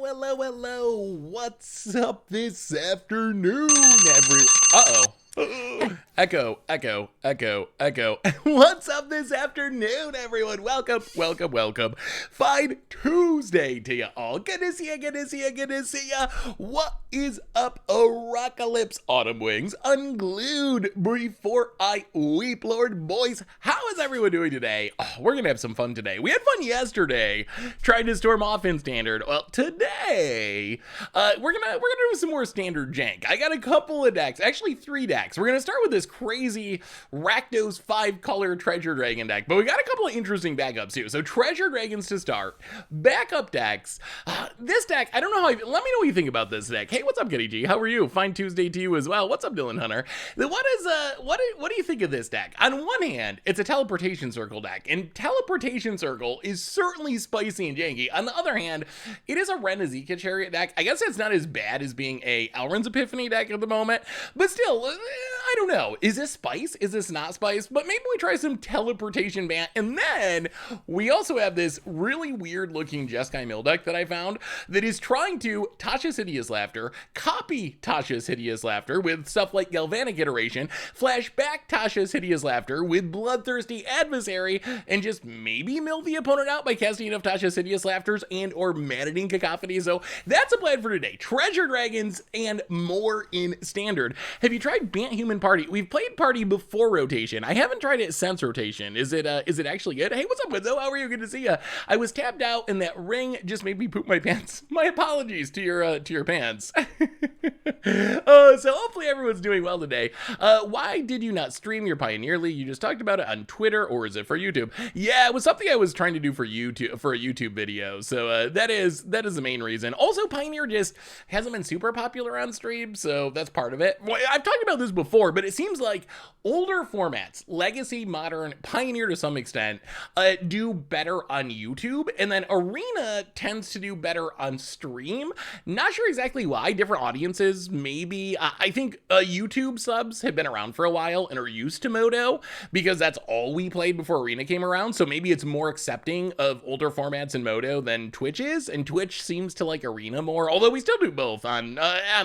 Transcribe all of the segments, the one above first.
Hello. What's up this afternoon, everyone? Uh-oh. Echo. What's up this afternoon, everyone? Welcome. Fine Tuesday to you all. Good to see ya. What is up, Apocalypse Autumn Wings? Unglued before I weep, Lord boys. How is everyone doing today? Oh, we're gonna have some fun today. We had fun yesterday trying to storm off in standard. Well, today, we're gonna do some more standard jank. I got a couple of decks, actually 3 decks. We're going to start with this crazy Rakdos 5-color Treasure Dragon deck, but we got a couple of interesting backups too. So Treasure Dragons to start, backup decks. This deck, I don't know let me know what you think about this deck. Hey, what's up, Kitty G? How are you? Fine Tuesday to you as well. What's up, Dylan Hunter? What do you think of this deck? On one hand, it's a Teleportation Circle deck, and Teleportation Circle is certainly spicy and janky. On the other hand, it is a Ren Ezekiel Chariot deck. I guess it's not as bad as being a Elrond's Epiphany deck at the moment, but still, I don't know. Is this spice? Is this not spice? But maybe we try some teleportation ban. And then we also have this really weird looking Jeskai Mill deck that I found that is trying to Tasha's Hideous Laughter, copy Tasha's Hideous Laughter with stuff like Galvanic Iteration, flashback Tasha's Hideous Laughter with Bloodthirsty Adversary, and just maybe mill the opponent out by casting enough Tasha's Hideous Laughters and or Maddening Cacophony. So that's a plan for today. Treasure Dragons and more in standard. Have you tried Bant Human Party? We've played Party before rotation. I haven't tried it since rotation. Is it actually good? Hey, what's up, Wizzo? How are you? Good to see you. I was tapped out and that ring just made me poop my pants. My apologies to your pants. So hopefully everyone's doing well today. Why did you not stream your Pioneer League? You just talked about it on Twitter, or is it for YouTube? Yeah, it was something I was trying to do for YouTube, for a YouTube video. So that is the main reason. Also, Pioneer just hasn't been super popular on stream, so that's part of it. Well, I've talked about this before, but it seems like older formats, Legacy, Modern, Pioneer to some extent, do better on YouTube, and then Arena tends to do better on stream. Not sure exactly why. Different audiences, maybe. I think YouTube subs have been around for a while and are used to Modo because that's all we played before Arena came around, so maybe it's more accepting of older formats in Modo than Twitch is, and Twitch seems to like Arena more, although we still do both on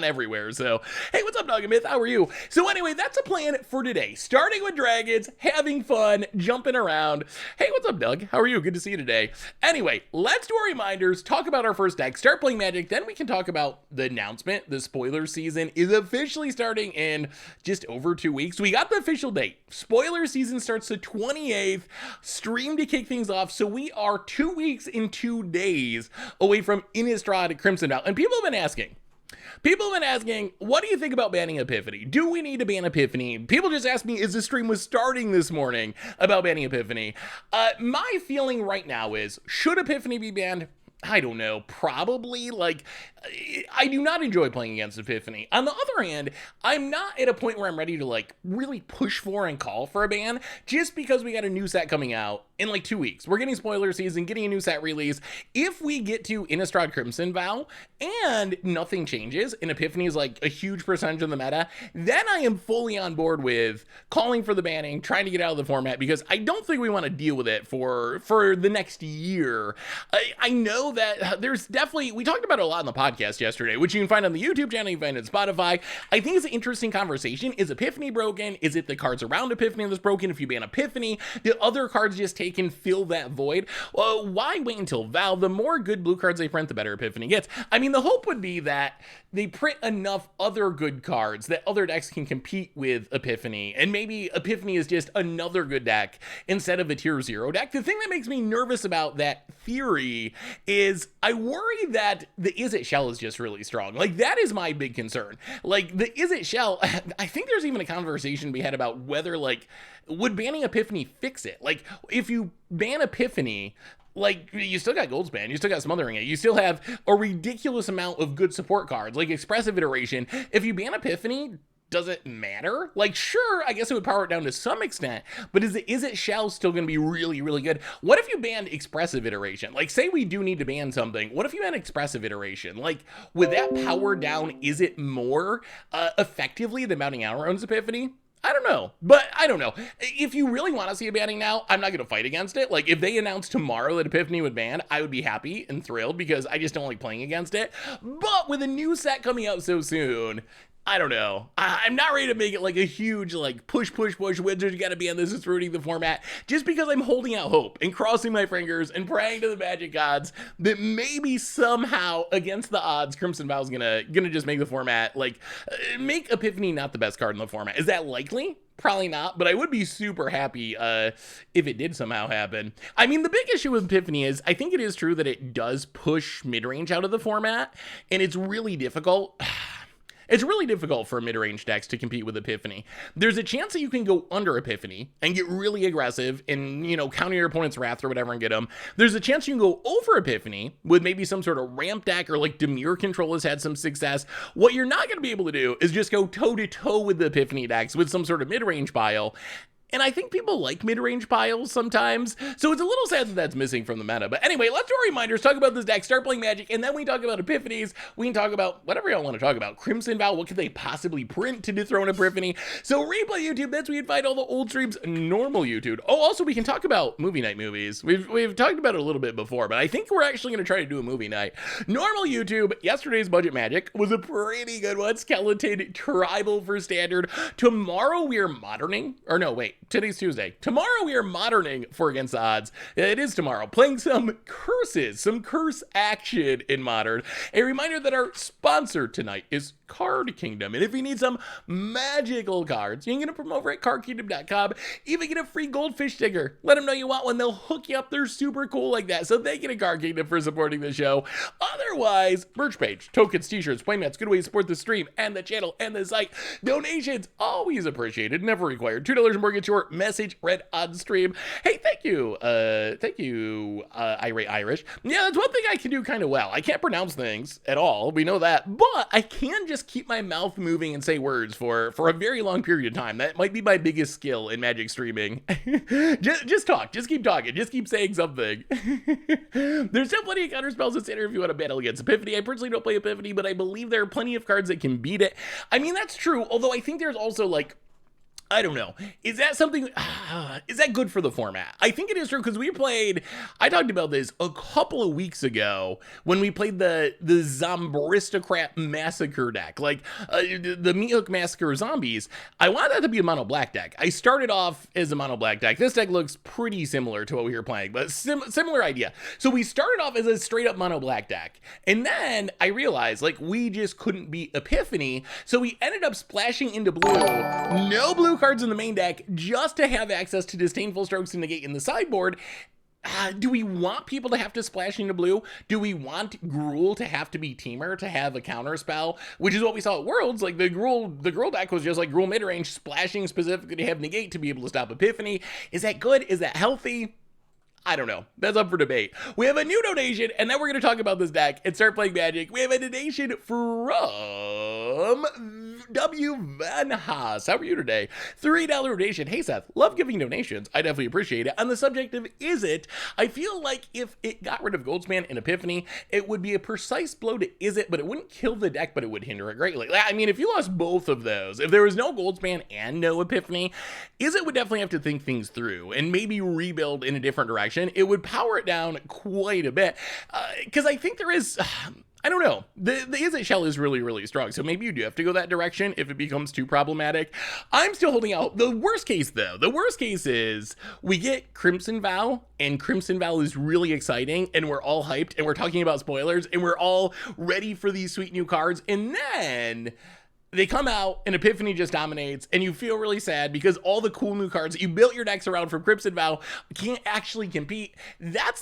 everywhere. So hey, what's up, Dogamyth? How are you? So anyway, that's a plan for today. Starting with dragons, having fun, jumping around. Hey, what's up, Doug? How are you? Good to see you today. Anyway, let's do our reminders, talk about our first deck, start playing Magic, then we can talk about the announcement. The spoiler season is officially starting in just over 2 weeks. We got the official date. Spoiler season starts the 28th, stream to kick things off, so we are 2 weeks and 2 days away from Innistrad Crimson Vow. And people have been asking, what do you think about banning Epiphany? Do we need to ban Epiphany? People just asked me as the stream was starting this morning about banning Epiphany. My feeling right now is, should Epiphany be banned? I don't know, probably. Like, I do not enjoy playing against Epiphany. On the other hand, I'm not at a point where I'm ready to like really push for and call for a ban just because we got a new set coming out in like 2 weeks. We're getting spoiler season, getting a new set release. If we get to Innistrad Crimson Vow and nothing changes and Epiphany is like a huge percentage of the meta, then I am fully on board with calling for the banning, trying to get out of the format, because I don't think we want to deal with it for the next year. I know that there's definitely, we talked about it a lot in the podcast yesterday, which you can find on the YouTube channel, you can find it on Spotify. I think it's an interesting conversation. Is Epiphany broken? Is it the cards around Epiphany that's broken? If you ban Epiphany, the other cards just take and fill that void. Well, why wait until Vow? The more good blue cards they print, the better Epiphany gets. I mean, the hope would be that they print enough other good cards that other decks can compete with Epiphany, and maybe Epiphany is just another good deck instead of a tier 0 deck. The thing that makes me nervous about that theory is I worry that the Izzet Shell is just really strong. Like, that is my big concern. Like, the Izzet Shell, I think there's even a conversation we had about whether, like, would banning Epiphany fix it? Like, if you ban Epiphany, like, you still got Goldspan, you still got Smothering It, you still have a ridiculous amount of good support cards, like Expressive Iteration. If you ban Epiphany, does it matter? Like, sure, I guess it would power it down to some extent, but is it Shell still going to be really, really good? What if you banned Expressive Iteration? Like, say we do need to ban something. What if you banned Expressive Iteration? Like, would that power down, is it more effectively than mounting our own Epiphany? I don't know, but I don't know. If you really want to see a banning now, I'm not going to fight against it. Like, if they announced tomorrow that Epiphany would ban, I would be happy and thrilled because I just don't like playing against it. But with a new set coming out so soon, I don't know. I'm not ready to make it like a huge, like, push, Wizards, you gotta be on this, it's ruining the format, just because I'm holding out hope and crossing my fingers and praying to the Magic gods that maybe somehow, against the odds, Crimson Vow's gonna just make the format, like, make Epiphany not the best card in the format. Is that likely? Probably not, but I would be super happy if it did somehow happen. I mean, the big issue with Epiphany is I think it is true that it does push mid-range out of the format, and it's really difficult. It's really difficult for mid-range decks to compete with Epiphany. There's a chance that you can go under Epiphany and get really aggressive and, you know, counter your opponent's wrath or whatever and get them. There's a chance you can go over Epiphany with maybe some sort of ramp deck or like Demir Control has had some success. What you're not going to be able to do is just go toe-to-toe with the Epiphany decks with some sort of mid-range pile. And I think people like mid-range piles sometimes, so it's a little sad that that's missing from the meta. But anyway, let's do our reminders, talk about this deck, start playing Magic, and then we talk about Epiphanies. We can talk about whatever y'all want to talk about. Crimson Vow, what could they possibly print to dethrone Epiphany? So replay YouTube, that's where you'd find all the old streams, normal YouTube. Oh, also we can talk about movie night movies. We've talked about it a little bit before, but I think we're actually going to try to do a movie night. Normal YouTube, yesterday's Budget Magic was a pretty good one. Skeleton Tribal for Standard. Tomorrow we are moderning, or no, wait. Today's Tuesday. Tomorrow we are moderning for Against the Odds. It is tomorrow. Playing some curses, some curse action in Modern. A reminder that our sponsor tonight is Card Kingdom. And if you need some magical cards, you can get them from over at cardkingdom.com. Even get a free goldfish sticker. Let them know you want one. They'll hook you up. They're super cool like that. So thank you to Card Kingdom for supporting the show. Otherwise, merch page, tokens, t-shirts, playmats, good way to support the stream and the channel and the site. Donations, always appreciated, never required. $2 or more gets your message read on stream. Hey, thank you, Irate Irish. Yeah, that's one thing I can do kind of well. I can't pronounce things at all. We know that, but I can just keep my mouth moving and say words for a very long period of time. That might be my biggest skill in Magic streaming. just talk, just keep talking, just keep saying something. There's still plenty of counter spells in Standard if you want to battle against Epiphany. I personally don't play Epiphany, but I believe there are plenty of cards that can beat it. I mean, that's true, although I think there's also, like, I don't know. Is that something, is that good for the format? I think it is true because I talked about this a couple of weeks ago when we played the Zombristocrat Massacre deck, like the Meat Hook Massacre Zombies. I wanted that to be a mono black deck. I started off as a mono black deck. This deck looks pretty similar to what we were playing, but similar idea. So we started off as a straight up mono black deck. And then I realized like we just couldn't beat Epiphany. So we ended up splashing into blue. No blue cards in the main deck just to have access to Disdainful Strokes and Negate in the sideboard. Do we want people to have to splash into blue? Do we want Gruul to have to be Teamer to have a counter spell? Which is what we saw at Worlds. Like the Gruul deck was just like Gruul midrange, splashing specifically to have Negate to be able to stop Epiphany. Is that good? Is that healthy? I don't know. That's up for debate. We have a new donation, and then we're going to talk about this deck and start playing Magic. We have a donation from W. Van Haas. How are you today? $3 donation. Hey, Seth. Love giving donations. I definitely appreciate it. On the subject of Is It, I feel like if it got rid of Goldspan and Epiphany, it would be a precise blow to Is It, but it wouldn't kill the deck, but it would hinder it greatly. I mean, if you lost both of those, if there was no Goldspan and no Epiphany, Is It would definitely have to think things through and maybe rebuild in a different direction. It would power it down quite a bit because I think there is, I don't know, the Is It shell is really, really strong. So maybe you do have to go that direction if it becomes too problematic. I'm still holding out. The worst case though, the worst case is we get Crimson Vow and Crimson Vow is really exciting and we're all hyped and we're talking about spoilers and we're all ready for these sweet new cards. And then they come out and Epiphany just dominates and you feel really sad because all the cool new cards that you built your decks around from Crimson Vow can't actually compete. That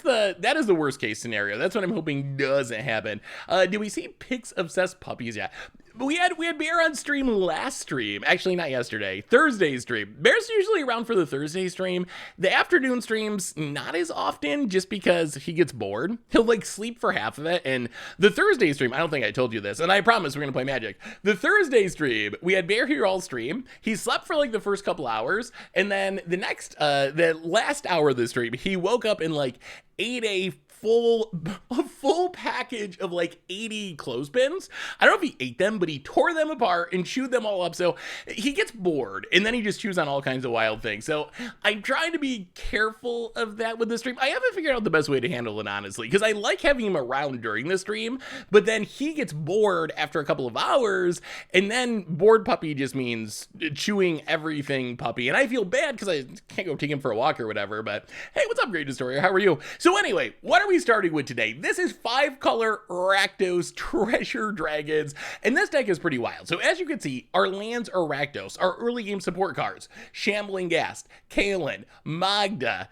is the worst case scenario. That's what I'm hoping doesn't happen. Do we see Pix Obsessed Puppies yet? We had Bear on stream last stream. Actually, not yesterday. Thursday's stream. Bear's usually around for the Thursday stream. The afternoon streams, not as often just because he gets bored. He'll like sleep for half of it. And the Thursday stream, I don't think I told you this, and I promise we're going to play Magic. The Thursday stream, we had Bear here all stream. He slept for like the first couple hours. And then the last hour of the stream, he woke up in like 8 a a full package of like 80 clothespins. I don't know if he ate them, but he tore them apart and chewed them all up. So he gets bored and then he just chews on all kinds of wild things. So I'm trying to be careful of that with the stream. I haven't figured out the best way to handle it, honestly, because I like having him around during the stream, but then he gets bored after a couple of hours, and then bored puppy just means chewing everything puppy. And I feel bad because I can't go take him for a walk or whatever, but hey, what's up, Great Destroyer? How are you? So anyway, what are we starting with today? This is 5-color Rakdos Treasure Dragons, and this deck is pretty wild. So as you can see, our lands are Rakdos, our early game support cards: Shambling Ghast, Kalen, Magda,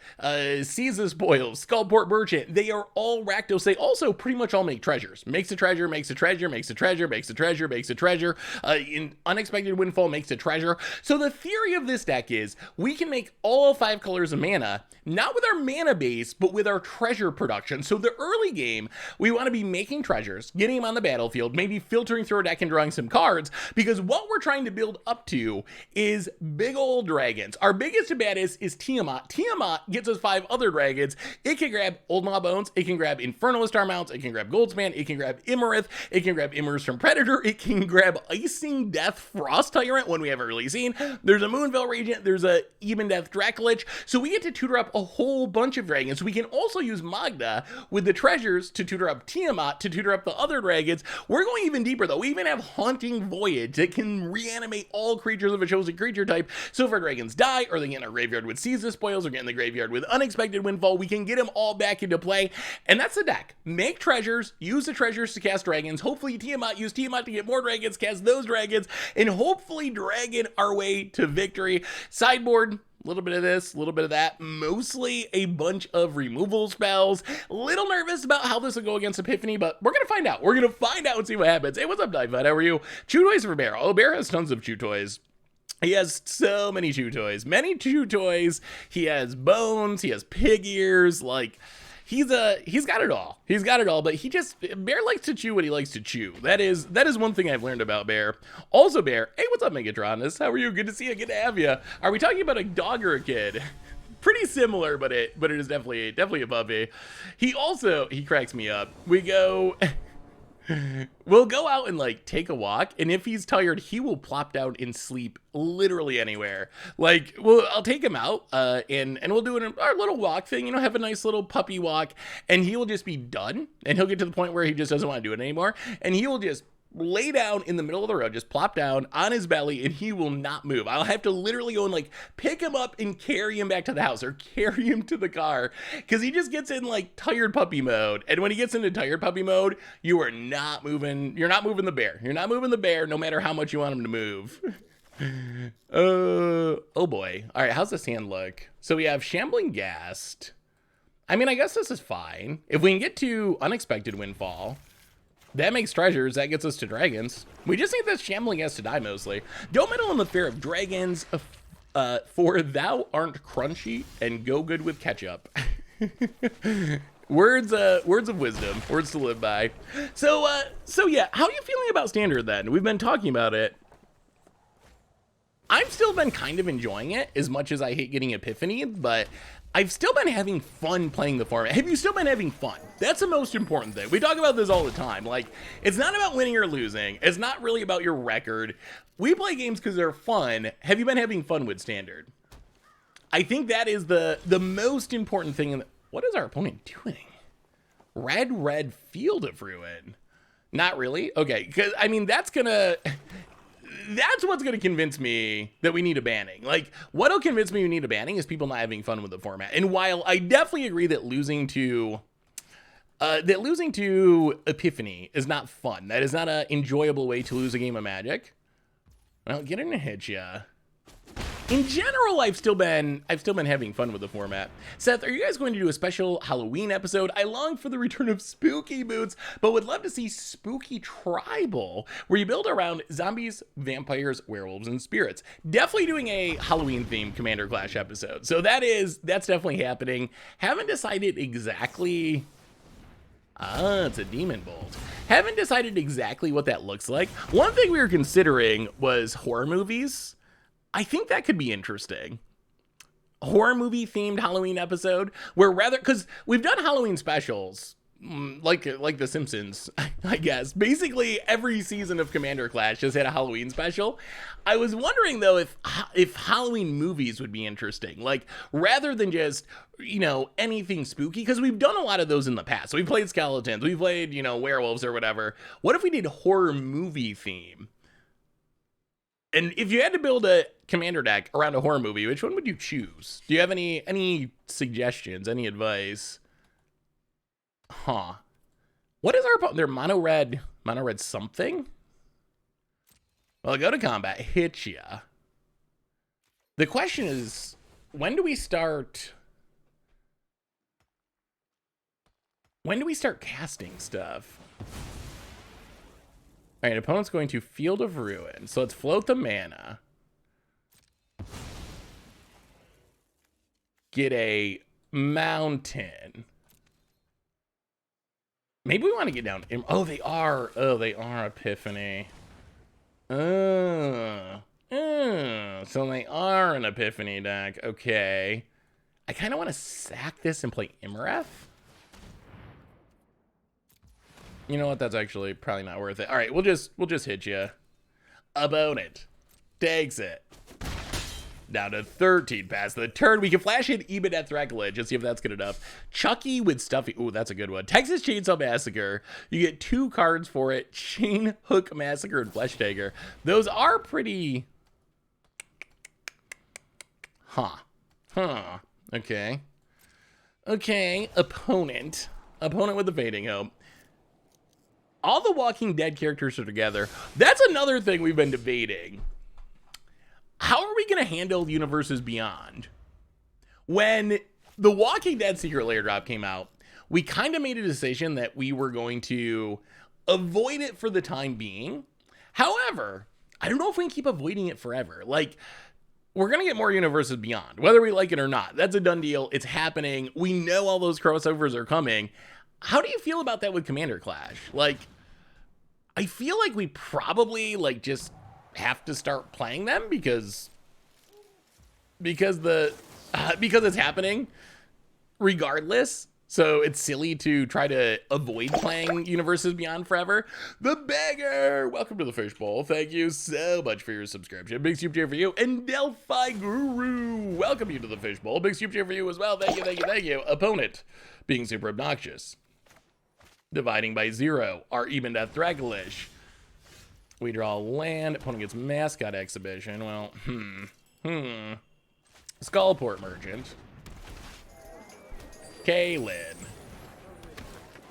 Seize the Spoils, Skullport Merchant. They are all Rakdos. They also pretty much all make treasures. Makes a treasure, makes a treasure, makes a treasure, makes a treasure, makes a treasure. In Unexpected Windfall makes a treasure. So the theory of this deck is we can make all 5 colors of mana, not with our mana base, but with our treasure production. So the early game, we want to be making treasures, getting them on the battlefield, maybe filtering through our deck and drawing some cards, because what we're trying to build up to is big old dragons. Our biggest and baddest is Tiamat. Tiamat gets us 5 other dragons. It can grab Old Maw Bones, it can grab Infernal Star Mounts, it can grab Goldspan, it can grab Immorith, it can grab Immers from Predator, it can grab Icing Death Frost Tyrant when we have early scene. There's a Moonveil Regent, there's a Even Death Dracolich. So we get to tutor up a whole bunch of dragons. We can also use Magda with the treasures to tutor up Tiamat, to tutor up the other dragons. We're going even deeper though. We even have Haunting Voyage that can reanimate all creatures of a chosen creature type. So if our dragons die, or they get in our graveyard with Seize the Spoils, or get in the graveyard with Unexpected Windfall, we can get them all back into play. And that's the deck. Make treasures, use the treasures to cast dragons. Hopefully Tiamat, use Tiamat to get more dragons, cast those dragons, and hopefully dragon our way to victory. Sideboard, a little bit of this, a little bit of that, mostly a bunch of removal spells. Little nervous about how this will go against Epiphany, but we're gonna find out. We're gonna find out and see what happens. Hey, what's up, Dive? How are you? Chew toys for Bear. Oh, Bear has tons of chew toys. He has so many chew toys. Many chew toys. He has bones, he has pig ears, like he's got it all. He's got it all, but Bear likes to chew what he likes to chew. That is one thing I've learned about Bear. Also, Bear, hey, what's up, Megatronus? How are you? Good to see you. Good to have you. Are we talking about a dog or a kid? Pretty similar, but it is definitely a puppy. He cracks me up. We'll go out and like take a walk, and if he's tired, he will plop down and sleep literally anywhere. Like, I'll take him out, and we'll do our little walk thing, have a nice little puppy walk, and he will just be done, and he'll get to the point where he just doesn't want to do it anymore, and he will just lay down in the middle of the road, just plop down on his belly, and he will not move. I'll have to literally go and like pick him up and carry him back to the house, or carry him to the car, because he just gets in like tired puppy mode. And when he gets into tired puppy mode, you're not moving the bear. You're not moving the bear, no matter how much you want him to move. Oh boy. All right, how's this hand look? So we have Shambling Ghast. I mean, I guess this is fine. If we can get to Unexpected Windfall, that makes treasures, that gets us to dragons. We just need this Shambling Ghast to die mostly. Don't meddle in the fare of dragons, for thou aren't crunchy and go good with ketchup. Words of wisdom, words to live by. So yeah, how are you feeling about Standard then? We've been talking about it. I've still been kind of enjoying it, as much as I hate getting Epiphany, but I've still been having fun playing the format. Have you still been having fun? That's the most important thing. We talk about this all the time. Like, it's not about winning or losing. It's not really about your record. We play games because they're fun. Have you been having fun with Standard? I think that is the most important thing. What is our opponent doing? Red Field of Ruin. Not really? Okay, because, I mean, that's what's going to convince me that we need a banning. Like, what'll convince me we need a banning is people not having fun with the format. And while I definitely agree that losing to Epiphany is not fun, that is not an enjoyable way to lose a game of Magic. Well, get in and hit ya. In general, I've still been having fun with the format. Seth, are you guys going to do a special Halloween episode? I long for the return of Spooky Boots, but would love to see Spooky Tribal, where you build around zombies, vampires, werewolves, and spirits. Definitely doing a Halloween-themed Commander Clash episode. So that's definitely happening. Haven't decided exactly. It's a Demon Bolt. Haven't decided exactly what that looks like. One thing we were considering was horror movies. I think that could be interesting. horror movie themed Halloween episode where rather, because we've done Halloween specials like The Simpsons, I guess. Basically, every season of Commander Clash has had a Halloween special. I was wondering though if Halloween movies would be interesting, like rather than just anything spooky, because we've done a lot of those in the past. So we played skeletons, we played werewolves or whatever. What if we did horror movie theme? And if you had to build a commander deck around a horror movie, which one would you choose? Do you have any suggestions, any advice? Huh. What is our... They're mono red something? Well, go to combat. Hit ya. The question is, when do we start... When do we start casting stuff? All right, opponent's going to Field of Ruin. So let's float the mana. Get a mountain. Maybe we want to get down. Oh, they are. Oh, they are Epiphany. So they are an Epiphany deck. Okay. I kind of want to sack this and play Imareth. You know what? That's actually probably not worth it. All right, we'll just hit you. Opponent takes it. Down to 13 past the turn. We can flash in Even Death Reckless. Just see if that's good enough. Chucky with Stuffy. Ooh, that's a good one. Texas Chainsaw Massacre. You get 2 cards for it. Chain Hook Massacre and Flesh Taker. Those are pretty... Huh. Okay. Opponent. Opponent with the Fading Hope. All the Walking Dead characters are together. That's another thing we've been debating. How are we going to handle Universes Beyond? When the Walking Dead Secret Lair drop came out, we kind of made a decision that we were going to avoid it for the time being. However, I don't know if we can keep avoiding it forever. Like, we're going to get more Universes Beyond, whether we like it or not. That's a done deal. It's happening. We know all those crossovers are coming. How do you feel about that with Commander Clash? Like, I feel like we probably just have to start playing them because it's happening regardless. So it's silly to try to avoid playing Universes Beyond forever. The Beggar, welcome to the Fishbowl. Thank you so much for your subscription. Big soup cheer for you. And Delphi Guru, welcome you to the Fishbowl. Big soup cheer for you as well. Thank you. Opponent being super obnoxious. Dividing by 0. Our Even Death Threglish. We draw land. Opponent gets Mascot Exhibition. Well, Skullport Merchant. Kaylin.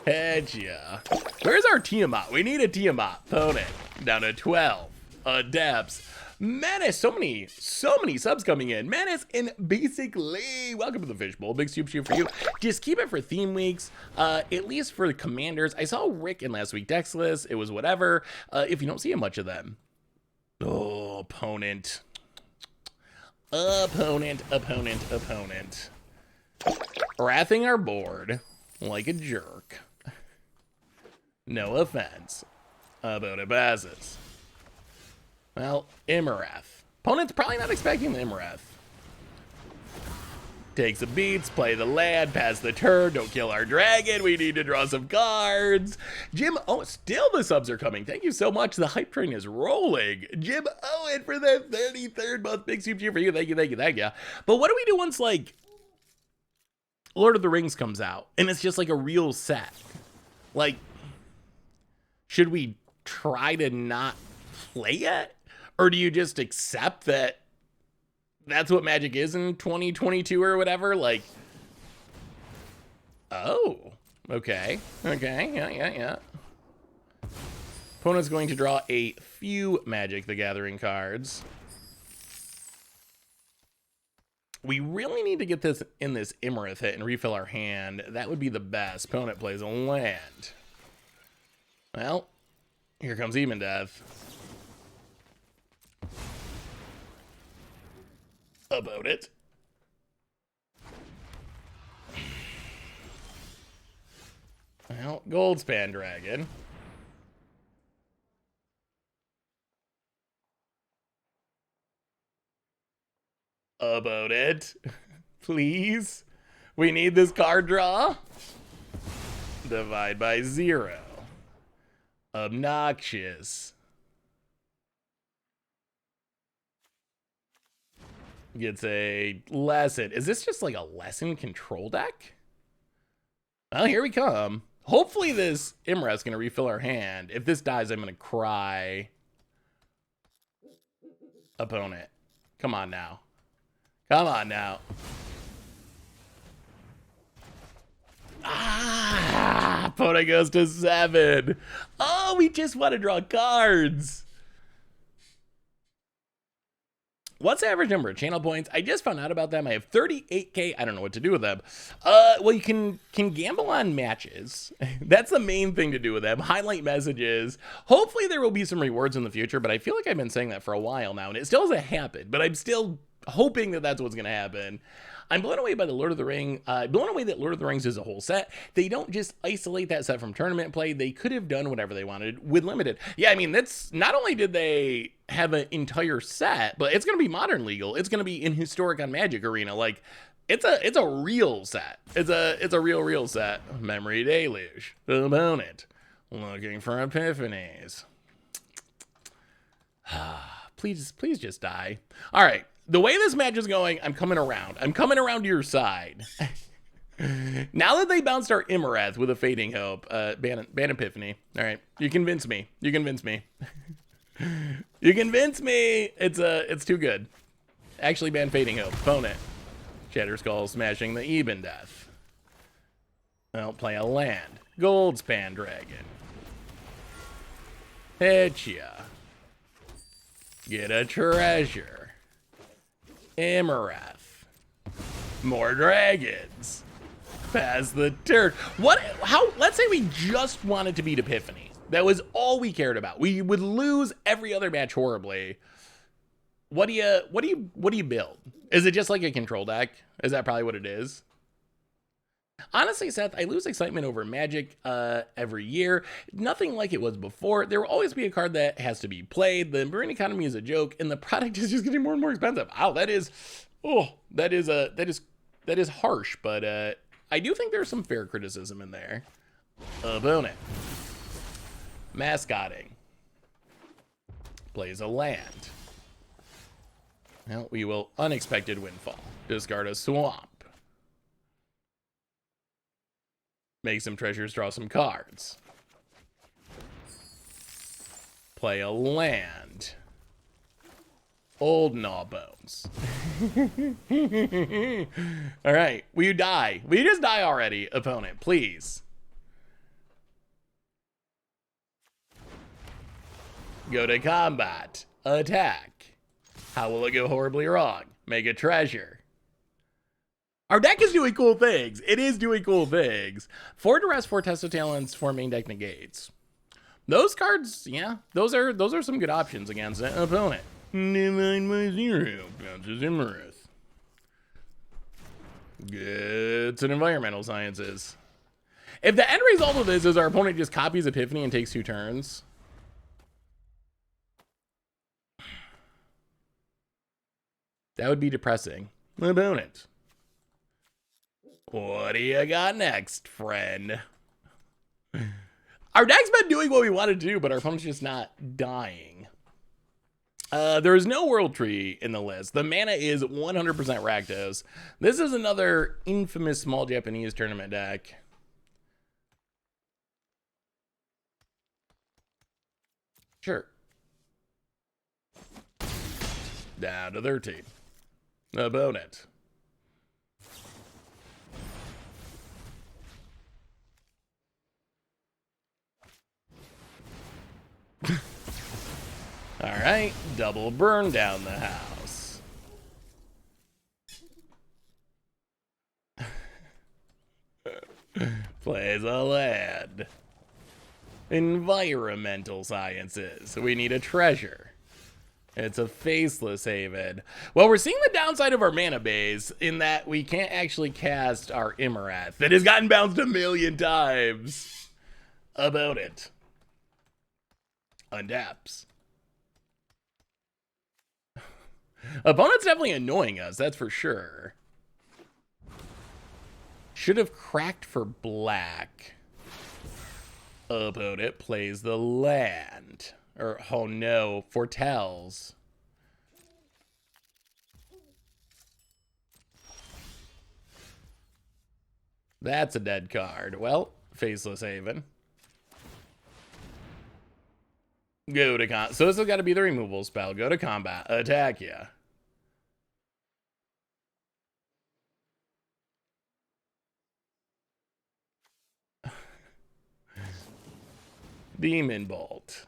Hedgia. Where's our Tiamat? We need a Tiamat. Opponent. Down to 12. Adepts. Menace. So many subs coming in. Menace and basically, welcome to the Fishbowl. Big soup shoot for you. Just keep it for theme weeks, at least for the commanders. I saw Rick in last week Dexless. It was whatever. If you don't see much of them. Oh, opponent. Wrathing our board like a jerk. No offense. Opponent passes. Well, Imareth. Opponent's probably not expecting the Imareth. Takes the beats, play the land, pass the turn, don't kill our dragon, we need to draw some cards. Jim, still the subs are coming. Thank you so much. The hype train is rolling. Jim Owen for the 33rd month. Big soup cheer for you. Thank you. But what do we do once, Lord of the Rings comes out and it's just a real set? Should we try to not play it? Or do you just accept that that's what Magic is in 2022 or whatever? Oh, okay, yeah. Opponent's going to draw a few Magic the Gathering cards. We really need to get this in this Imareth hit and refill our hand. That would be the best. Opponent plays a land. Well, here comes Even Death. About it. Well, Goldspan Dragon. About it. Please. We need this card draw. Divide by 0. Obnoxious. Gets a lesson. Is this just like a lesson control deck? Well, here we come. Hopefully this Imra's going to refill our hand. If this dies, I'm going to cry. Opponent. Come on now. Come on now. Ah, opponent goes to 7. Oh, we just want to draw cards. What's the average number of channel points? I just found out about them. I have 38K. I don't know what to do with them. Well, you can gamble on matches. That's the main thing to do with them. Highlight messages. Hopefully there will be some rewards in the future, but I feel like I've been saying that for a while now, and it still hasn't happened, but I'm still hoping that that's what's going to happen. I'm blown away by the Lord of the Ring. Blown away that Lord of the Rings is a whole set. They don't just isolate that set from tournament play. They could have done whatever they wanted with limited. Yeah, I mean, that's not only did they have an entire set, but it's going to be modern legal. It's going to be in historic on Magic Arena. Like, it's a real set. It's a real set. Memory Deluge. The opponent. Looking for epiphanies. Please just die. All right. The way this match is going, I'm coming around. I'm coming around to your side. Now that they bounced our Imarath with a Fading Hope, ban Epiphany. All right, you convince me. You convince me. You convince me. It's too good. Actually, ban Fading Hope. Opponent. Shatterskull smashing the Eben Death. Well, play a land. Goldspan Dragon. Hit ya. Get a treasure. Imarath. More dragons. Pass the turn. Let's say we just wanted to beat Epiphany. That was all we cared about. We would lose every other match horribly. What do you build? Is it just like a control deck? Is that probably what it is? Honestly, Seth, I lose excitement over Magic every year. Nothing like it was before. There will always be a card that has to be played. The marine economy is a joke, and the product is just getting more and more expensive. Wow, that is harsh, but I do think there's some fair criticism in there. Opponent. Mascotting. Plays a land. Well, we will unexpected windfall. Discard a swamp. Make some treasures, draw some cards. Play a land. Old Gnawbones. All right, will you die? Will you just die already, opponent, please? Go to combat. Attack. How will it go horribly wrong? Make a treasure. Our deck is doing cool things. It is doing cool things. 4 Duress, 4 Test of Talents, 4 main deck negates. Those cards, yeah, those are some good options against an opponent. Divine by 0. Bounces Immerith. It's an environmental sciences. If the end result of this is our opponent just copies Epiphany and takes 2 turns. That would be depressing. Opponent. What do you got next, friend? Our deck's been doing what we wanted to do, but our opponent's just not dying. There is no World Tree in the list. The mana is 100% Rakdos. This is another infamous small Japanese tournament deck. Sure. Down to 13. Opponent. All right, double burn down the house. Plays a land. Environmental sciences. We need a treasure. It's a faceless haven. Well, we're seeing the downside of our mana base in that we can't actually cast our Imarath that has gotten bounced a million times. About it. Undaps. Opponent's definitely annoying us, that's for sure. Should have cracked for black. Opponent plays the land. Or, oh no, foretells. That's a dead card. Well, Faceless Haven. Go to combat. So this has got to be the removal spell. Go to combat. Attack ya. Demon Bolt.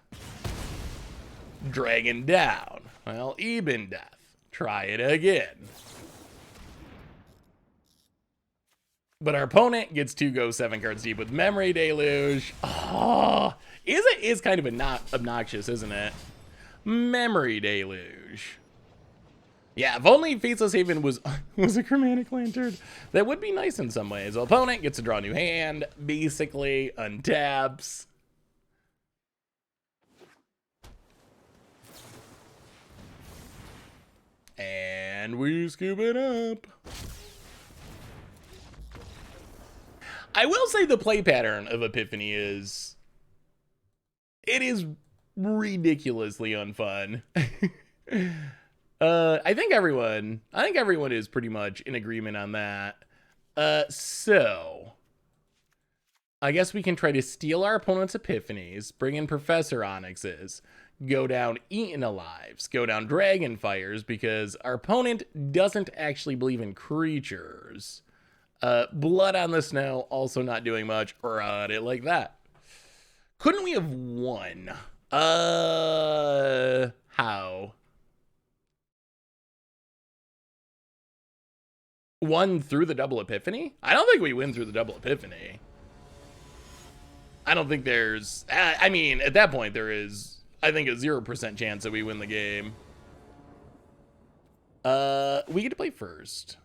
Dragon down. Well, even death. Try it again. But our opponent gets to go 7 cards deep with Memory Deluge. Oh, is kind of obnoxious, isn't it? Memory Deluge. Yeah, if only Faceless Haven was a Chromatic Lantern, that would be nice in some ways. Well, opponent gets to draw a new hand, basically untaps. And we scoop it up. I will say the play pattern of Epiphany is... it is ridiculously unfun. I think everyone is pretty much in agreement on that. So... I guess we can try to steal our opponent's Epiphanies, bring in Professor Onyxes, go down Eaten Alives, go down Dragonfires, because our opponent doesn't actually believe in creatures. Blood on the Snow, also not doing much. Run it like that. Couldn't we have won? How? Won through the double Epiphany? I don't think we win through the double Epiphany. I don't think there's... I mean, at that point, there is, I think, a 0% chance that we win the game. We get to play first.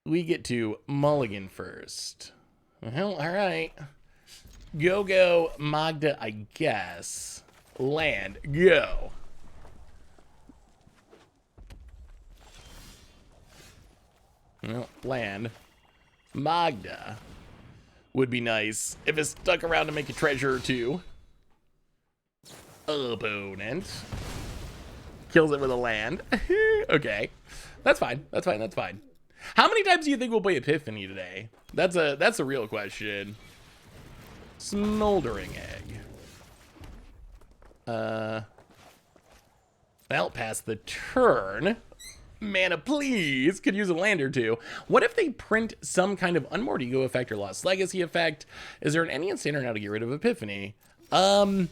We get to mulligan first. Well, all right. Go, Magda, I guess. Land, go. Well, land. Magda. Would be nice if it stuck around to make a treasure or two. Opponent. Kills it with a land. Okay. That's fine. That's fine. That's fine. How many times do you think we'll play Epiphany today? That's a real question. Smoldering Egg. Well, pass the turn. Mana, please. Could use a land or two. What if they print some kind of Unmoored Ego effect or Lost Legacy effect? Is there an any instant or now to get rid of Epiphany? I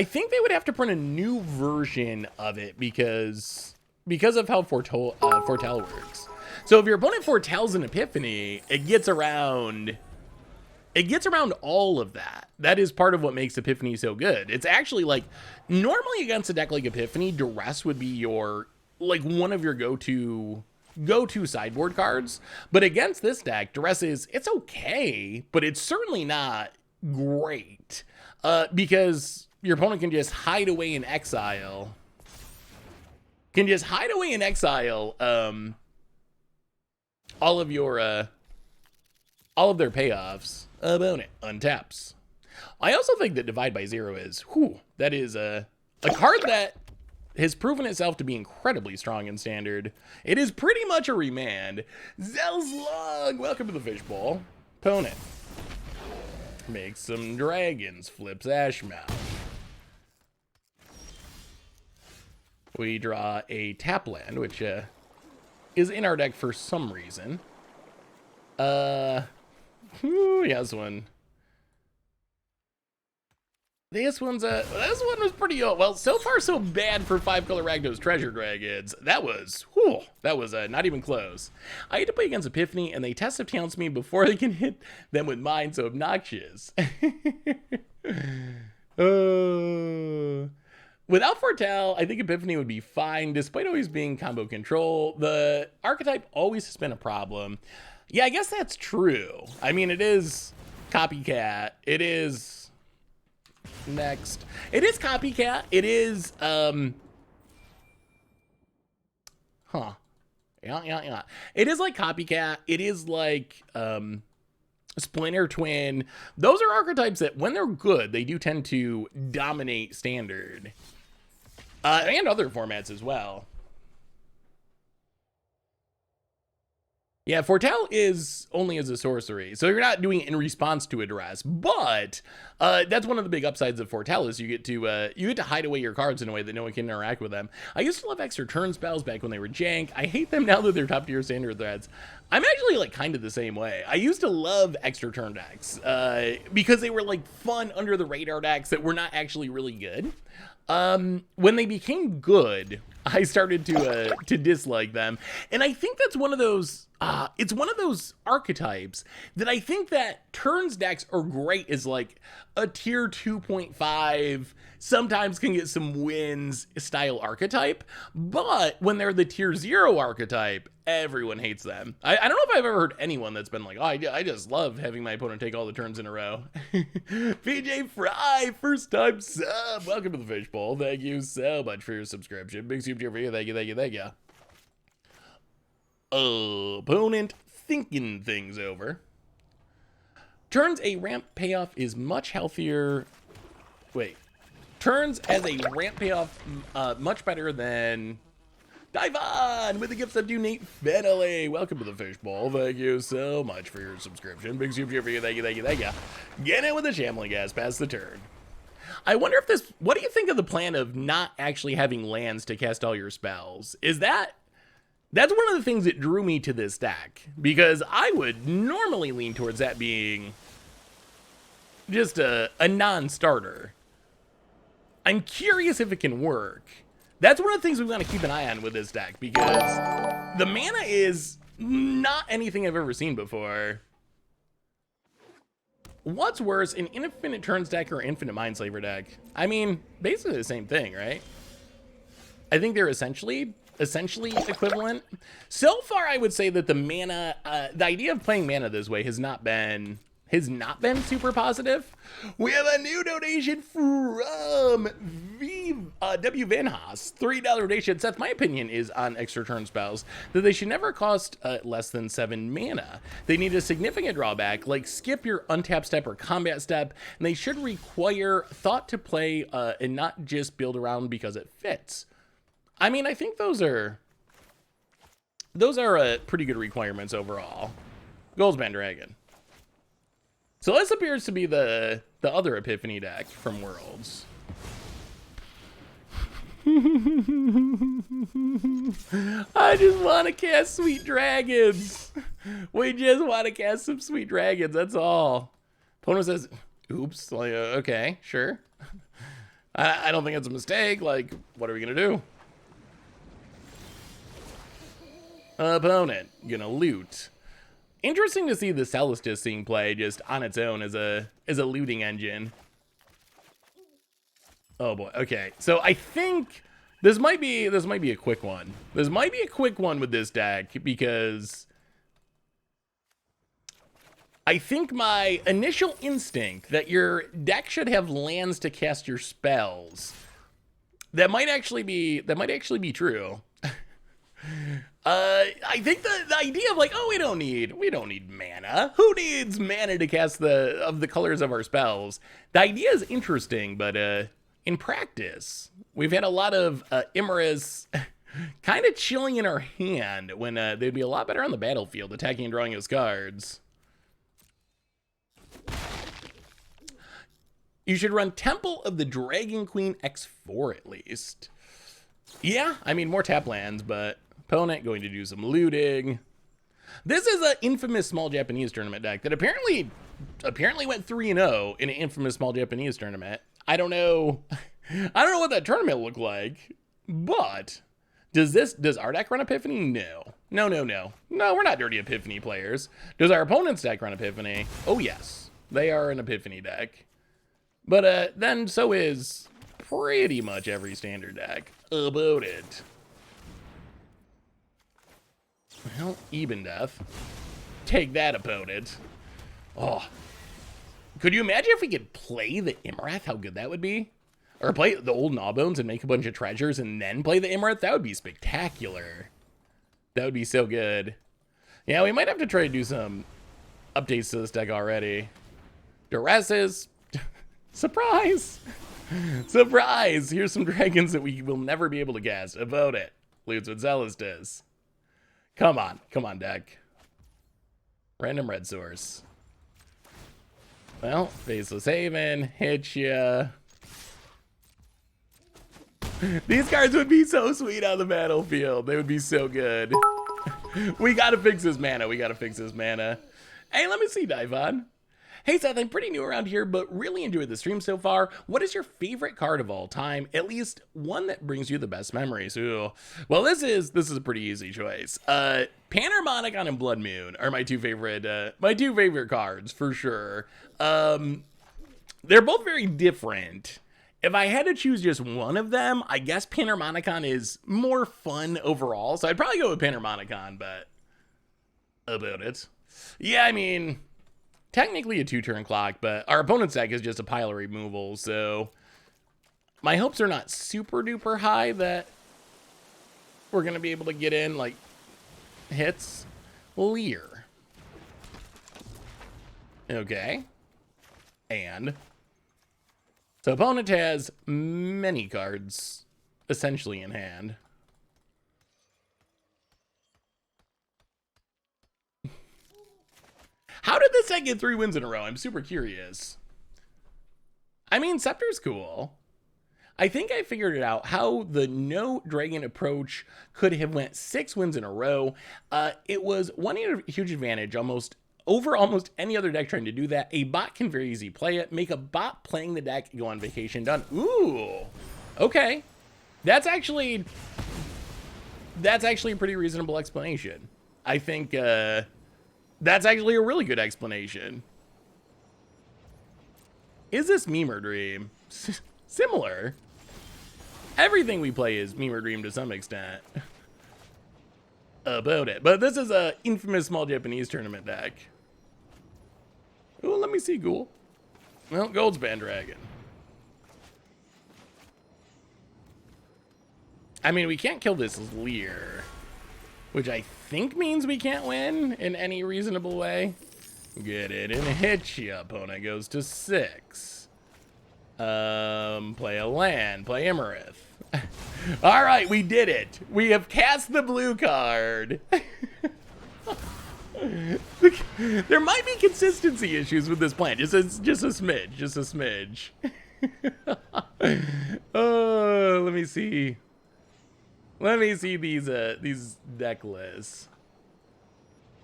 think they would have to print a new version of it because of how Foretell works. So if your opponent foretells an Epiphany, it gets around all of that. That is part of what makes Epiphany so good. It's actually like, normally against a deck like Epiphany, Duress would be your, like, one of your go-to sideboard cards. But against this deck, Duress it's okay, but it's certainly not great. Because your opponent can just hide away in exile. All of their payoffs. Opponent untaps. I also think that Divide by Zero is, that is a card that has proven itself to be incredibly strong in Standard. It is pretty much a remand. Zelslug, welcome to the fishbowl. Opponent makes some dragons, flips Ashmouth. We draw a tap land, which is in our deck for some reason. Yeah, this one. This one was pretty old. Well, so far so bad for 5-color Rakdos Treasure Dragons. That was not even close. I had to play against Epiphany, and they test of talents me before they can hit them with mine, so obnoxious. Without Foretell, I think Epiphany would be fine, despite always being combo control. The archetype always has been a problem. Yeah, I guess that's true. I mean, it is copycat. It is... Next. It is copycat. It is, Yeah. It is like Copycat. It is like Splinter Twin. Those are archetypes that, when they're good, they do tend to dominate Standard. And other formats as well. Yeah, Foretell is only as a sorcery, so you're not doing it in response to a duress. But that's one of the big upsides of Foretell is you get to hide away your cards in a way that no one can interact with them. I used to love extra turn spells back when they were jank. I hate them now that they're top tier Standard threats. I'm actually like kind of the same way. I used to love extra turn decks because they were like fun under the radar decks that were not actually really good. When they became good, I started to dislike them, and I think that's one of those. It's one of those archetypes that I think that turns decks are great as like a tier 2.5, sometimes can get some wins style archetype, but when they're the tier 0 archetype, everyone hates them. I don't know if I've ever heard anyone that's been like, oh, I just love having my opponent take all the turns in a row. PJ Fry, first time sub. Welcome to the Fishbowl. Thank you so much for your subscription. Big super cheer for you. Thank you. Opponent thinking things over. Turns a ramp payoff is much healthier. Wait. Turns as a ramp payoff much better than Divan with the gifts of Nate Fennelly. Welcome to the Fishbowl. Thank you so much for your subscription. Big super cheer for you. Thank you. Get in with the shambling gas past the turn. I wonder if this, what do you think of the plan of not actually having lands to cast all your spells? That's one of the things that drew me to this deck, because I would normally lean towards that being just a non-starter. I'm curious if it can work. That's one of the things we want to keep an eye on with this deck, because the mana is not anything I've ever seen before. What's worse, an infinite turns deck or infinite Mindslaver deck? I mean, basically the same thing, right? I think they're essentially equivalent. So far, I would say that the mana, the idea of playing mana this way has not been super positive. We have a new donation from W. Van Haas, $3 donation. Seth, my opinion is on extra turn spells that they should never cost less than 7 mana. They need a significant drawback, like skip your untap step or combat step, and they should require thought to play and not just build around because it fits. I mean, I think those are pretty good requirements overall. Goldspan Dragon. So this appears to be the other Epiphany deck from Worlds. I just want to cast Sweet Dragons. We just want to cast some Sweet Dragons, that's all. Opponent says, oops, like, okay, sure. I don't think it's a mistake, like, what are we going to do? Opponent, gonna loot. Interesting to see the Celestis seeing play just on its own as a looting engine. Oh boy, okay. So I think this might be a quick one. This might be a quick one with this deck, because I think my initial instinct that your deck should have lands to cast your spells, that might actually be true. I think the idea of like, oh, we don't need mana. Who needs mana to cast the colors of our spells? The idea is interesting, but in practice, we've had a lot of Imaris kind of chilling in our hand when they'd be a lot better on the battlefield, attacking and drawing his cards. You should run Temple of the Dragon Queen X4 at least. Yeah, I mean, more tap lands, but opponent going to do some looting. This is an infamous small Japanese tournament deck that apparently went 3-0 in an infamous small Japanese tournament. I don't know what that tournament looked like, but does our deck run Epiphany? No, we're not dirty Epiphany players. Does our opponent's deck run Epiphany? Oh yes, they are an Epiphany deck. But then so is pretty much every standard deck about it. Well, Eben Death. Take that, opponent. Oh. Could you imagine if we could play the Imarath? How good that would be? Or play the old Gnawbones and make a bunch of treasures and then play the Imarath? That would be spectacular. That would be so good. Yeah, we might have to try to do some updates to this deck already. Duresses. Surprise! Surprise! Here's some dragons that we will never be able to cast. About it. Loots with Zealous. Come on. Come on, deck. Random red source. Well, Faceless Haven, Hideous. These cards would be so sweet on the battlefield. They would be so good. We gotta fix this mana. Hey, let me see, Divon. Hey, Seth, I'm pretty new around here, but really enjoyed the stream so far. What is your favorite card of all time? At least one that brings you the best memories. Ooh. Well, this is a pretty easy choice. Panharmonicon and Blood Moon are my two favorite cards for sure. They're both very different. If I had to choose just one of them, I guess Panharmonicon is more fun overall. So I'd probably go with Panharmonicon, but about it. Yeah, I mean, technically a 2-turn clock, but our opponent's deck is just a pile of removal, so my hopes are not super duper high that we're going to be able to get in, like, hits. Leer. Okay. And so opponent has many cards essentially in hand. How did this deck get 3 wins in a row? I'm super curious. I mean, Scepter's cool. I think I figured it out how the no dragon approach could have went 6 wins in a row. It was one huge advantage over almost any other deck trying to do that. A bot can very easily play it, make a bot playing the deck, go on vacation, done. Ooh, okay. That's actually a pretty reasonable explanation. I think that's actually a really good explanation. Is this Meme or Dream? Similar. Everything we play is Meme or Dream to some extent. About it. But this is a infamous small Japanese tournament deck. Oh, let me see, Ghoul. Well, Goldspan Dragon. I mean, we can't kill this Leer, which I think means we can't win in any reasonable way. Get it and hit you. Opponent goes to 6. Play a land. Play Emerith. All right, we did it. We have cast the blue card. There might be consistency issues with this plan. Just a smidge. Oh, let me see. These deck lists.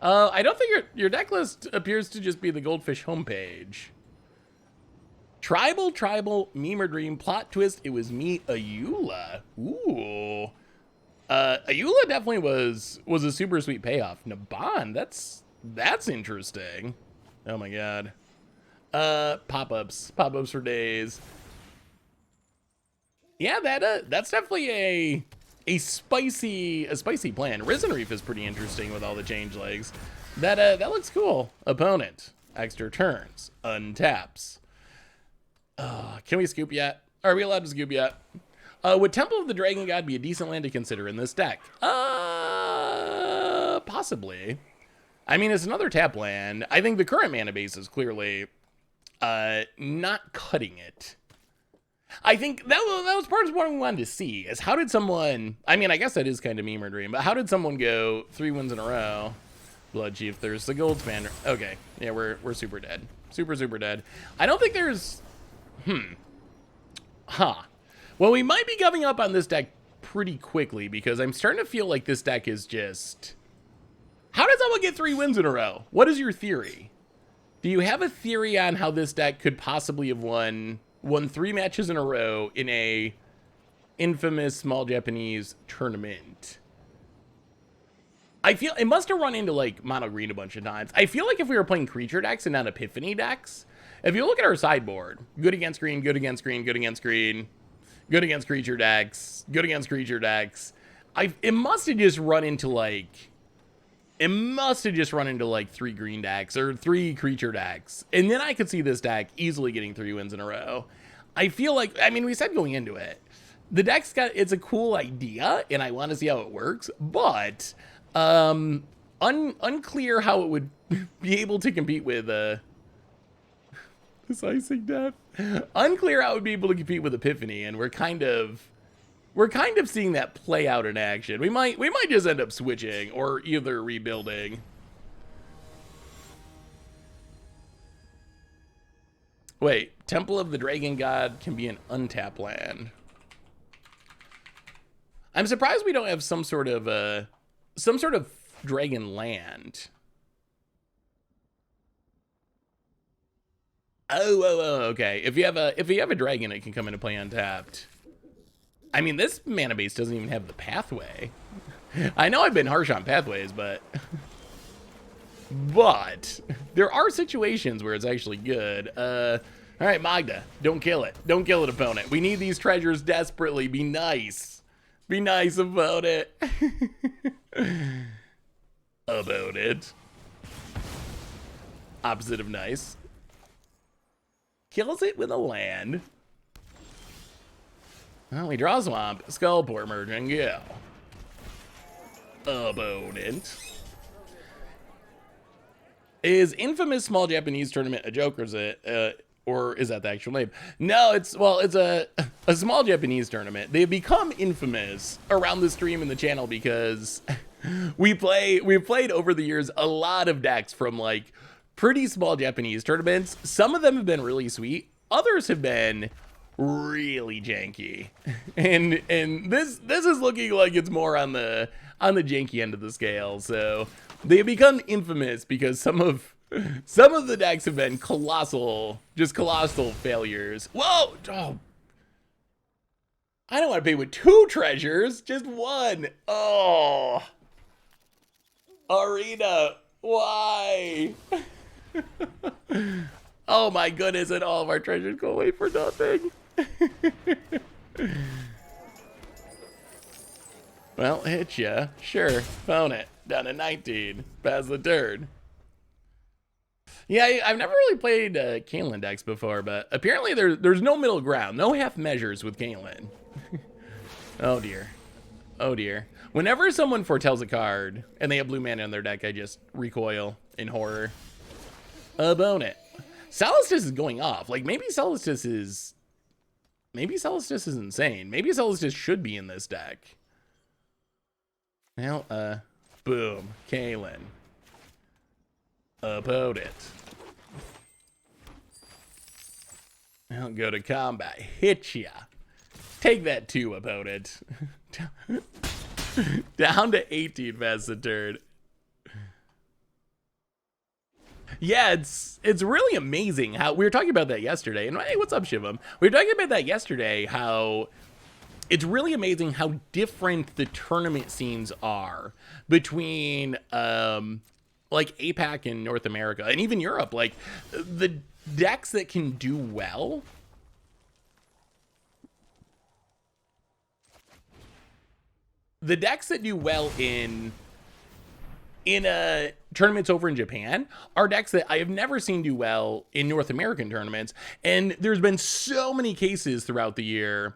I don't think your deck list appears to just be the Goldfish homepage. Tribal, Meme or Dream, plot twist. It was me, Ayula. Ooh. Ayula definitely was a super sweet payoff. Naban, that's interesting. Oh my god. Pop-ups for days. Yeah, that's definitely a spicy plan. Risen Reef is pretty interesting with all the change legs. That looks cool. Opponent, extra turns, untaps. Can we scoop yet? Are we allowed to scoop yet? Would Temple of the Dragon God be a decent land to consider in this deck? Possibly. I mean, it's another tap land. I think the current mana base is clearly not cutting it. I think that was part of what we wanted to see, is how did someone, I mean, I guess that is kind of Meme or Dream, but how did someone go 3 wins in a row? Blood Chief, there's the Goldspan. Okay, yeah, we're super dead. Super dead. I don't think there's, Well, we might be giving up on this deck pretty quickly because I'm starting to feel like this deck is just, how did someone get 3 wins in a row? What is your theory? Do you have a theory on how this deck could possibly have won 3 matches in a row in a infamous small Japanese tournament? I feel it must have run into like mono green a bunch of times. I feel like if we were playing creature decks and not epiphany decks, if you look at our sideboard, good against green, good against green, good against green, good against creature decks, good against creature decks, it must have just run into like 3 green decks or 3 creature decks. And then I could see this deck easily getting 3 wins in a row. I feel like, I mean, we said going into it, the deck's it's a cool idea and I want to see how it works, but Unclear how it would be able to compete with Decising Death. Unclear how it would be able to compete with Epiphany, and we're kind of seeing that play out in action. We might just end up switching or either rebuilding. Wait, Temple of the Dragon God can be an untap land. I'm surprised we don't have some sort of dragon land. Oh, okay. If you have a dragon, it can come into play untapped. I mean, this mana base doesn't even have the pathway. I know I've been harsh on pathways, but there are situations where it's actually good. All right, Magda, don't kill it. Don't kill it, opponent. We need these treasures desperately. Be nice. Be nice about it. About it. Opposite of nice. Kills it with a land. Well, we draw Swamp, Skullport Merchant, go. Opponent. Is Infamous Small Japanese Tournament a joke, or is that the actual name? No, it's a small Japanese tournament. They've become infamous around the stream and the channel because we've played over the years a lot of decks from like pretty small Japanese tournaments. Some of them have been really sweet. Others have been really janky. And this is looking like it's more on the janky end of the scale. So they've become infamous because some of the decks have been colossal failures. Whoa! Oh. I don't want to pay with 2 treasures, just 1. Oh. Arena, why? Oh my goodness, and all of our treasures go away for nothing. Well, hit ya. Sure, phone it. Down to 19. Pass the turn. Yeah, I've never really played Caitlyn decks before, but apparently there's no middle ground, no half measures with Caitlyn. Oh dear. Oh dear. Whenever someone foretells a card and they have blue mana in their deck, I just recoil in horror. Opponent. Celestis is going off. Like maybe Celestis is insane. Maybe Celestis should be in this deck. Well, boom. Caitlyn. Opponent. I'll go to combat. Hit ya. Take that 2, opponent. Down to 18 fast a turn. Yeah, it's really amazing how we were talking about that yesterday. And hey, what's up, Shivam? We were talking about that yesterday, how it's really amazing how different the tournament scenes are between like APAC and North America and even Europe. Like the decks that can do well in tournaments over in Japan are decks that I have never seen do well in North American tournaments. And there's been so many cases throughout the years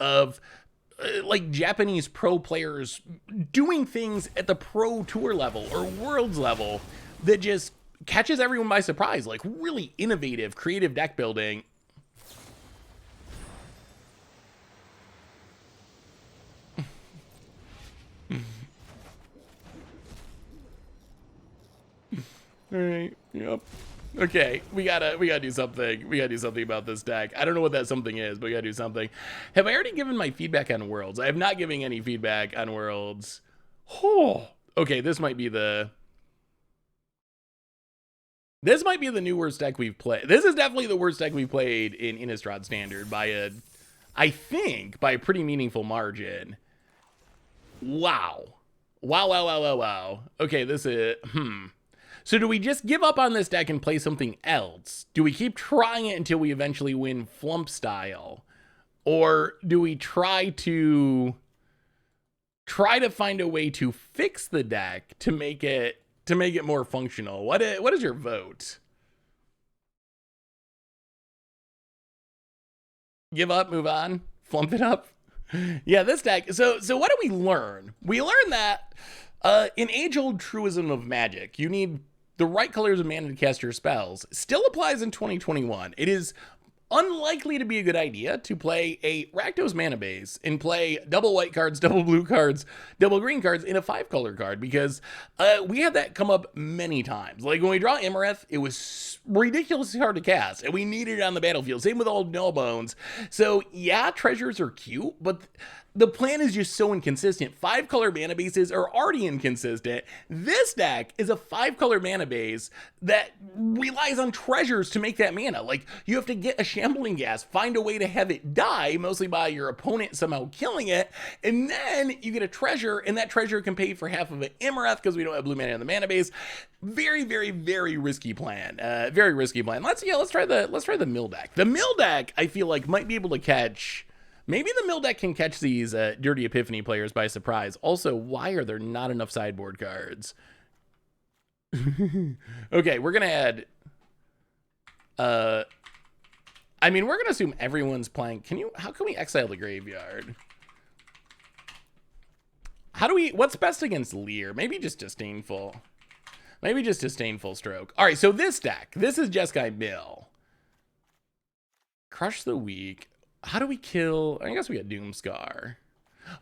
of like Japanese pro players doing things at the pro tour level or worlds level that just catches everyone by surprise, like really innovative, creative deck building. All right. Yep. Okay, we gotta do something. We gotta do something about this deck. I don't know what that something is, but we gotta do something. Have I already given my feedback on Worlds? I have not given any feedback on Worlds. Oh, okay. This might be the new worst deck we've played. This is definitely the worst deck we've played in Innistrad Standard by I think by a pretty meaningful margin. Wow. Wow. Okay, this is So do we just give up on this deck and play something else? Do we keep trying it until we eventually win Flump style? Or do we try to find a way to fix the deck to make it more functional? What is your vote? Give up, move on, flump it up. Yeah, this deck. So what do we learn? We learn that an age-old truism of Magic, you need the right colors of mana to cast your spells, still applies in 2021. It is unlikely to be a good idea to play a Rakdos mana base and play double white cards, double blue cards, double green cards in a 5-color card, because we had that come up many times. Like when we draw Imareth, it was ridiculously hard to cast, and we needed it on the battlefield. Same with Old No Bones. So yeah, treasures are cute, but the plan is just so inconsistent. 5-color mana bases are already inconsistent. This deck is a 5-color mana base that relies on treasures to make that mana. Like, you have to get a Shambling Gas, find a way to have it die, mostly by your opponent somehow killing it, and then you get a treasure, and that treasure can pay for half of an Imareth because we don't have blue mana in the mana base. Very, very, very risky plan. Very risky plan. Let's try the mill deck. The mill deck, I feel like, might be able to catch. Maybe the mill deck can catch these Dirty Epiphany players by surprise. Also, why are there not enough sideboard cards? Okay, we're going to add... I mean, we're going to assume everyone's playing... How can we exile the graveyard? What's best against Leer? Maybe just Disdainful. Maybe just Disdainful Stroke. All right, so this deck. This is Jeskai Mill. Crush the Weak. How do we kill? I guess we got Doomscar.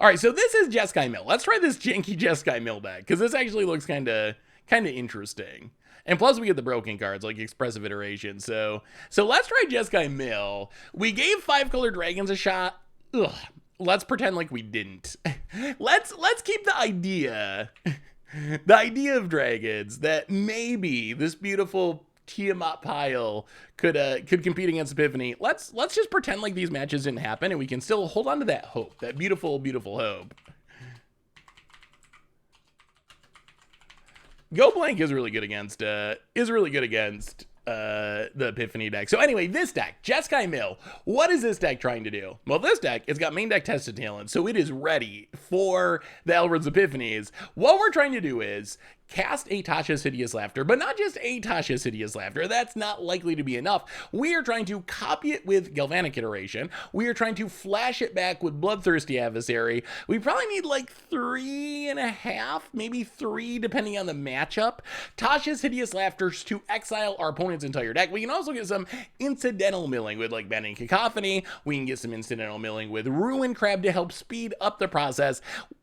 All right, so this is Jeskai Mill. Let's try this janky Jeskai Mill deck, because this actually looks kind of interesting. And plus, we get the broken cards like Expressive Iteration. So let's try Jeskai Mill. We gave 5-color dragons a shot. Ugh. Let's pretend like we didn't. Let's keep the idea of dragons, that maybe this beautiful Tiamat pile could compete against Epiphany. Let's just pretend like these matches didn't happen, and we can still hold on to that hope, that beautiful, beautiful hope. Go Blank is really good against the Epiphany deck. So anyway, this deck, Jeskai Mill, what is this deck trying to do? Well, this deck, it's got main deck Tested Talent, so it is ready for the Elrod's Epiphanies. What we're trying to do is cast a Tasha's Hideous Laughter, but not just a Tasha's Hideous Laughter. That's not likely to be enough. We are trying to copy it with Galvanic Iteration. We are trying to flash it back with Bloodthirsty Adversary. We probably need like 3.5, maybe 3, depending on the matchup. Tasha's Hideous Laughter to exile our opponent's entire deck. We can also get some incidental milling with like Banning Cacophony. We can get some incidental milling with Ruin Crab to help speed up the process.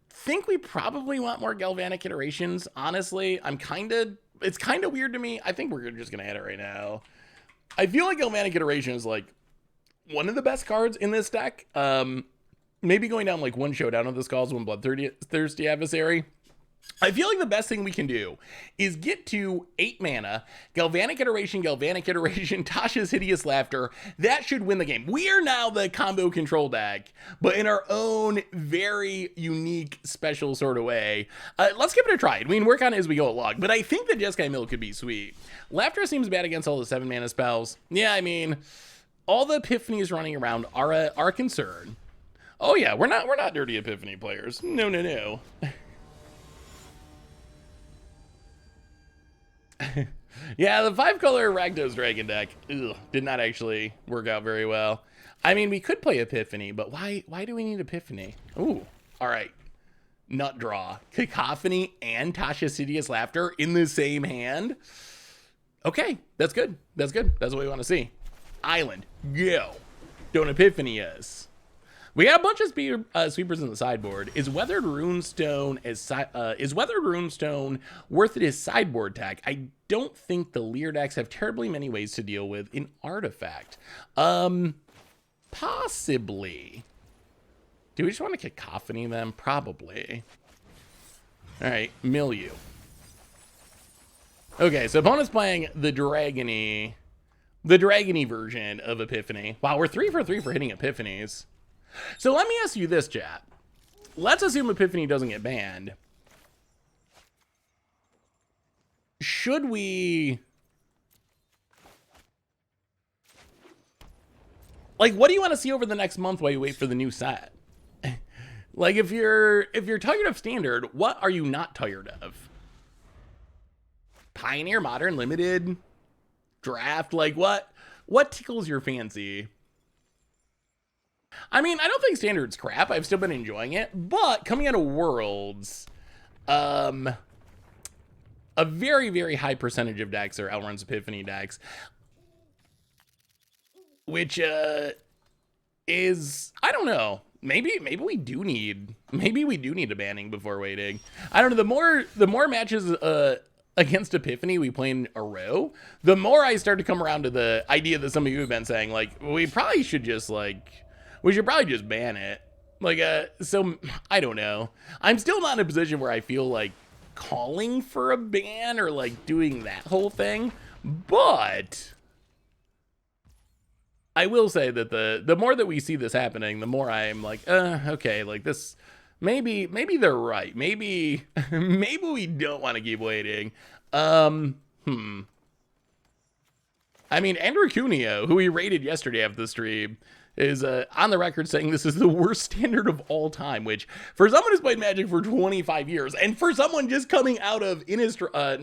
Think we probably want more Galvanic Iterations, honestly. It's kind of weird to me. I think we're just gonna add it right now. I feel like Galvanic Iteration is like one of the best cards in this deck. Maybe going down like one showdown of the Skulls, one Bloodthirsty Adversary. I feel like the best thing we can do is get to 8 mana, Galvanic Iteration, Tasha's Hideous Laughter. That should win the game. We are now the combo control deck, but in our own very unique, special sort of way. Let's give it a try. We can work on it as we go along, but I think that Jeskai Mill could be sweet. Laughter seems bad against all the 7 mana spells. Yeah, I mean, all the Epiphanies running around are a concern. Oh yeah, we're not Dirty Epiphany players. No. Yeah, the 5-color Rakdos Dragon deck did not actually work out very well. I mean, we could play Epiphany, but why do we need Epiphany? Ooh, all right. Nut draw. Cacophony and Tasha's Hideous Laughter in the same hand. Okay, that's good. That's what we want to see. Island, go. Don't Epiphany us. We got a bunch of sweepers in the sideboard. Is Weathered Runestone worth it as sideboard tech? I don't think the Leer decks have terribly many ways to deal with an artifact. Possibly. Do we just want to Cacophony them? Probably. All right, mill you. Okay, so opponent's playing the dragony version of Epiphany. Wow, we're 3 for 3 for hitting Epiphanies. So let me ask you this, chat. Let's assume Epiphany doesn't get banned. Should we... Like, what do you want to see over the next month while you wait for the new set? Like, if you're tired of Standard, what are you not tired of? Pioneer, Modern, Limited, Draft? Like, what tickles your fancy? I mean, I don't think Standard's crap. I've still been enjoying it, but coming out of Worlds, a very, very high percentage of decks are Elrond's Epiphany decks, which is, I don't know. Maybe we do need a banning before waiting. I don't know. The more matches against Epiphany we play in a row, the more I start to come around to the idea that some of you have been saying, like, we should probably just ban it. Like, so I don't know. I'm still not in a position where I feel like calling for a ban or like doing that whole thing, but I will say that the more that we see this happening, the more I'm like, okay, like this, maybe they're right. Maybe we don't want to keep waiting. I mean, Andrew Cuneo, who we rated yesterday after the stream, is on the record saying this is the worst Standard of all time, which for someone who's played Magic for 25 years, and for someone just coming out of Ixalan,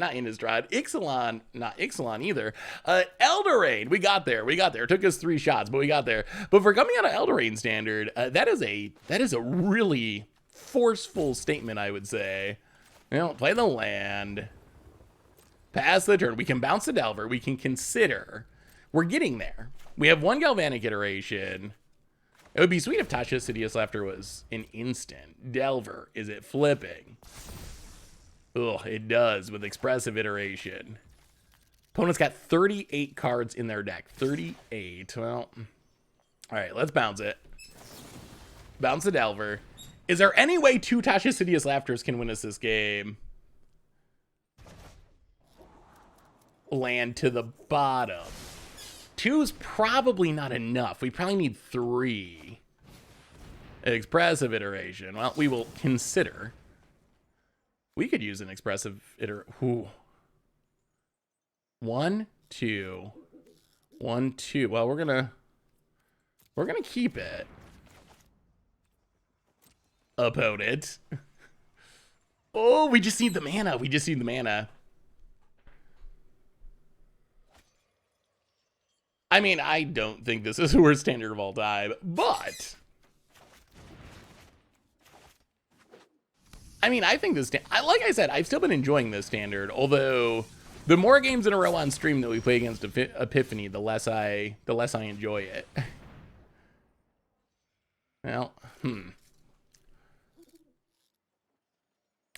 not Ixalan either, Eldorain, we got there. It took us 3 shots, but we got there. But for coming out of Eldorain Standard, that is a really forceful statement, I would say. You know, play the land, pass the turn. We can bounce the Delver. We can consider. We're getting there. We have 1 Galvanic iteration. It would be sweet if Tasha's Hideous Laughter was an instant. Delver, is it flipping? Ugh, it does with expressive iteration. Opponent's got 38 cards in their deck. 38. Well, all right, let's bounce it. Bounce the Delver. Is there any way 2 Tasha's Hideous Laughters can win us this game? Land to the bottom. 2's probably not enough. We probably need 3. Expressive iteration. Well, we will consider. We could use an expressive iteration. 1, 2. 1, 2. Well, we're gonna keep it. Opponent. Oh, we just need the mana. I mean, I don't think this is the worst Standard of all time, but I mean, I think this, like I said, I've still been enjoying this Standard, although the more games in a row on stream that we play against Epiphany, the less I enjoy it. Well,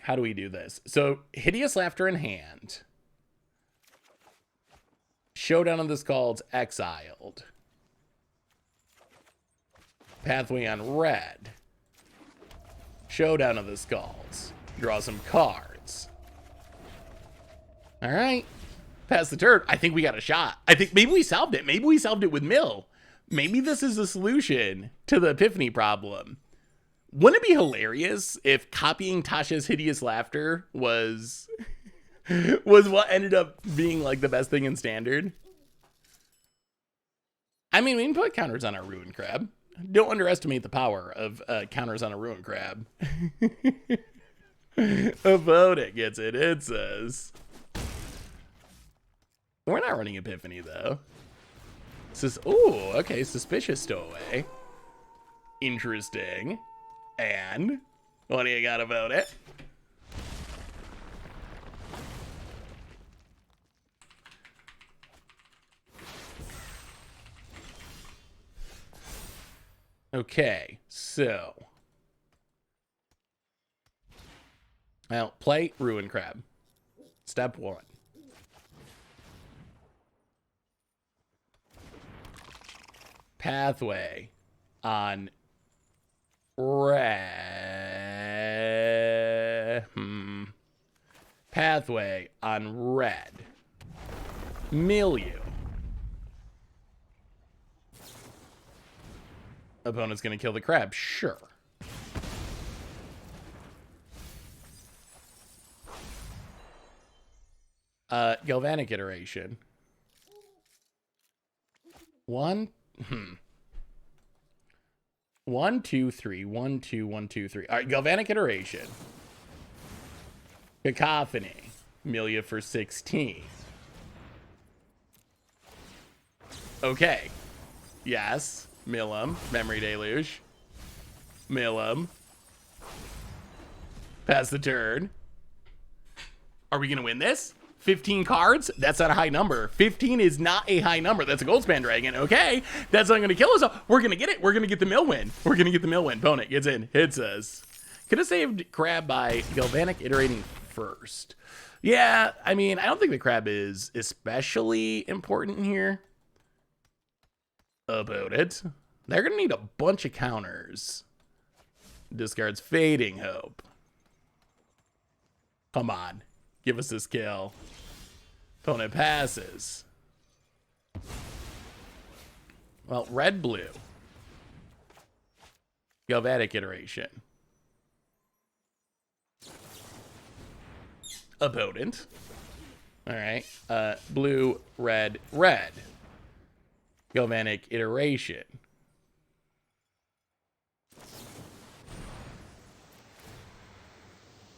how do we do this? So, Hideous Laughter in hand. Showdown of the Skalds exiled. Pathway on red. Showdown of the Skalds. Draw some cards. All right. Pass the turn. I think we got a shot. I think maybe we solved it. Maybe we solved it with Mill. Maybe this is the solution to the Epiphany problem. Wouldn't it be hilarious if copying Tasha's Hideous Laughter was what ended up being like the best thing in Standard? I mean, we can put counters on our Ruined Crab. Don't underestimate the power of counters on a Ruined Crab. Opponent gets it. It says. We're not running Epiphany, though. It says, ooh, okay, Suspicious Stowaway. Interesting. And what do you got about it? Okay, so. Well, play Ruined Crab. Step 1. Pathway on red. Pathway on red. Milieu. Opponent's gonna kill the crab. Sure. Galvanic iteration. 1, 1, 2, 3. 1, 2, 1, 2, 3. All right, Galvanic iteration. Cacophony. Milieu for 16. Okay. Yes. Mill 'em. Memory Deluge. Mill 'em. Pass the turn. Are we going to win this? 15 cards? That's not a high number. 15 is not a high number. That's a Goldspan Dragon. Okay. That's not going to kill us. We're going to get it. We're going to get the mill win. We're going to get the mill win. Opponent gets in. Hits us. Could have saved Crab by Galvanic iterating first. Yeah, I mean, I don't think the Crab is especially important here. About it. They're going to need a bunch of counters. Discards Fading Hope. Come on. Give us this kill. Opponent passes. Well, red, blue. Galvanic iteration. Opponent. All right. Blue, red, red. Galvanic iteration.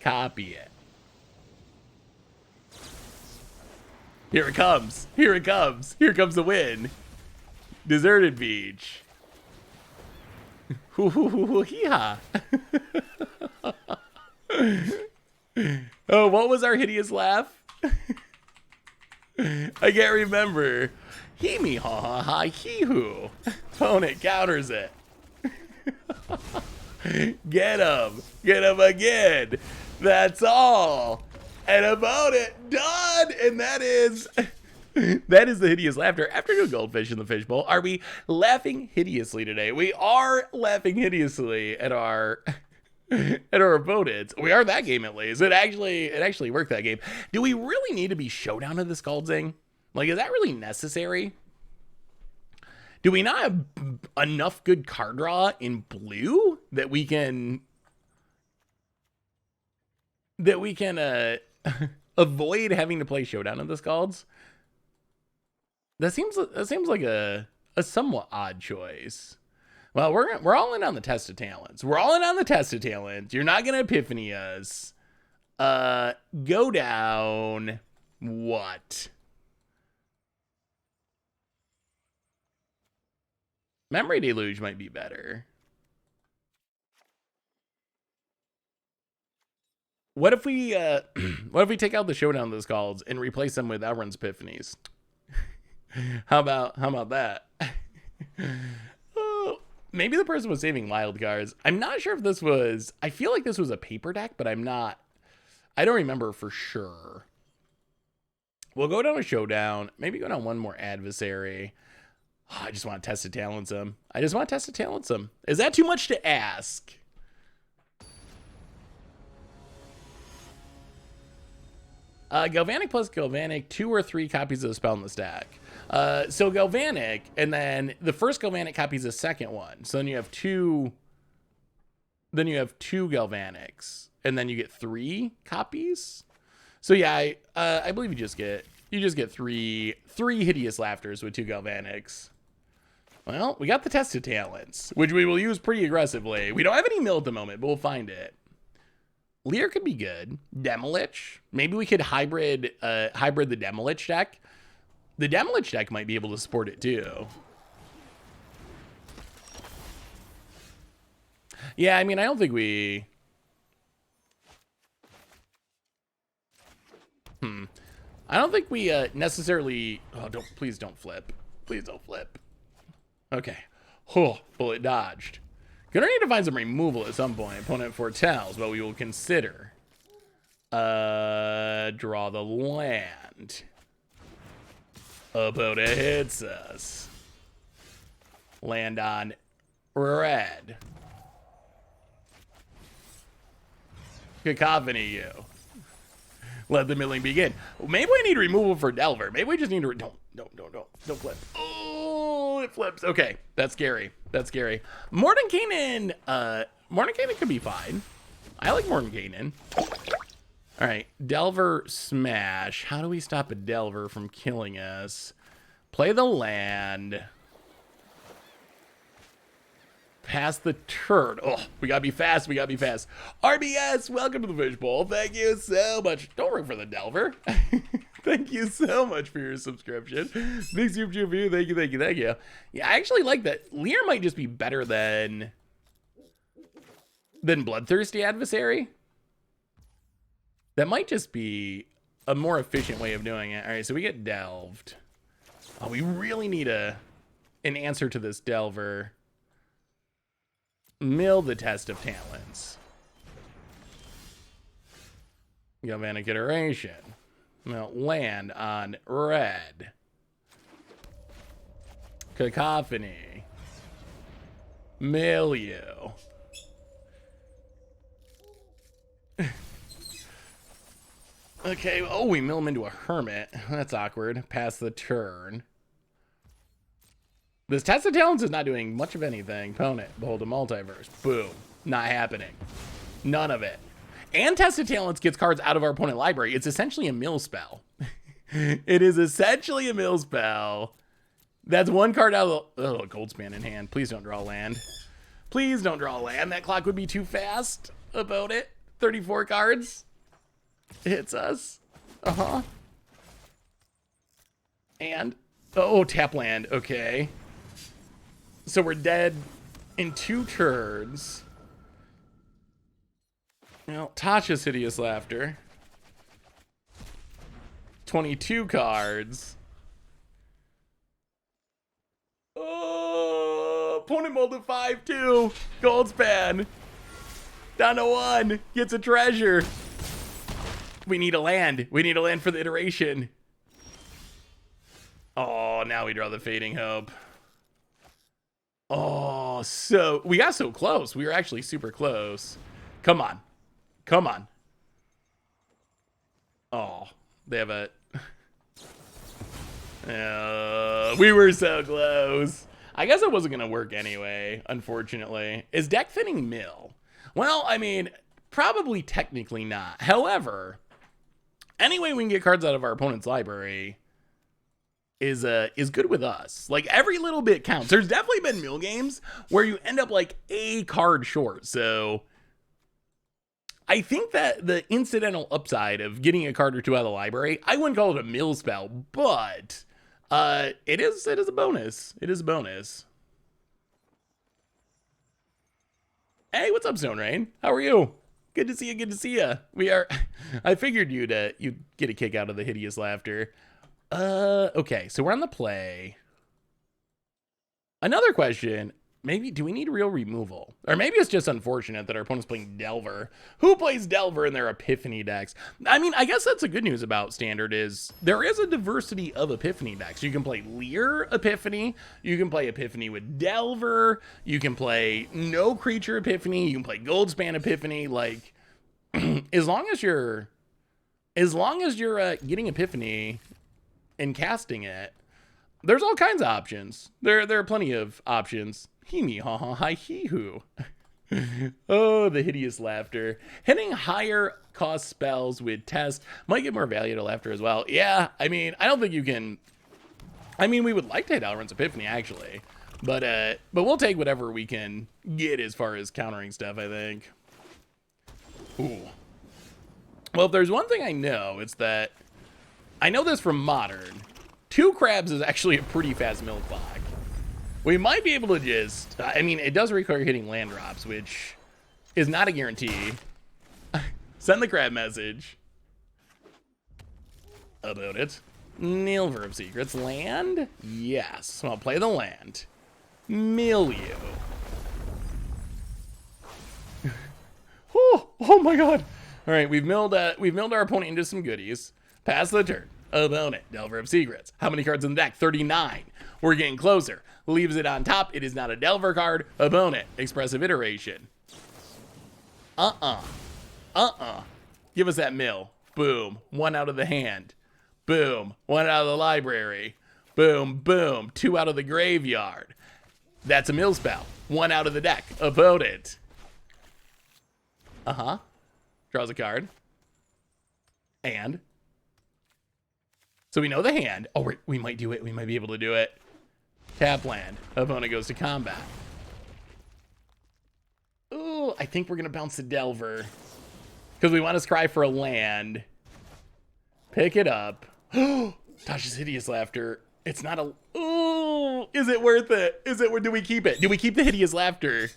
Copy it. Here it comes. Here it comes. Here comes the win. Deserted Beach. Hee-ha. Oh, what was our hideous laugh? I can't remember. Hee-me, ha-ha-ha, hee-hoo. Opponent counters it. Get him. Get him again. That's all. And opponent done. And that is the hideous laughter. After doing Goldfish in the Fishbowl, are we laughing hideously today? We are laughing hideously at our opponents. We are that game at least. It actually worked that game. Do we really need to be showdown of the Scaldzing? Like, is that really necessary? Do we not have enough good card draw in blue that we can avoid having to play showdown of the Scalds? That seems like a somewhat odd choice. Well, we're all in on the test of talents. We're all in on the test of talents. You're not gonna epiphany us. Go down. What? Memory Deluge might be better. What if we take out the showdown of the Scalds and replace them with Elrond's Epiphanies? How about that? Oh, maybe the person was saving wild cards. I'm not sure if this was. I feel like this was a paper deck, but I'm not. I don't remember for sure. We'll go down a showdown. Maybe go down one more adversary. Oh, I just want to test the talents him. Is that too much to ask? Galvanic plus Galvanic, 2 or 3 copies of the spell in the stack. So Galvanic, and then the first Galvanic copy is the second one. So then you have two. Then you have 2 Galvanics, and then you get 3 copies. So yeah, I believe you just get three hideous laughters with 2 Galvanics. Well, we got the test of talents, which we will use pretty aggressively. We don't have any mill at the moment, but we'll find it. Leer could be good. Demolich. Maybe we could hybrid the Demolich deck. The Demolich deck might be able to support it too. Yeah, I mean, I don't think we... I don't think we necessarily... Oh, please don't flip. Please don't flip. Okay. Oh, bullet dodged. Gonna need to find some removal at some point. Opponent foretells, but we will consider. Draw the land. Opponent hits us. Land on red. Cacophony you. Let the milling begin. Maybe we need removal for Delver. Maybe we just need to... Don't flip. Oh, it flips. Okay, that's scary. Mordenkainen could be fine. I like Mordenkainen. All right, Delver smash. How do we stop a Delver from killing us? Play the land. Pass the turn. Oh, we gotta be fast. RBS, welcome to the Fishbowl. Thank you so much. Don't work for the Delver. Thank you so much for your subscription. Big super for you. Thank you, thank you, thank you. Yeah, I actually like that. Lear might just be better than Bloodthirsty Adversary. That might just be a more efficient way of doing it. All right, so we get Delved. Oh, we really need an answer to this Delver. Mill the Test of Talents. Galvanic Iteration. Mill land on red. Cacophony. Milieu. Okay, oh, we mill him into a Hermit. That's awkward. Pass the turn. This Test of Talents is not doing much of anything. Opponent, behold a multiverse. Boom. Not happening. None of it. And Test of Talents gets cards out of our opponent library. It's essentially a mill spell. It is essentially a mill spell. That's one card out of the... Oh, Goldspan in hand. Please don't draw land. Please don't draw land. That clock would be too fast. About it. 34 cards. Hits us. Uh-huh. And... Oh, tap land. Okay. So we're dead in 2 turns. Well, Tasha's Hideous Laughter. 22 cards. Oh, opponent molded 5-2. Goldspan. Down to 1. Gets a treasure. We need a land. We need a land for the iteration. Oh, now we draw the Fading Hope. Oh, so we got so close. We were actually super close. Come on. Come on. Oh, they have a... we were so close. I guess it wasn't going to work anyway, unfortunately. Is deck thinning mill? Well, I mean, probably technically not. However, any way we can get cards out of our opponent's library is good with us. Like, every little bit counts. There's definitely been mill games where you end up like a card short. So I think that the incidental upside of getting a card or two out of the library, I wouldn't call it a mill spell, but it is a bonus. It is a bonus. Hey, what's up, Stone Rain? How are you? Good to see you. Good to see you. We are. I figured you'd get a kick out of the Hideous Laughter. Okay, so we're on the play. Another question. Maybe, do we need real removal? Or maybe it's just unfortunate that our opponent's playing Delver. Who plays Delver in their Epiphany decks? I mean, I guess that's the good news about Standard is there is a diversity of Epiphany decks. You can play Lear Epiphany. You can play Epiphany with Delver. You can play no creature Epiphany. You can play Goldspan Epiphany. Like, as long as you're getting Epiphany and casting it, there's all kinds of options. There are plenty of options. He-me, ha-ha, hi-he-hoo. Oh, the Hideous Laughter. Hitting higher cost spells with test might get more value to Laughter as well. Yeah, I mean, I don't think you can... I mean, we would like to hit Alrund's Epiphany, actually. But we'll take whatever we can get as far as countering stuff, I think. Ooh. Well, if there's one thing I know, it's that... I know this from Modern. 2 crabs is actually a pretty fast mill clock. We might be able to just... I mean, it does require hitting land drops, which is not a guarantee. Send the crab message. About it. Nilver of Secrets. Land? Yes. So I'll play the land. Milieu. Oh my god. All right, we've milled our opponent into some goodies. Pass the turn. Opponent. Delver of Secrets. How many cards in the deck? 39. We're getting closer. Leaves it on top. It is not a Delver card. Opponent. Expressive Iteration. Give us that mill. Boom. 1 out of the hand. Boom. 1 out of the library. Boom, boom. 2 out of the graveyard. That's a mill spell. 1 out of the deck. Opponent. Draws a card. And... so we know the hand. Oh, we might do it. We might be able to do it. Tap land. Opponent goes to combat. Ooh, I think we're going to bounce the Delver. Because we want to scry for a land. Pick it up. Tasha's Hideous Laughter. It's not a... Ooh, is it worth it? Is it... Do we keep it? Do we keep the Hideous Laughter?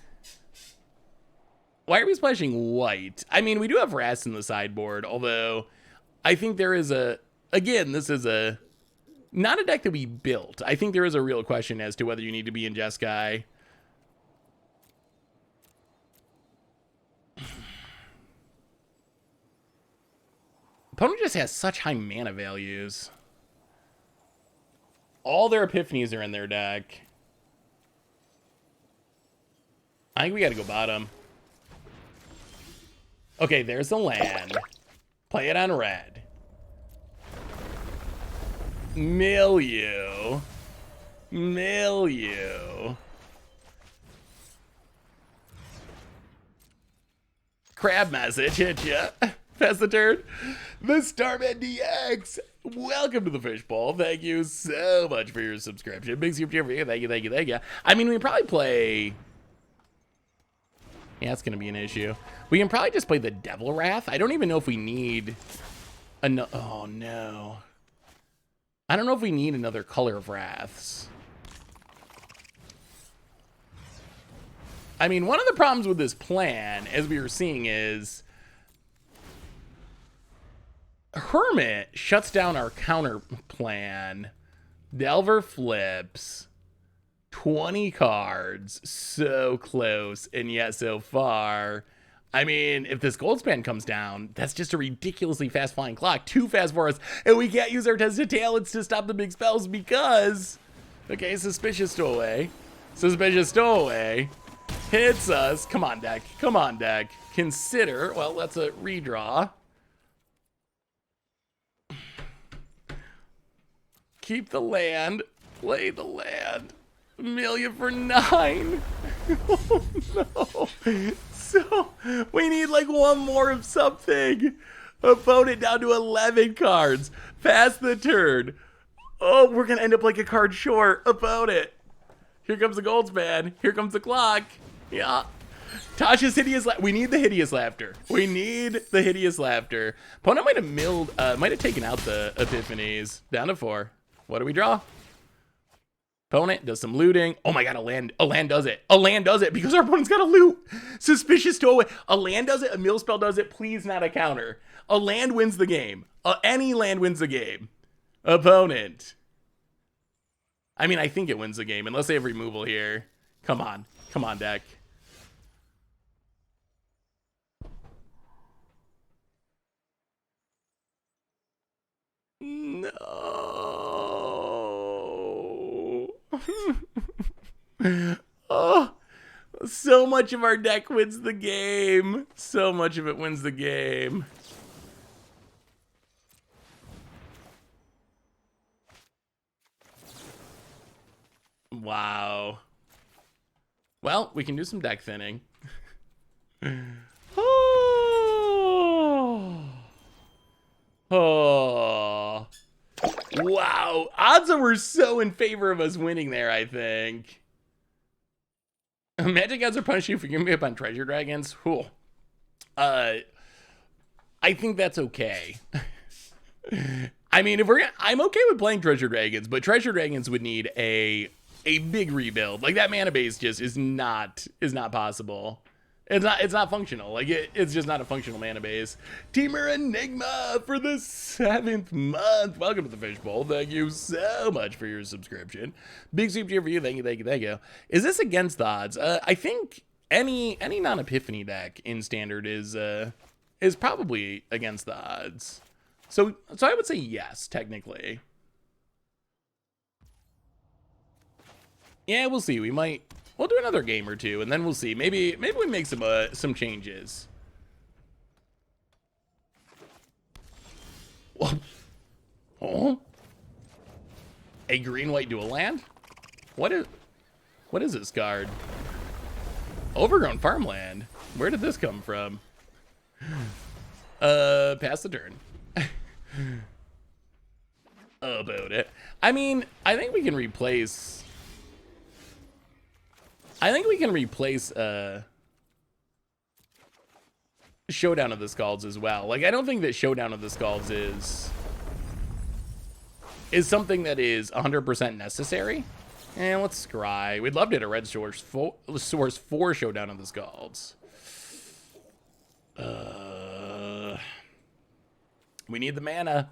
Why are we splashing white? I mean, we do have Rast in the sideboard, although I think there is a... Again, this is a... Not a deck that we built. I think there is a real question as to whether you need to be in Jeskai. Opponent just has such high mana values. All their Epiphanies are in their deck. I think we gotta go bottom. Okay, there's the land. Play it on red. Milieu. Crab message hit ya. Pass the turn. The Starman DX. Welcome to the Fishbowl. Thank you so much for your subscription. Big super cheer for you. Thank you. I mean, we probably play... Yeah, it's going to be an issue. We can probably just play the Devil Wrath. I don't even know if we need... Oh, no. I don't know if we need another color of Wraths. I mean, one of the problems with this plan, as we were seeing, is... Hermit shuts down our counter plan. Delver flips. 20 cards. So close, and yet so far. I mean, if this Goldspan comes down, that's just a ridiculously fast flying clock. Too fast for us, and we can't use our tested talents to stop the big spells because... Okay, Suspicious Stowaway. Hits us. Come on, deck. Consider... Well, that's a redraw. Keep the land. Play the land. Amelia for 9. Oh, no. So, we need like one more of something. Opponent down to 11 cards. Pass the turn. Oh, we're going to end up like a card short. Opponent. Here comes the Goldspan. Here comes the clock. Yeah. Tasha's Hideous Laughter. We need the Hideous Laughter. Opponent might have taken out the Epiphanies. Down to 4. What do we draw? Opponent does some looting. Oh my god, a land does it. Because our opponent's got a loot. Suspicious Stowaway. A land does it, a mill spell does it. Please not a counter. A land wins the game. Any land wins the game. Opponent. I mean, I think it wins the game, unless they have removal here. Come on, deck. No. Oh, so much of our deck wins the game. So much of it wins the game. Wow. Well, we can do some deck thinning. Oh. Wow. Odds were so in favor of us winning there, I think. Magic gods are punishing you for giving me up on treasure dragons. Cool. I think that's okay. I mean, I'm okay with playing treasure dragons, but treasure dragons would need a big rebuild. Like that mana base just is not possible. It's not functional. Like it's just not a functional mana base. Teamer Enigma for the 7th month. Welcome to the Fishbowl. Thank you so much for your subscription. Big super cheer for you. Thank you. Is this against the odds? I think any non-Epiphany deck in standard is probably against the odds. So I would say yes, technically. Yeah, we'll see. We'll do another game or two, and then we'll see. Maybe we make some changes. Oh, a green-white dual land? What is this card? Overgrown farmland. Where did this come from? Pass the turn. About it. I mean, I think we can replace Showdown of the Skalds as well. Like, I don't think that Showdown of the Skalds is is something that is 100% necessary. And let's scry. We'd love to hit a red source 4 Showdown of the Scalds. We need the mana.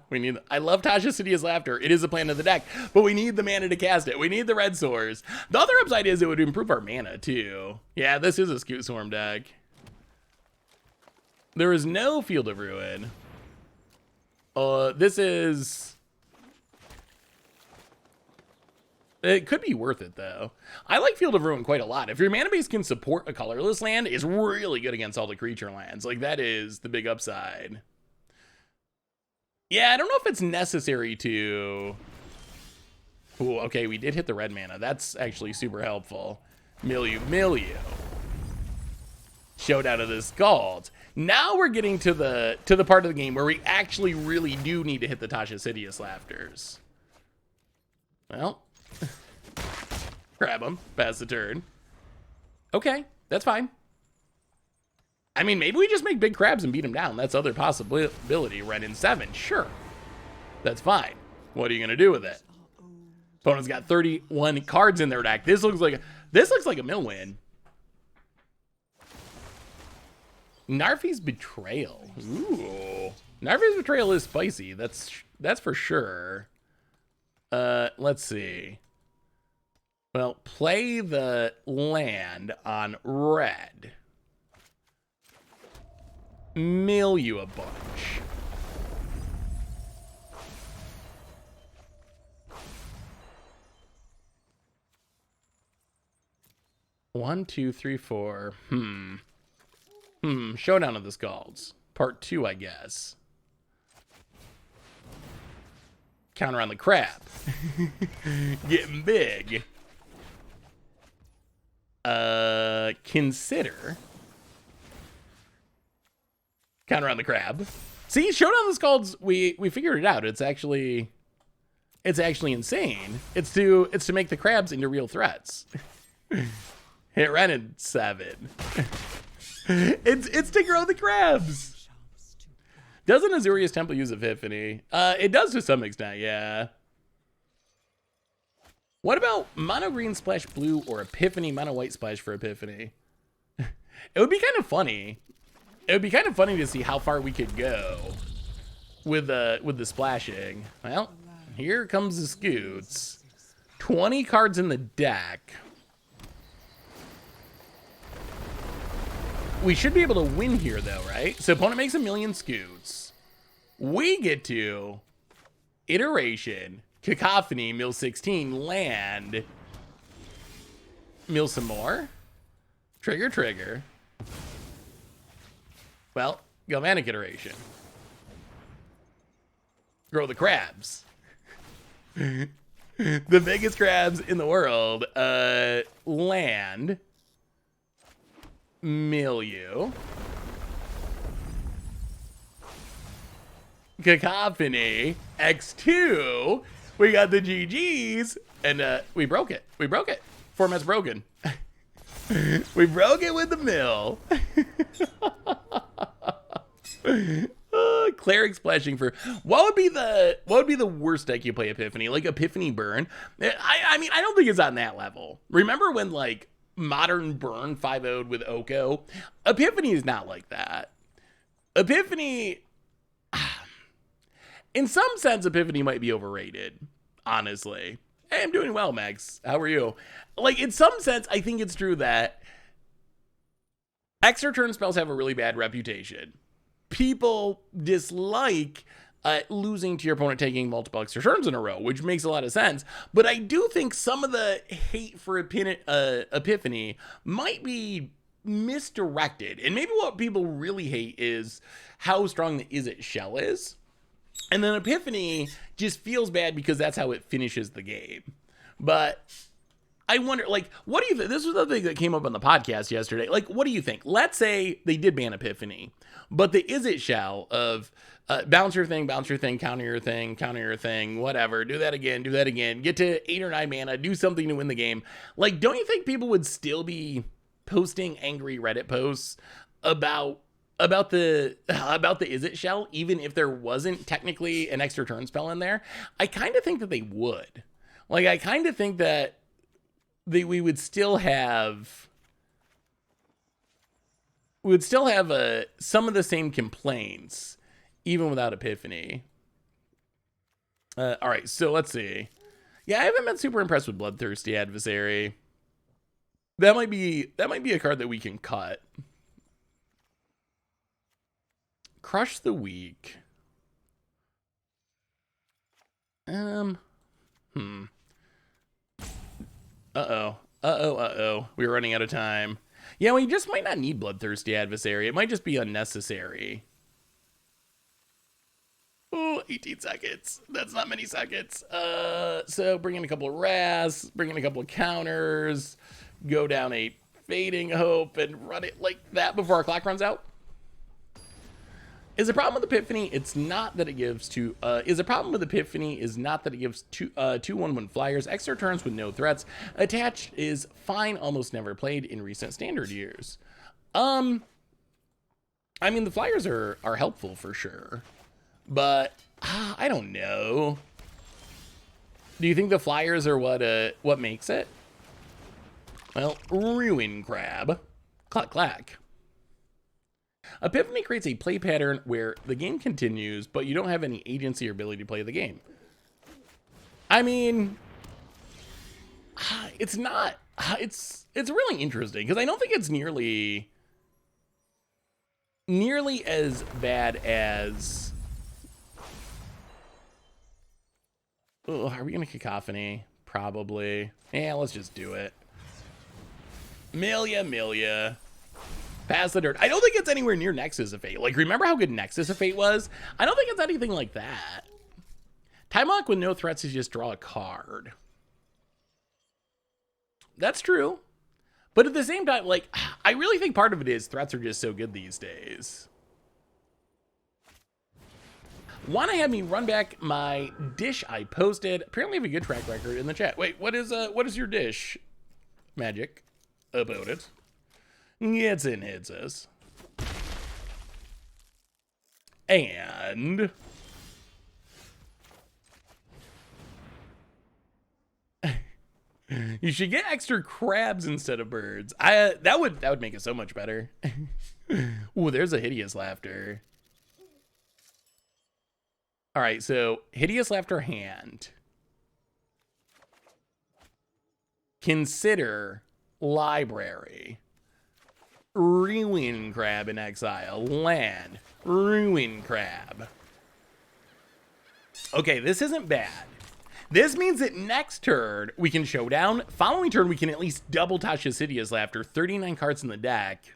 I love Tasha's Hideous Laughter. It is a plan of the deck, but we need the mana to cast it. We need the red source. The other upside is it would improve our mana too. Yeah, this is a Scoot Swarm deck. There is no Field of Ruin. This is... It could be worth it, though. I like Field of Ruin quite a lot. If your mana base can support a colorless land, it's really good against all the creature lands. Like, that is the big upside. Yeah, I don't know if it's necessary to... Ooh, okay, we did hit the red mana. That's actually super helpful. Milieu. Showdown of the Scalds. Now we're getting to the part of the game where we actually really do need to hit the Tasha's Hideous Laughters. Well... Grab him. Pass the turn. Okay, that's fine. I mean, maybe we just make big crabs and beat him down. That's other possibility. Red in 7. Sure. That's fine. What are you going to do with it? Opponent's got 31 cards in their deck. This looks like a mill win. Narfi's Betrayal. Ooh. Narfi's Betrayal is spicy. That's for sure. Let's see. Well, play the land on red. Mill you a bunch. One, two, three, four. Showdown of the Scalds. Part 2, I guess. Counter on the crab. Getting big. Consider. Counter on the crab. See, Showdown of the Scalds, we figured it out. It's actually insane. It's to make the crabs into real threats. Hit red in 7. It's to grow the crabs. Doesn't Azuria's Temple use Epiphany? It does to some extent, yeah. What about mono green splash blue or Epiphany mono white splash for Epiphany? It would be kind of funny. It would be kind of funny to see how far we could go with the splashing. Well, here comes the Scoots. 20 cards in the deck. We should be able to win here, though, right? So opponent makes 1,000,000 Scoots. We get to iteration, cacophony, mill 16, land, mill some more, trigger. Well, galvanic iteration. Grow the crabs. The biggest crabs in the world. Land. Milieu. Cacophony. X2. We got the GGs. And we broke it. Format's broken. We broke it with the mill. Cleric splashing for what would be the worst deck you play Epiphany? Like Epiphany Burn? I mean, I don't think it's on that level. Remember when like Modern Burn 5-0'd with Oko? Epiphany is not like that. Epiphany, in some sense, Epiphany might be overrated, honestly. Hey, I'm doing well, Max. How are you? Like, in some sense, I think it's true that extra turn spells have a really bad reputation. People dislike losing to your opponent taking multiple extra turns in a row, which makes a lot of sense. But I do think some of the hate for Epiphany might be misdirected. And maybe what people really hate is how strong the Is It shell is. And then Epiphany just feels bad because that's how it finishes the game. But I wonder, like, what do you think? This was the thing that came up on the podcast yesterday. Like, what do you think? Let's say they did ban Epiphany, but the Is It shell of bounce your thing, counter your thing, whatever, do that again, get to 8 or 9 mana, do something to win the game. Like, don't you think people would still be posting angry Reddit posts about about the Is It shell, even if there wasn't technically an extra turn spell in there, I kind of think that they would. Like, I kind of think that we would still have some of the same complaints even without Epiphany. All right, so let's see. Yeah, I haven't been super impressed with Bloodthirsty Adversary. That might be a card that we can cut. Crush the Weak. Uh-oh. We're running out of time. Yeah, we just might not need Bloodthirsty Adversary. It might just be unnecessary. Oh, 18 seconds. That's not many seconds. So bring in a couple of Wraths, bring in a couple of counters, go down a Fading Hope, and run it like that before our clock runs out. Is the problem with Epiphany? It's not that it gives two. Is the problem with Epiphany is not that it gives two 1/1 flyers, extra turns with no threats. Attached is fine, almost never played in recent standard years. I mean, the flyers are helpful for sure, but I don't know. Do you think the flyers are what makes it? Well, Ruin Crab, clack clack. Epiphany creates a play pattern where the game continues, but you don't have any agency or ability to play the game. I mean, it's not. It's really interesting because I don't think it's nearly as bad as. Oh, are we gonna Cacophony? Probably. Yeah, let's just do it. Milia. Pass the dirt. I don't think it's anywhere near Nexus of Fate. Like, remember how good Nexus of Fate was? I don't think it's anything like that. Time Lock with no threats is just draw a card. That's true. But at the same time, like, I really think part of it is threats are just so good these days. Want to have me run back my dish I posted? Apparently I have a good track record in the chat. Wait, what is your dish, Magic, about it? It's in Hideous. And you should get extra crabs instead of birds. That would make it so much better. Ooh, there's a Hideous Laughter. All right, so Hideous Laughter hand. Consider library. Ruin Crab in exile. Land. Ruin Crab. Okay, this isn't bad. This means that next turn we can showdown. Following turn we can at least double Tasha's Hideous Laughter. 39 cards in the deck.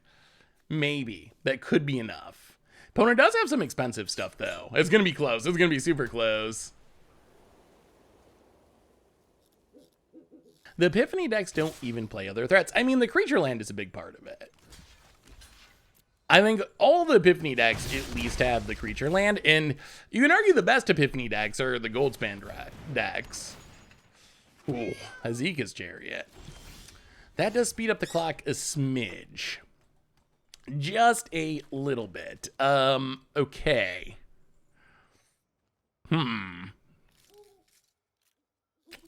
Maybe. That could be enough. Opponent does have some expensive stuff though. It's going to be close. It's going to be super close. The Epiphany decks don't even play other threats. I mean, the creature land is a big part of it. I think all the Epiphany decks at least have the creature land, and you can argue the best Epiphany decks are the Goldspan decks. Ooh, Hazika's Chariot. That does speed up the clock a smidge. Just a little bit. Okay.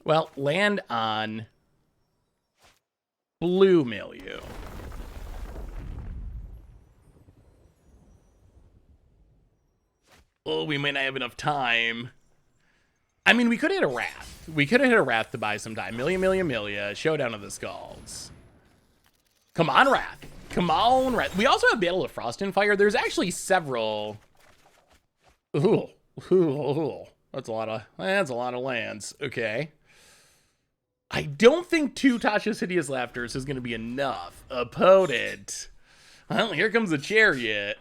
Well, land on blue milieu. Oh, we might not have enough time. I mean, we could hit a Wrath. We could have hit a Wrath to buy some time. Milia. Showdown of the Skulls. Come on, Wrath. Come on, Wrath. We also have Battle of Frost and Fire. There's actually several. Ooh. That's a lot of lands. Okay. I don't think 2 Tasha's Hideous Laughters is going to be enough. Opponent. Well, here comes the Chariot.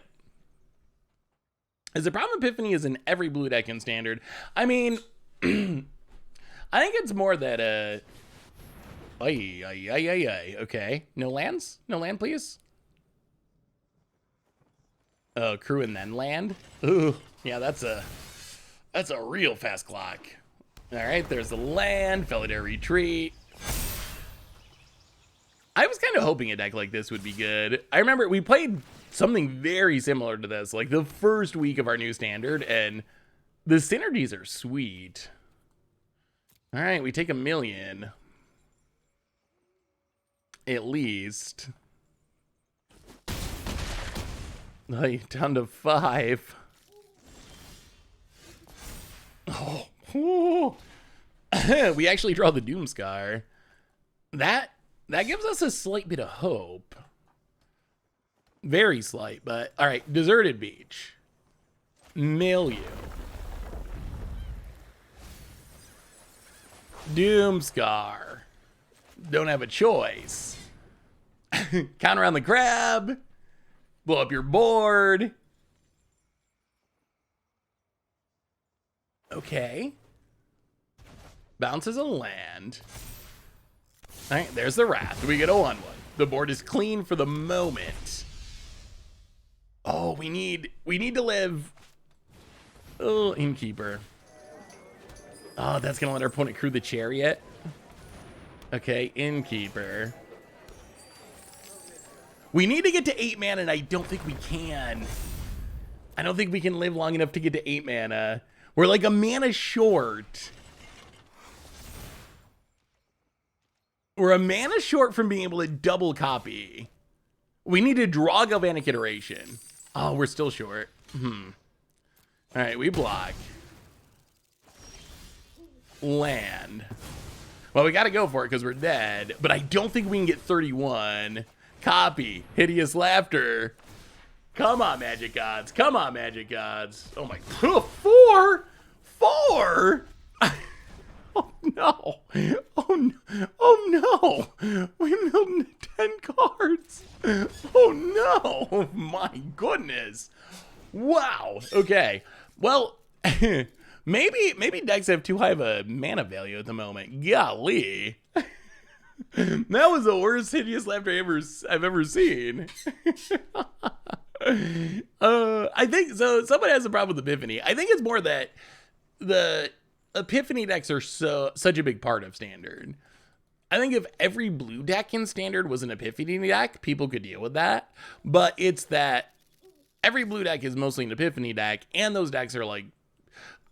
Is the problem Epiphany is in every blue deck in Standard? I mean, I think it's more that, okay. No lands? No land, please? Oh, crew and then land? Ooh, yeah, that's a real fast clock. All right, there's the land, Felidar Retreat. I was kind of hoping a deck like this would be good. I remember we played something very similar to this, like the first week of our new standard, and the synergies are sweet. All right, we take 1 million. At least. Like, down to 5. Oh. We actually draw the Doomscar. That gives us a slight bit of hope. Very slight, but all right. Deserted Beach. Milieu. Doomscar. Don't have a choice. Counter on the crab. Blow up your board. Okay. Bounces a land. All right, there's the Wrath. We get a 1/1. The board is clean for the moment. Oh, we need to live. Oh, Innkeeper. Oh, that's gonna let our opponent crew the Chariot. Okay, Innkeeper. We need to get to 8 mana, and I don't think we can. I don't think we can live long enough to get to 8 mana. We're like a mana short. We're a mana short from being able to double copy. We need to draw Galvanic Iteration. Oh, we're still short. All right, we block. Land. Well, we got to go for it because we're dead, but I don't think we can get 31. Copy. Hideous Laughter. Come on, Magic Gods. Come on, Magic Gods. Oh my. 4? 4? Oh no. Oh no. Oh no. We milled 10 cards. Oh no. My goodness. Wow. Okay. Well, maybe decks have too high of a mana value at the moment. Golly. That was the worst Hideous Laughter I've ever seen. I think so. Someone has a problem with Epiphany. I think it's more that the Epiphany decks are such a big part of Standard. I think if every blue deck in Standard was an Epiphany deck, people could deal with that. But it's that every blue deck is mostly an Epiphany deck, and those decks are like,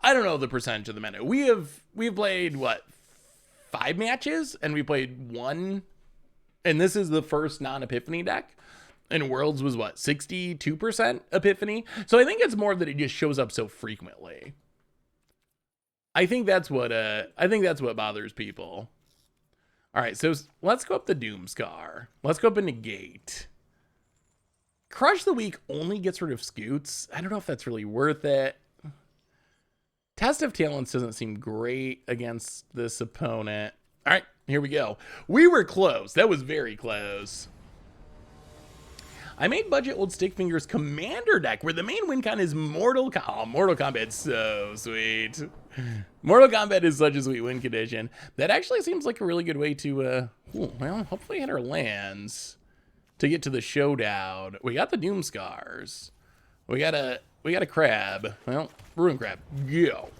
I don't know the percentage of the meta. We've played what, 5 matches, and we played 1, and this is the first non-Epiphany deck. And Worlds was what, 62% Epiphany? So I think it's more that it just shows up so frequently. I think that's what bothers people. All right, so let's go up the Doomscar. Let's go up a Negate. Crush the Weak only gets rid of Scoots. I don't know if that's really worth it. Test of Talents doesn't seem great against this opponent. All right, here we go. We were close. That was very close. I made Budget Old Stick Fingers Commander deck where the main win con is Mortal Kombat. Oh, Mortal Kombat's so sweet. Mortal Kombat is such a sweet win condition. That actually seems like a really good way to, well, hopefully hit our lands to get to the showdown. We got the Doomscars. We got a crab. Well, Ruin Crab. Go.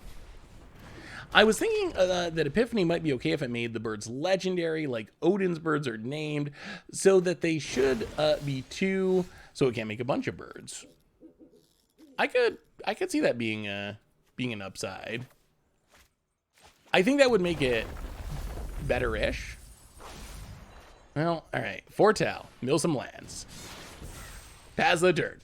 I was thinking that Epiphany might be okay if I made the birds legendary, like Odin's birds are named, so that they should be 2, so it can't make a bunch of birds. I could see that being an upside. I think that would make it better-ish. Well, all right. Foretell. Mill some lands. Pass the turn.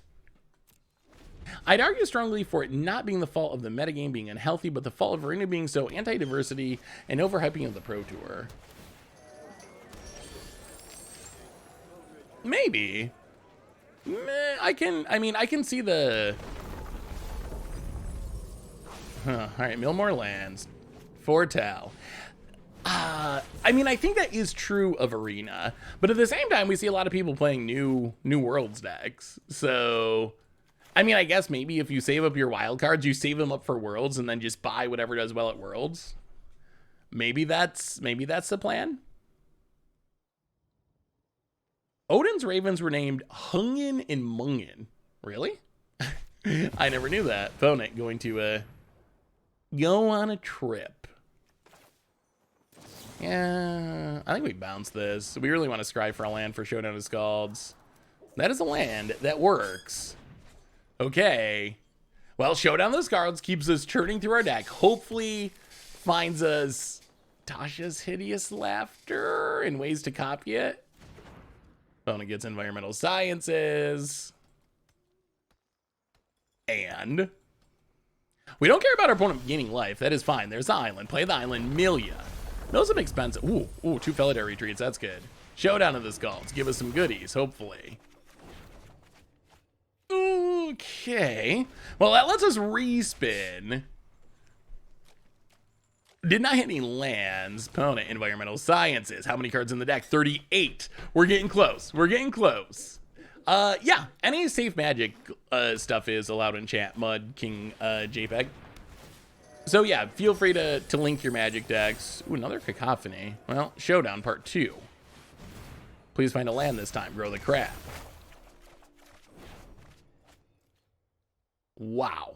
I'd argue strongly for it not being the fault of the metagame being unhealthy, but the fault of Arena being so anti-diversity and overhyping of the Pro Tour. Maybe. I can see the... All right, mill more lands. Foretell. I think that is true of Arena, but at the same time, we see a lot of people playing new Worlds decks. So, I guess maybe if you save up your wild cards, you save them up for Worlds and then just buy whatever does well at Worlds. Maybe that's the plan. Odin's Ravens were named Hungin and Mungin. Really? I never knew that. Opponent going to go on a trip. Yeah, I think we bounce this. We really want to scry for a land for Showdown of Scalds. That is a land that works. Okay. Well, Showdown of the Cards keeps us churning through our deck. Hopefully finds us Tasha's Hideous Laughter and ways to copy it. Opponent gets Environmental Sciences. And we don't care about our opponent gaining life. That is fine. There's the island. Play the island. Milia. Those are expensive. Ooh, 2 Felidar Retreats. That's good. Showdown of the Skulls. Give us some goodies, hopefully. Okay. Well, that lets us respin. Did not hit any lands. Opponent, Environmental Sciences. How many cards in the deck? 38. We're getting close. We're getting close. Yeah. Any safe magic stuff is allowed in chat. Mud, King, JPEG. So yeah, feel free to link your magic decks. Ooh, another Cacophony. Well, Showdown Part 2. Please find a land this time. Grow the Crab. Wow.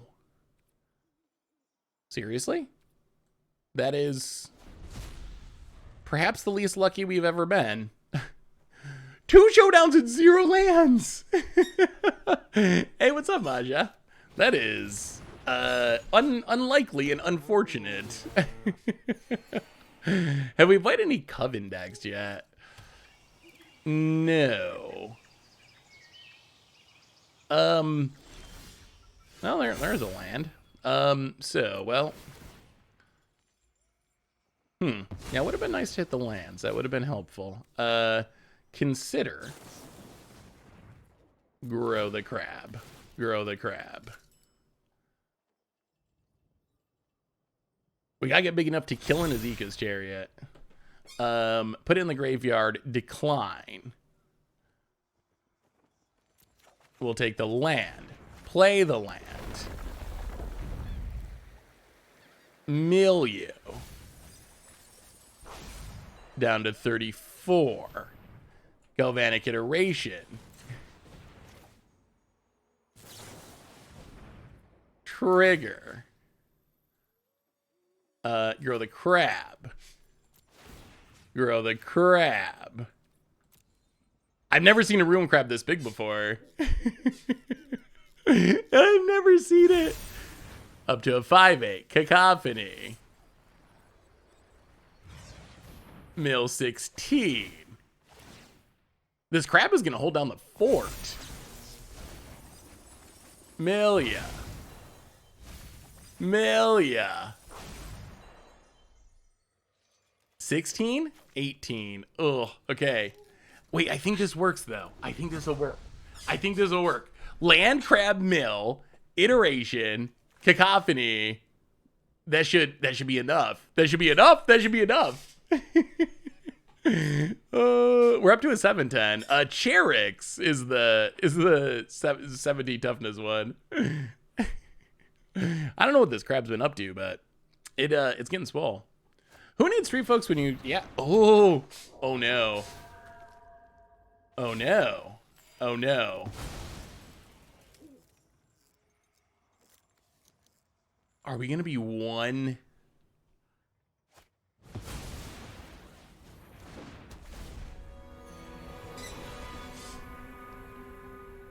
Seriously? That is perhaps the least lucky we've ever been. 2 Showdowns and 0 lands. Hey, what's up, Maja? That is unlikely and unfortunate. Have we played any Coven decks yet? No. Well, there's a land. So, well. Yeah, it would have been nice to hit the lands. That would have been helpful. Consider. Grow the Crab. Grow the Crab. We gotta get big enough to kill an Azeka's Chariot. Put it in the graveyard. Decline. We'll take the land. Play the land. Milieu. Down to 34. Galvanic Iteration. Trigger. Grow the Crab. Grow the Crab. I've never seen a Ruin Crab this big before. I've never seen it. Up to a 5/8. Cacophony. Mill 16. This crab is going to hold down the fort. Milia. Milia. 16? 18. Ugh. Okay. Wait, I think this works, though. I think this will work. I think this will work. Land, crab, mill, iteration, cacophony. That should be enough. That should be enough. That should be enough. We're up to a 710. Cherix is the 70 toughness one. I don't know what this crab's been up to, but it's getting swole. Who needs Street Folks when you... Yeah. Oh no. Oh no. Oh no. Are we gonna be one...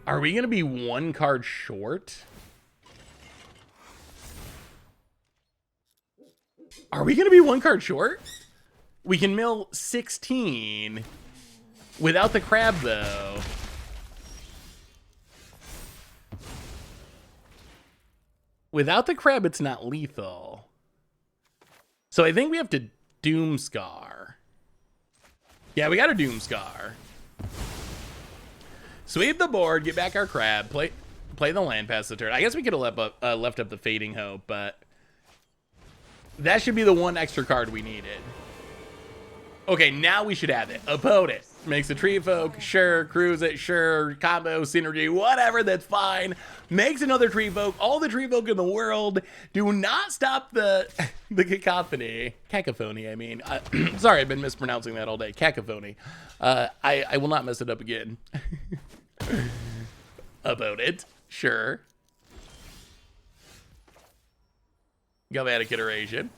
Are we going to be 1 card short? Are we going to be 1 card short? We can mill 16 without the crab, though. Without the crab, it's not lethal. So I think we have to Doomscar. Yeah, we got a Doomscar. Sweep the board, get back our crab, play the land past the turn. I guess we could have left up the Fading Hope, but that should be the 1 extra card we needed. Okay, now we should have it. Opponent makes a Tree Folk, sure. Cruise it, sure. Combo, synergy, whatever, that's fine. Makes another Tree Folk, all the Tree Folk in the world. Do not stop the cacophony, I mean. Sorry, I've been mispronouncing that all day. Cacophony. I will not mess it up again. Opponent, sure. Galvanic Iteration.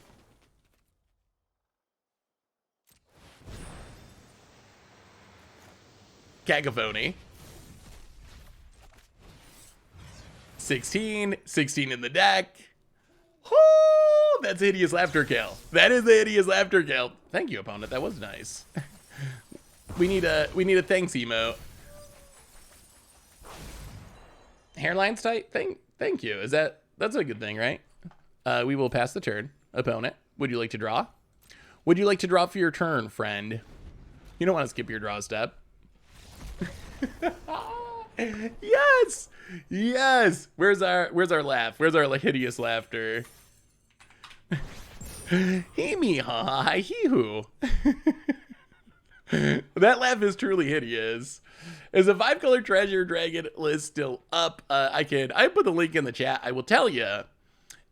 Cacophony. 16. 16 in the deck. Oh, that's a hideous laughter kill. That is a hideous laughter kill. Thank you, opponent. That was nice. We need a thanks emote. Hairline's tight. Thank you. That's a good thing, right? We will pass the turn. Opponent, would you like to draw? Would you like to draw for your turn, friend? You don't want to skip your draw step. Yes! Yes! Where's our laugh? Where's our hideous laughter? Hee me ha ha hee hoo. That laugh is truly hideous. Is a 5-color treasure dragon list still up? I put the link in the chat. I will tell you.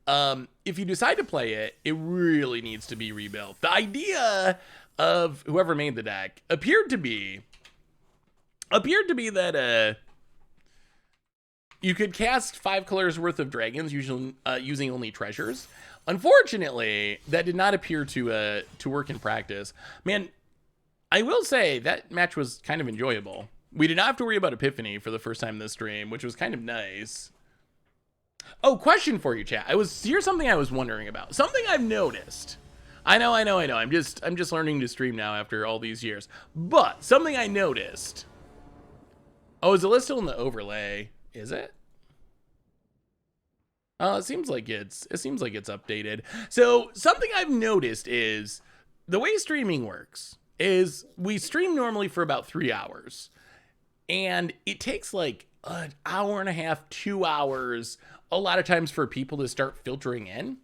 If you decide to play it, it really needs to be rebuilt. The idea of whoever made the deck appeared to be that you could cast 5 colors worth of dragons using only treasures. Unfortunately, that did not appear to work in practice. Man, I will say that match was kind of enjoyable. We did not have to worry about Epiphany for the first time this stream, which was kind of nice. Oh, question for you, chat. Here's something I was wondering about. Something I've noticed. I know. I'm just learning to stream now after all these years. But something I noticed. Oh, is the list still in the overlay? Is it? It seems like it's updated. So something I've noticed is the way streaming works is we stream normally for about 3 hours, and it takes like an hour and a half, 2 hours, a lot of times for people to start filtering in.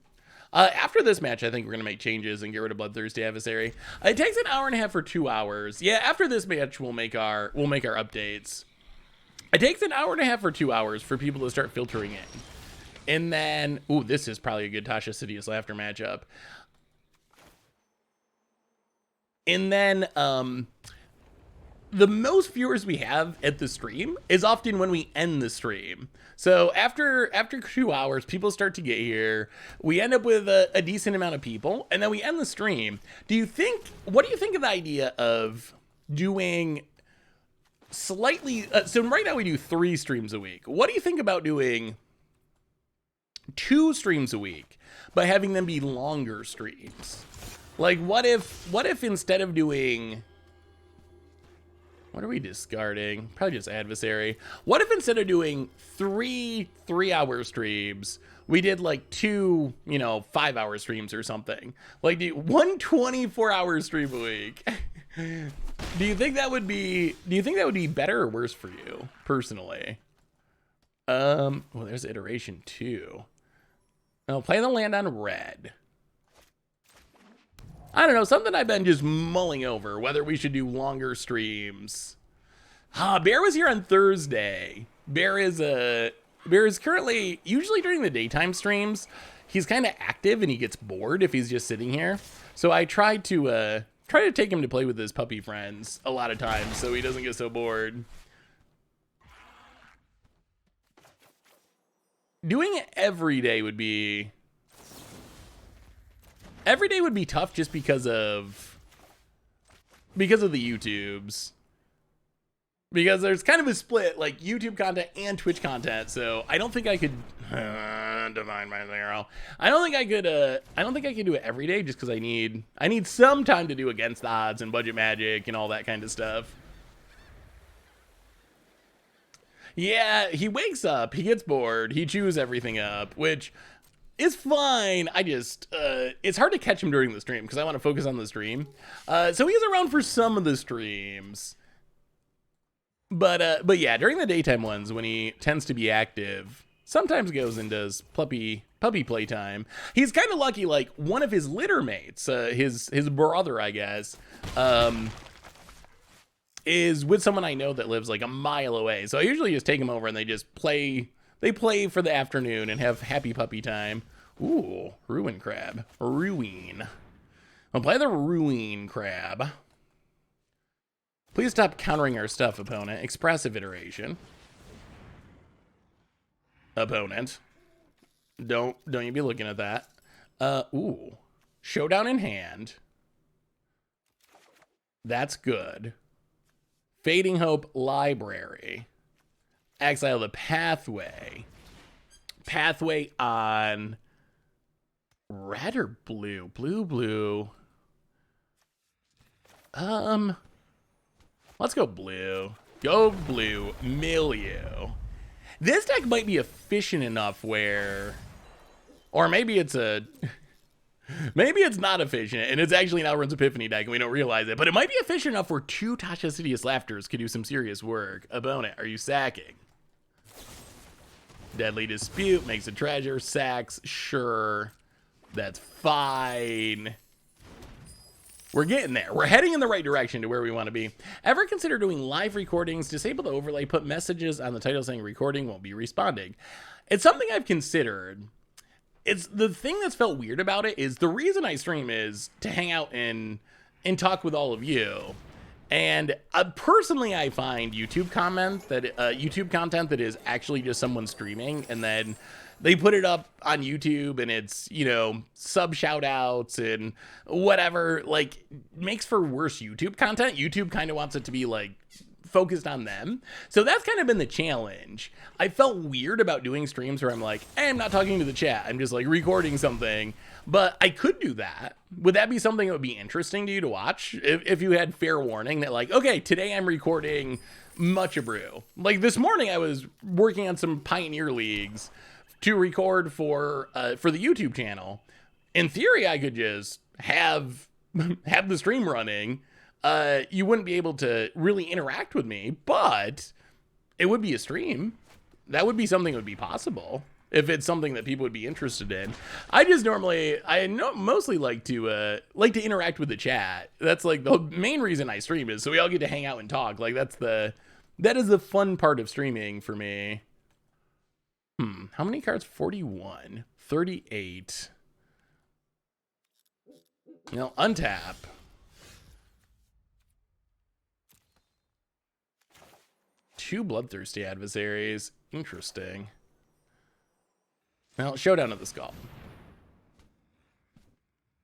After this match, I think we're gonna make changes and get rid of Bloodthirsty Adversary. It takes an hour and a half or 2 hours. Yeah, after this match, we'll make our updates. It takes an hour and a half or 2 hours for people to start filtering in. And then, ooh, this is probably a good Tasha Sidious Laughter matchup. And then, the most viewers we have at the stream is often when we end the stream. So after 2 hours, people start to get here. We end up with a decent amount of people, and then we end the stream. What do you think of the idea of doing slightly, so right now we do 3 streams a week. What do you think about doing 2 streams a week, but having them be longer streams? Like, what if instead of doing, what are we discarding? Probably just Adversary. What if instead of doing 3 3-hour streams, we did like 2, 5-hour streams or something? Like, do 1 24-hour stream a week. Do you think that would be better or worse for you personally? Well, there's iteration 2. I'll play the land on red. I don't know, something I've been just mulling over, whether we should do longer streams. Bear was here on Thursday. Bear is currently, usually during the daytime streams, he's kind of active and he gets bored if he's just sitting here. So I try to take him to play with his puppy friends a lot of times so he doesn't get so bored. Doing it every day would be tough just because of the YouTubes. Because there's kind of a split, like YouTube content and Twitch content, so I don't think I could divine my zero. I don't think I could do it every day just because I need some time to do Against the Odds and Budget Magic and all that kind of stuff. Yeah, he wakes up, he gets bored, he chews everything up, which is fine. I just, it's hard to catch him during the stream because I want to focus on the stream. So he's around for some of the streams. But yeah, during the daytime ones when he tends to be active, sometimes goes and does puppy playtime. He's kind of lucky, like one of his litter mates, his brother, I guess, is with someone I know that lives like a mile away. So I usually just take him over and they just play. They play for the afternoon and have happy puppy time. Ooh, Ruin Crab. Ruin. I'll play the Ruin Crab. Please stop countering our stuff, opponent. Expressive iteration. Opponent. Don't you be looking at that. Ooh. Showdown in hand. That's good. Fading Hope Library. Exile the Pathway. pathway on red or blue? Blue. Let's go blue. Go blue, milieu. This deck might be efficient enough where, or maybe it's maybe it's not efficient, and it's actually an Outrun's Epiphany deck, and we don't realize it, but it might be efficient enough where 2 Tasha's Hideous Laughters could do some serious work. Opponent, are you sacking? Deadly Dispute, makes a treasure, sacks, sure. That's fine. We're getting there. We're heading in the right direction to where we want to be. Ever consider doing live recordings? Disable the overlay, put messages on the title saying recording, won't be responding. It's something I've considered. It's the thing that's felt weird about it is the reason I stream is to hang out and talk with all of you. And personally, I find YouTube content that is actually just someone streaming, and then they put it up on YouTube, and it's, you know, sub shout outs and whatever, like, makes for worse YouTube content. YouTube kind of wants it to be like focused on them. So that's kind of been the challenge. I felt weird about doing streams where I'm like, hey, I'm not talking to the chat, I'm just like recording something. But I could do that. Would that be something that would be interesting to you to watch? If you had fair warning that like, okay, today I'm recording Much Brew. Like this morning I was working on some Pioneer Leagues to record for the YouTube channel. In theory, I could just have the stream running. You wouldn't be able to really interact with me, but it would be a stream. That would be something that would be possible if it's something that people would be interested in. I mostly like to interact with the chat. That's like the main reason I stream is so we all get to hang out and talk. Like that is the fun part of streaming for me. How many cards? 41, 38. You know, untap. Two bloodthirsty adversaries. Interesting. Well, showdown of the skull.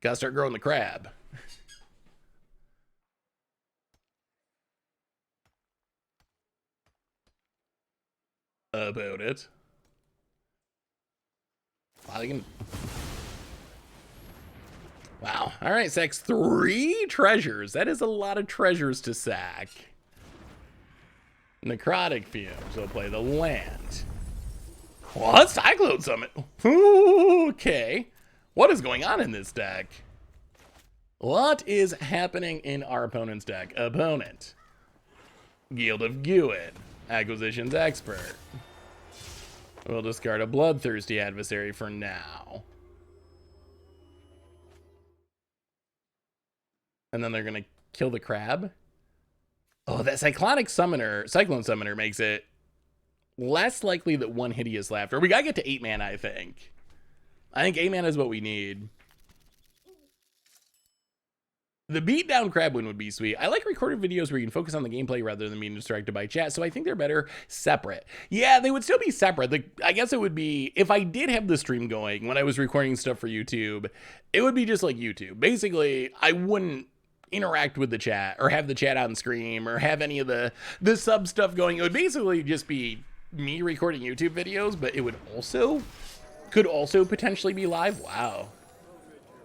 Gotta start growing the crab. About it. Wow. All right, sacks 3 treasures. That is a lot of treasures to sack. Necrotic Fumes will play the land. What? Cyclone Summit. Okay. What is going on in this deck? What is happening in our opponent's deck? Opponent. Guild of Gewin. Acquisitions Expert. We'll discard a bloodthirsty adversary for now. And then they're going to kill the crab. Oh, that Cyclone Summoner makes it less likely that 1 Hideous Laughter. We got to get to 8 mana, I think. I think 8 mana is what we need. The beatdown crab win would be sweet. I like recorded videos where you can focus on the gameplay rather than being distracted by chat, so I think they're better separate. Yeah, they would still be separate. I guess it would be, if I did have the stream going when I was recording stuff for YouTube, it would be just like YouTube. Basically, I wouldn't interact with the chat or have the chat on screen or have any of the sub stuff going. It would basically just be me recording YouTube videos, but it could also potentially be live. Wow.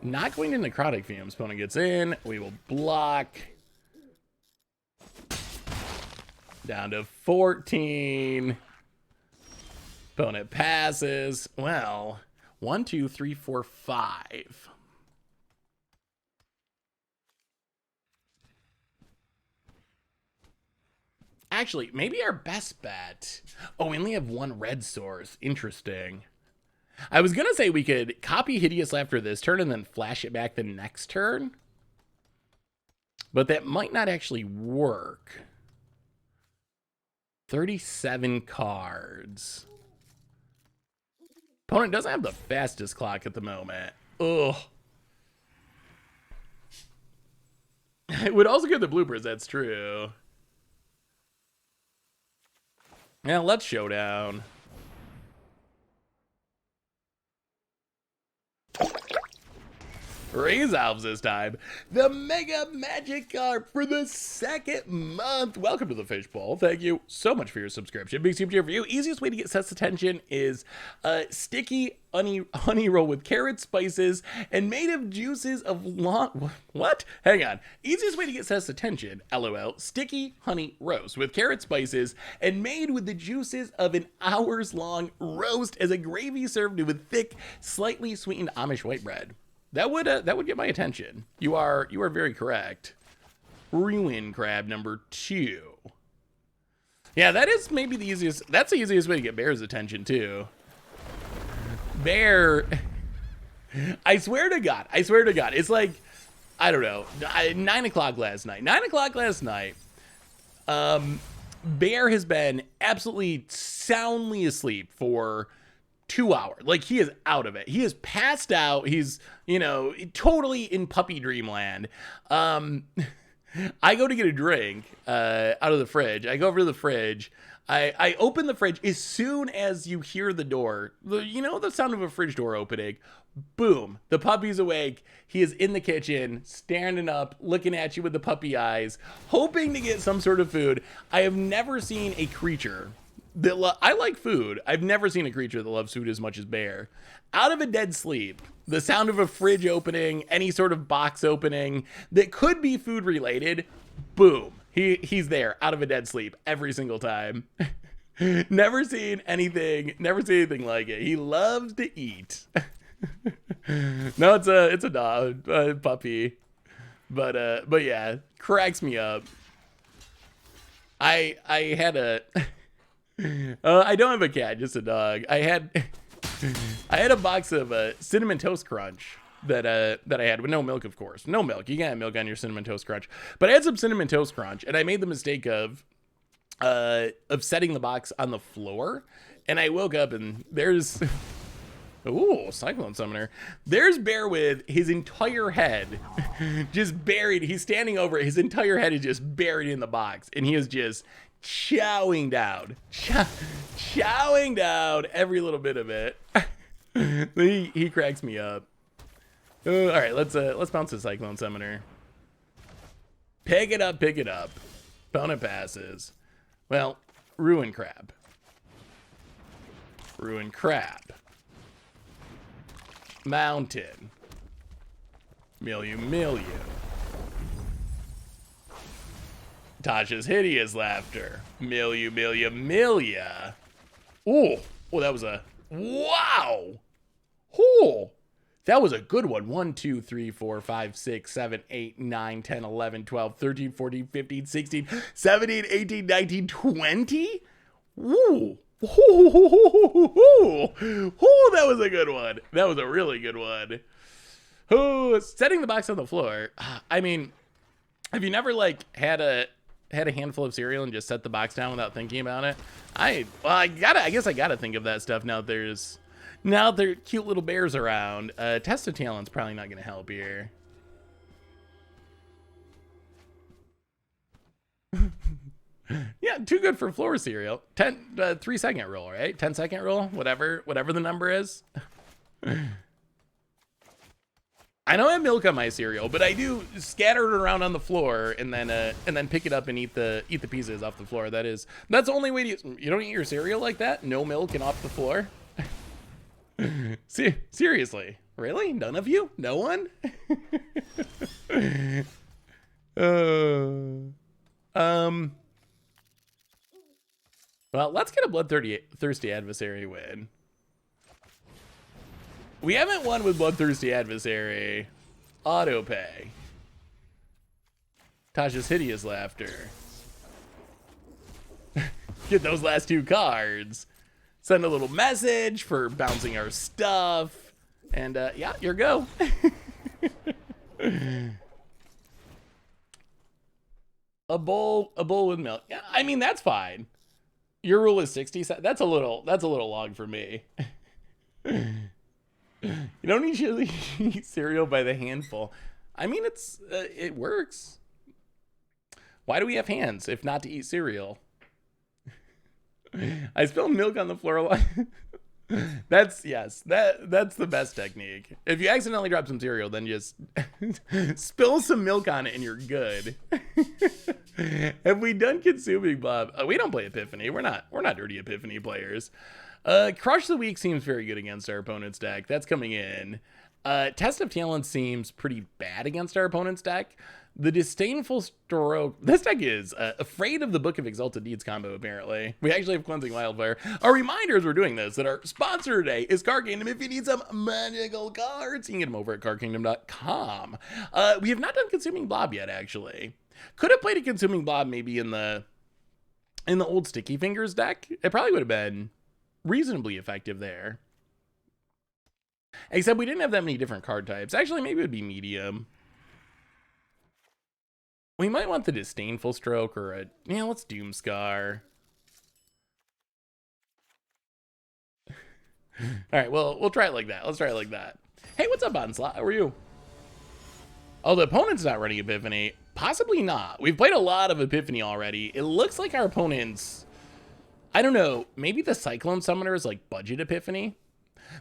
Not going to Necrotic Fumes. Opponent gets in. We will block. Down to 14. Opponent passes. Well, 1, 2, 3, 4, 5. Actually, maybe our best bet. Oh, we only have 1 red source. Interesting. I was going to say we could copy Hideous Laughter this turn and then flash it back the next turn. But that might not actually work. 37 cards. Opponent doesn't have the fastest clock at the moment. Ugh. It would also get the bloopers, that's true. Yeah, let's showdown. Resolves this time. The Mega Magikarp for the second month. Welcome to the Fishbowl. Thank you so much for your subscription. Big super cheer for you. Easiest way to get Seth's attention is sticky honey roll with carrots, spices, and made of juices of what? Hang on. Easiest way to get Seth's attention, LOL, sticky honey roast with carrot spices and made with the juices of an hours-long roast as a gravy served with thick, slightly sweetened Amish white bread. That would get my attention. You are very correct. Ruin crab number 2. Yeah, that is maybe the easiest. That's the easiest way to get Bear's attention too. Bear, I swear to God, it's like, I don't know, 9 o'clock last night. 9 o'clock last night. Bear has been absolutely soundly asleep for 2 hours. Like, he is out of it. He is passed out. He's, totally in puppy dreamland. I go to get a drink out of the fridge. I go over to the fridge. I open the fridge as soon as you hear the door. The sound of a fridge door opening. Boom. The puppy's awake. He is in the kitchen, standing up, looking at you with the puppy eyes, hoping to get some sort of food. I have never seen a creature I like food. I've never seen a creature that loves food as much as Bear. Out of a dead sleep, the sound of a fridge opening, any sort of box opening that could be food related, boom. He's there, out of a dead sleep, every single time. Never seen anything like it. He loves to eat. No, it's a dog, a puppy. But yeah, cracks me up. I had a I don't have a cat, just a dog. I had a box of Cinnamon Toast Crunch that I had with no milk, of course. No milk. You can't have milk on your Cinnamon Toast Crunch. But I had some Cinnamon Toast Crunch, and I made the mistake of setting the box on the floor. And I woke up, and there's ooh, Cyclone Summoner. There's Bear with his entire head just buried. He's standing over it. His entire head is just buried in the box, and he is just chowing down every little bit of it. he cracks me up. All right, let's bounce the Cyclone Summoner. Pick it up. Opponent passes. Well, Ruin Crab. Mountain. Milieu. Tasha's Hideous Laughter. Milieu. Ooh, that was a wow. Oh, that was a good one. 1, 2, 3, 4, 5, 6, 7, 8, 9, 10, 11, 12, 13, 14, 15, 16, 17, 18, 19, 20. Ooh. Oh, that was a good one. That was a really good one. Oh, setting the box on the floor. I mean, have you never had a handful of cereal and just set the box down without thinking about it? I guess I gotta think of that stuff now. There are cute little bears around. Test of Talent's probably not gonna help here. Yeah, too good for floor cereal. 3-second rule, right? 10-second rule, whatever the number is. I don't have milk on my cereal, but I do scatter it around on the floor and then pick it up and eat the pieces off the floor. That's the only way to you don't eat your cereal like that? No milk and off the floor? Seriously, really? None of you? No one? Well, let's get a Bloodthirsty Adversary win. We haven't won with Bloodthirsty Adversary. Auto pay. Tasha's Hideous Laughter. Get those last 2 cards. Send a little message for bouncing our stuff. And yeah, your go. A bowl with milk. Yeah, I mean, that's fine. Your rule is 60. That's a little long for me. You don't need to eat cereal by the handful. I mean, it works. Why do we have hands if not to eat cereal? I spilled milk on the floor a lot. Yes, that's the best technique. If you accidentally drop some cereal, then just spill some milk on it and you're good. Have we done consuming Bob? We don't play Epiphany. We're not dirty Epiphany players. Crush the Weak seems very good against our opponent's deck. That's coming in. Test of Talent seems pretty bad against our opponent's deck. The Disdainful Stroke. This deck is afraid of the Book of Exalted Deeds combo, apparently. We actually have Cleansing Wildfire. A reminder as we're doing this that our sponsor today is Card Kingdom. If you need some magical cards, you can get them over at cardkingdom.com. We have not done Consuming Blob yet, actually. Could have played a Consuming Blob maybe in the old Sticky Fingers deck. It probably would have been reasonably effective there. Except we didn't have that many different card types. Actually, maybe it would be medium. We might want the Disdainful Stroke or let's Doomscar. All right, well, we'll try it like that. Let's try it like that. Hey, what's up, Onslaught? How are you? Oh, the opponent's not running Epiphany. Possibly not. We've played a lot of Epiphany already. It looks like our opponent's, I don't know, maybe the Cyclone Summoner is like budget Epiphany.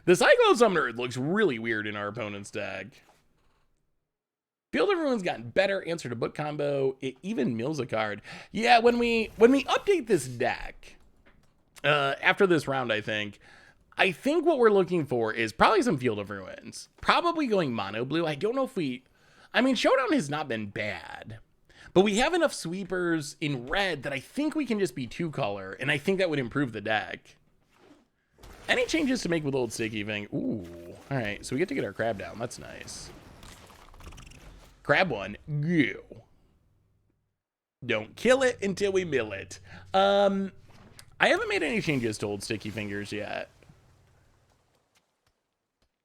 The Cyclone Summoner looks really weird in our opponent's deck. Field Everyone's gotten better. Answer to Book combo. It even mills a card. Yeah, when we update this deck after this round, I think what we're looking for is probably some Field of Ruins. Probably going mono blue. I don't know if Showdown has not been bad, but we have enough sweepers in red that I think we can just be 2-color, and I think that would improve the deck. Any changes to make with old Sticky Thing? Ooh, all right. So we get to get our crab down. That's nice. Grab one. Go. Don't kill it until we mill it. I haven't made any changes to old Sticky Fingers yet.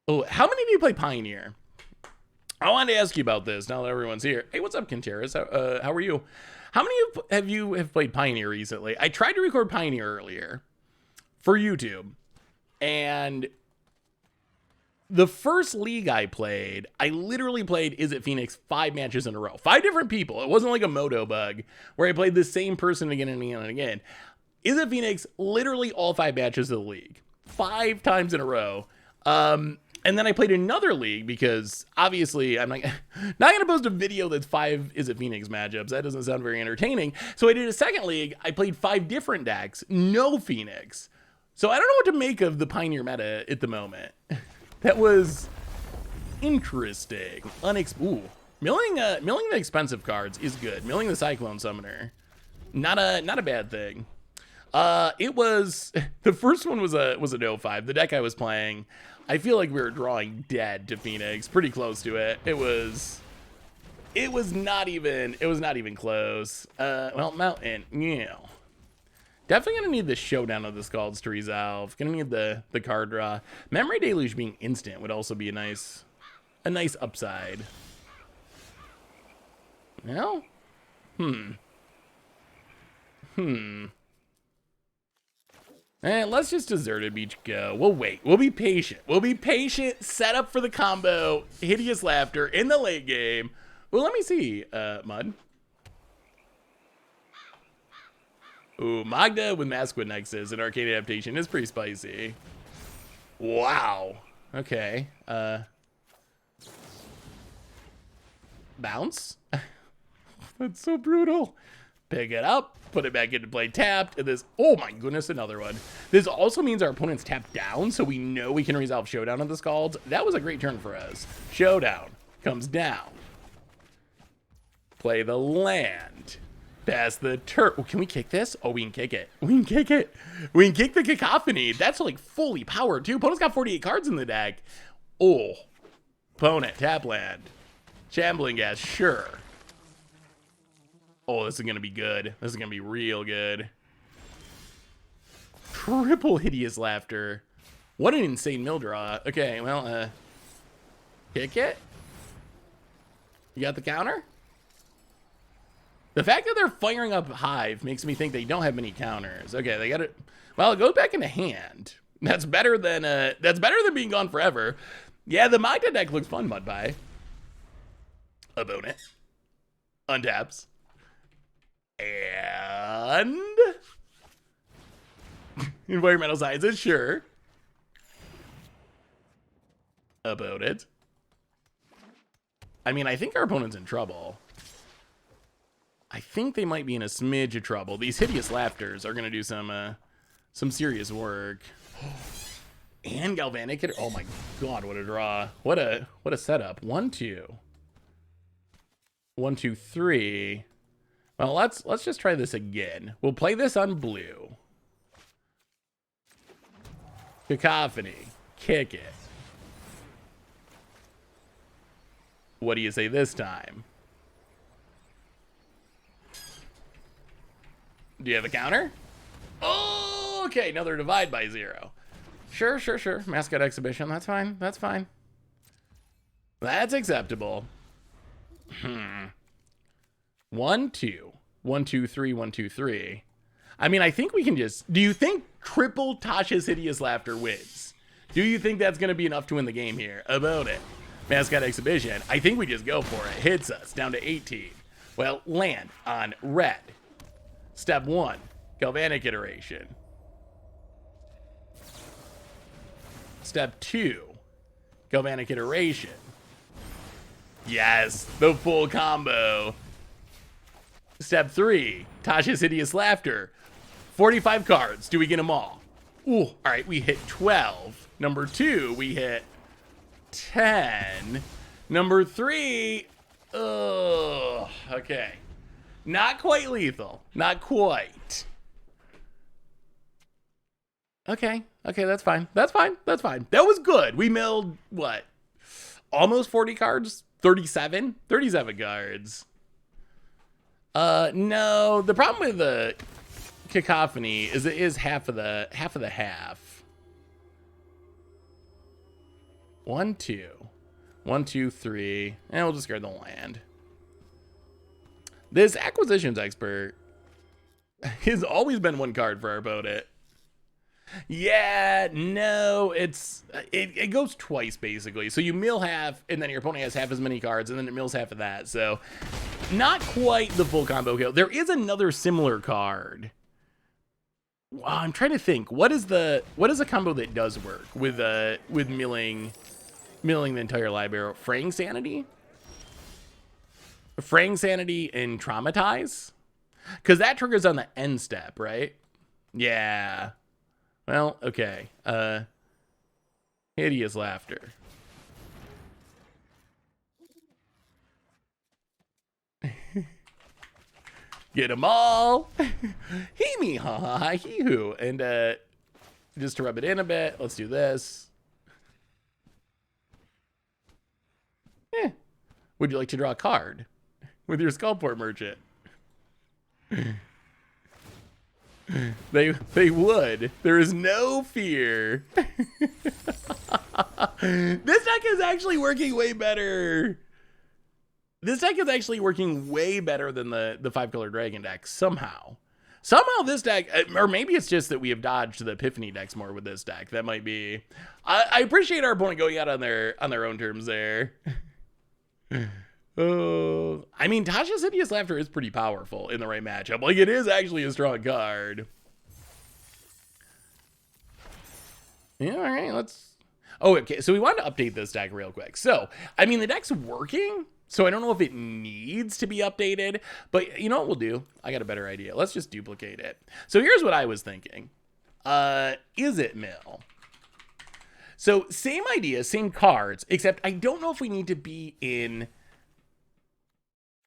Oh, how many of you play Pioneer? I wanted to ask you about this now that everyone's here. Hey, what's up, Quinteras? How are you? How many of you have played Pioneer recently? I tried to record Pioneer earlier for YouTube, and the first league I played, I literally played Is It Phoenix 5 matches in a row. 5 different people. It wasn't like a Moto bug where I played the same person again and again and again. Is It Phoenix, literally all 5 matches of the league. 5 times in a row. And then I played another league because obviously I'm not going to post a video that's 5 Is It Phoenix matchups. That doesn't sound very entertaining. So I did a second league. I played 5 different decks. No Phoenix. So I don't know what to make of the Pioneer meta at the moment. That was interesting. Ooh. Milling the expensive cards is good. Milling the Cyclone Summoner, not a bad thing. It was the first one was a no 5. The deck I was playing, I feel like we were drawing dead to Phoenix, pretty close to it. It was not even close. Well, Mountain, definitely gonna need the Showdown of the Scalds to resolve. Gonna need the card draw. Memory Deluge being instant would also be a nice upside. No? Let's just Deserted Beach go. We'll wait. We'll be patient. Set up for the combo. Hideous Laughter in the late game. Well, let me see, Mud. Ooh, Magda with Masquid Nexus and Arcade Adaptation is pretty spicy. Wow. Okay. Bounce? That's so brutal. Pick it up, put it back into play tapped, and this, oh my goodness, another one. This also means our opponent's tapped down, so we know we can resolve Showdown on the Scalds. That was a great turn for us. Showdown comes down. Play the land. Pass the turn. Oh, can we kick this? Oh, we can kick it. We can kick it. We can kick the Cacophony. That's like fully powered too. Opponent's got 48 cards in the deck. Oh, opponent, tap land. Shambling Gas, sure. Oh, this is going to be good. This is going to be real good. Triple Hideous Laughter. What an insane mill draw. Okay, well, kick it. You got the counter? The fact that they're firing up Hive makes me think they don't have many counters. Okay, they got it. Well, it goes back into hand. That's better than being gone forever. Yeah, the Magda deck looks fun, Mudpie. Opponent. Untaps. And environmental sciences, sure. about it. I mean, I think our opponent's in trouble. I think they might be in a smidge of trouble. These Hideous Laughters are going to do some serious work. And Galvanic. Oh my god, what a draw. What a setup. 1, 2. 1, 2, 3. Well, let's just try this again. We'll play this on blue. Cacophony. Kick it. What do you say this time? Do you have a counter? Oh, okay, another divide by 0. Sure. Mascot exhibition, that's fine, that's fine. That's acceptable. 1, 2. 1, 2, 3, 1, 2, 3. I mean, I think we can just... Do you think triple Tasha's Hideous Laughter wins? Do you think that's going to be enough to win the game here? About it. Mascot exhibition. I think we just go for it. Hits us down to 18. Well, land on red. Step 1. Galvanic iteration. Step 2. Galvanic iteration. Yes, the full combo. Step 3. Tasha's Hideous Laughter. 45 cards. Do we get them all? Ooh, all right, we hit 12. Number 2, we hit 10. Number 3, okay. Not quite lethal. Not quite. Okay, that's fine. That's fine. That was good. We milled, what? Almost 40 cards? 37? 37 cards. No, the problem with the Cacophony is it is half of the half. 1, 2. 1, 2, 3. And we'll discard the land. This Acquisitions Expert has always been 1 card for our opponent. Yeah, no, it goes twice basically. So you mill half, and then your opponent has half as many cards, and then it mills half of that. So not quite the full combo kill. There is another similar card. Wow, I'm trying to think. What is a combo that does work with milling the entire library? Fraying Sanity? Fraying Sanity and Traumatize? Because that triggers on the end step, right? Yeah. Well, okay. Hideous Laughter. Get them all. Hee me, ha ha ha, hee hoo. And just to rub it in a bit, let's do this. Would you like to draw a card with your Skullport Merchant? They would. There is no fear. This deck is actually working way better. This deck is actually working way better than the 5-color dragon deck somehow. Somehow this deck, or maybe it's just that we have dodged the Epiphany decks more with this deck. That might be. I appreciate our opponent going out on their own terms there. I mean, Tasha's Hideous Laughter is pretty powerful in the right matchup. Like, it is actually a strong card. Yeah, all right, let's... Oh, okay, so we wanted to update this deck real quick. So, I mean, the deck's working, so I don't know if it needs to be updated, but you know what we'll do? I got a better idea. Let's just duplicate it. So here's what I was thinking. Is it mill? So, same idea, same cards, except I don't know if we need to be in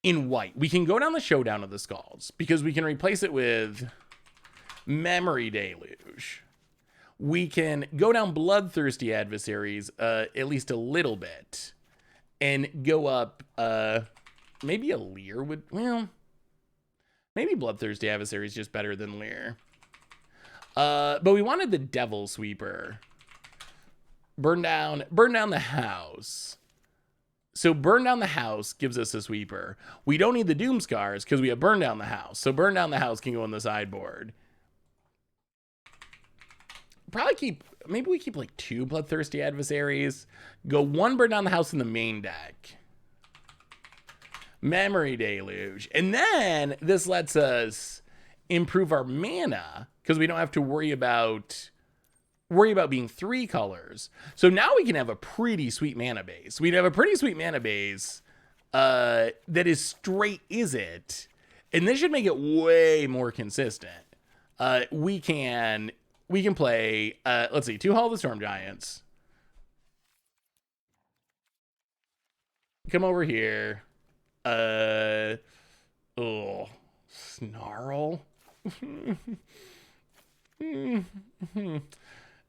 white. We can go down the Showdown of the Skulls because we can replace it with Memory Deluge. We can go down Bloodthirsty Adversaries at least a little bit and go up maybe a Leer would, well, maybe Bloodthirsty Adversaries just better than Leer. But we wanted the Devil Sweeper. Burn down the house. So Burn Down the House gives us a sweeper. We don't need the Doom Scars because we have Burn Down the House. So Burn Down the House can go on the sideboard. Probably maybe we keep like 2 Bloodthirsty Adversaries. Go 1 Burn Down the House in the main deck. Memory Deluge. And then this lets us improve our mana because we don't have to worry about worry about being 3 colors. So now we can have a pretty sweet mana base. We'd have a pretty sweet mana base that is straight Izzet. And this should make it way more consistent. We can play, let's see, 2 Hall of the Storm Giants. Come over here. Oh, Snarl.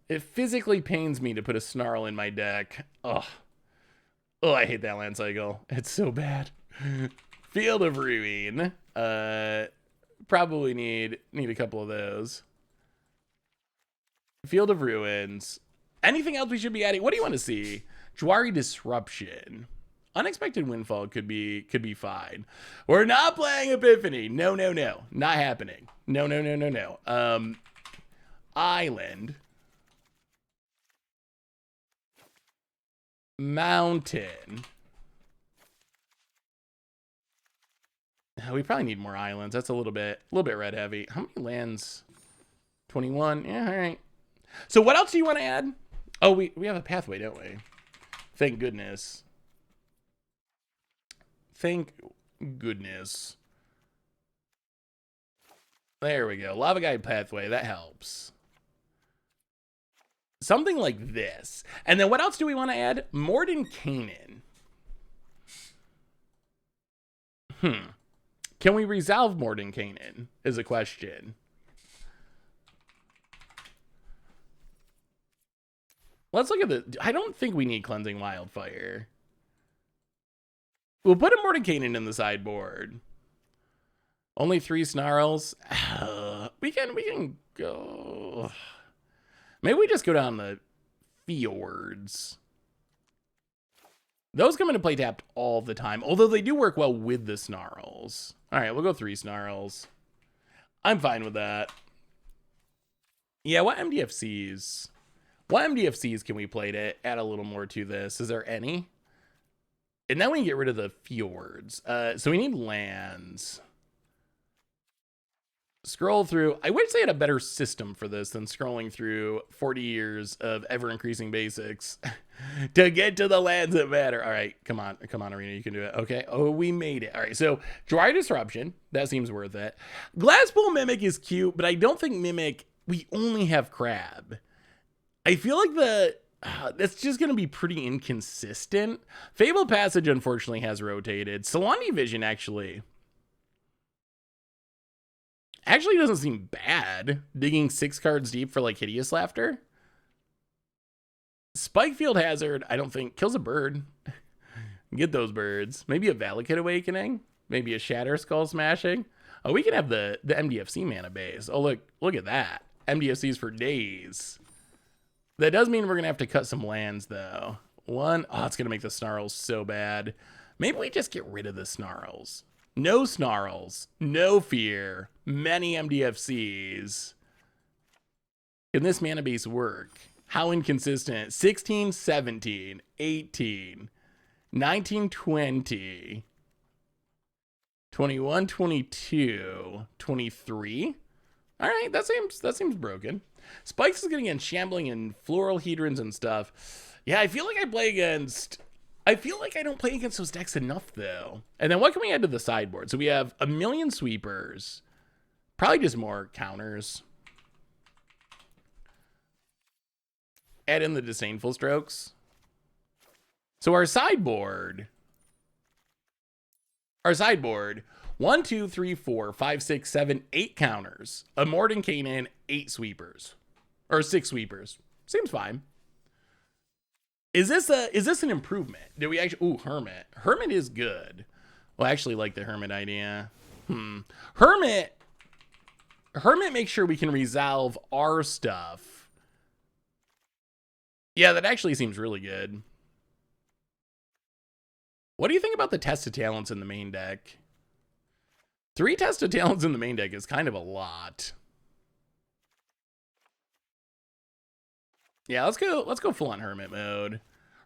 It physically pains me to put a Snarl in my deck. Oh, I hate that land cycle. It's so bad. Field of Ruin. Probably need a couple of those. Field of Ruins. Anything else we should be adding? What do you want to see? Jwari Disruption. Unexpected Windfall could be fine. We're not playing Epiphany. No. Not happening. No. Island. Mountain. We probably need more islands. That's a little bit red heavy. How many lands? 21. Yeah, all right. So what else do you want to add? Oh, we have a pathway, don't we? Thank goodness. Thank goodness. There we go. Lava Guide pathway. That helps. Something like this. And then what else do we want to add? Mordenkainen. Can we resolve Mordenkainen is a question. Let's look at the... I don't think we need Cleansing Wildfire. We'll put a Mordenkainen in the sideboard. Only 3 Snarls. We can go... Maybe we just go down the Fjords. Those come into play tapped all the time, although they do work well with the Snarls. All right, we'll go 3 Snarls. I'm fine with that. Yeah, what MDFCs? What MDFCs can we play to add a little more to this? Is there any? And then we can get rid of the Fjords. So we need lands. Scroll through. I wish they had a better system for this than scrolling through 40 years of ever-increasing basics to get to the lands that matter. All right, come on, Arena, you can do it. Okay, oh, we made it. All right, so Dry Disruption, that seems worth it. Glasspool Mimic is cute, but I don't think Mimic, we only have Crab. I feel like that's just going to be pretty inconsistent. Fabled Passage, unfortunately, has rotated. Salani Vision, actually doesn't seem bad. Digging 6 cards deep for like Hideous Laughter. Spikefield Hazard, I don't think, kills a bird. Get those birds. Maybe a Valakut Awakening. Maybe a Shatter Skull Smashing. Oh, we can have the MDFC mana base. Oh, look at that. MDFCs for days. That does mean we're going to have to cut some lands, though. Oh, it's going to make the Snarls so bad. Maybe we just get rid of the Snarls. No Snarls, no fear, many MDFCs. Can this mana base work? How inconsistent? 16, 17, 18, 19, 20, 21, 22, 23. All right, that seems broken. Spikes is getting in shambling and floral hedrons and stuff. Yeah, I feel like I don't play against those decks enough, though. And then what can we add to the sideboard? So we have a million sweepers. Probably just more counters. Add in the Disdainful Strokes. So our sideboard, 1, 2, 3, 4, 5, 6, 7, 8 counters. A Mordenkainen, 8 sweepers. Or 6 sweepers. Seems fine. Is this an improvement? Did we actually... Ooh, Hermit. Hermit is good. Well, I actually like the Hermit idea. Hermit makes sure we can resolve our stuff. Yeah, that actually seems really good. What do you think about the Test of Talents in the main deck? 3 Test of Talents in the main deck is kind of a lot. Yeah, let's go full on Hermit mode.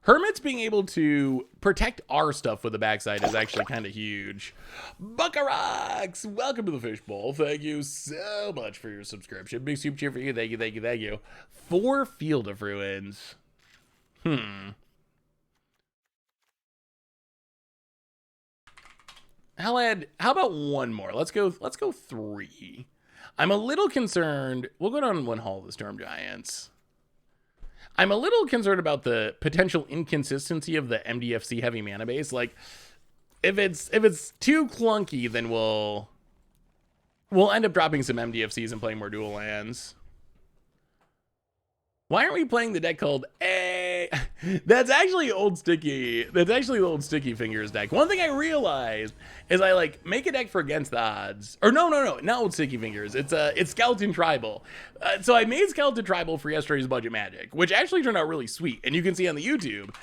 Hermit's being able to protect our stuff with the backside is actually kind of huge. Buckarox, welcome to the Fishbowl. Thank you so much for your subscription. Big super cheer for you. Thank you, thank you, thank you. 4 Field of Ruins. How about one more? Let's go 3. I'm a little concerned. We'll go down one Hall of the Storm Giants. I'm a little concerned about the potential inconsistency of the MDFC heavy mana base. Like, if it's too clunky, then we'll end up dropping some MDFCs and playing more dual lands. Why aren't we playing the deck called A? That's actually old Sticky. That's actually the old Sticky Fingers deck. One thing I realized is I like make a deck for Against the Odds. Or no, not old Sticky Fingers. It's Skeleton Tribal. So I made Skeleton Tribal for yesterday's Budget Magic, which actually turned out really sweet, and you can see on the YouTube.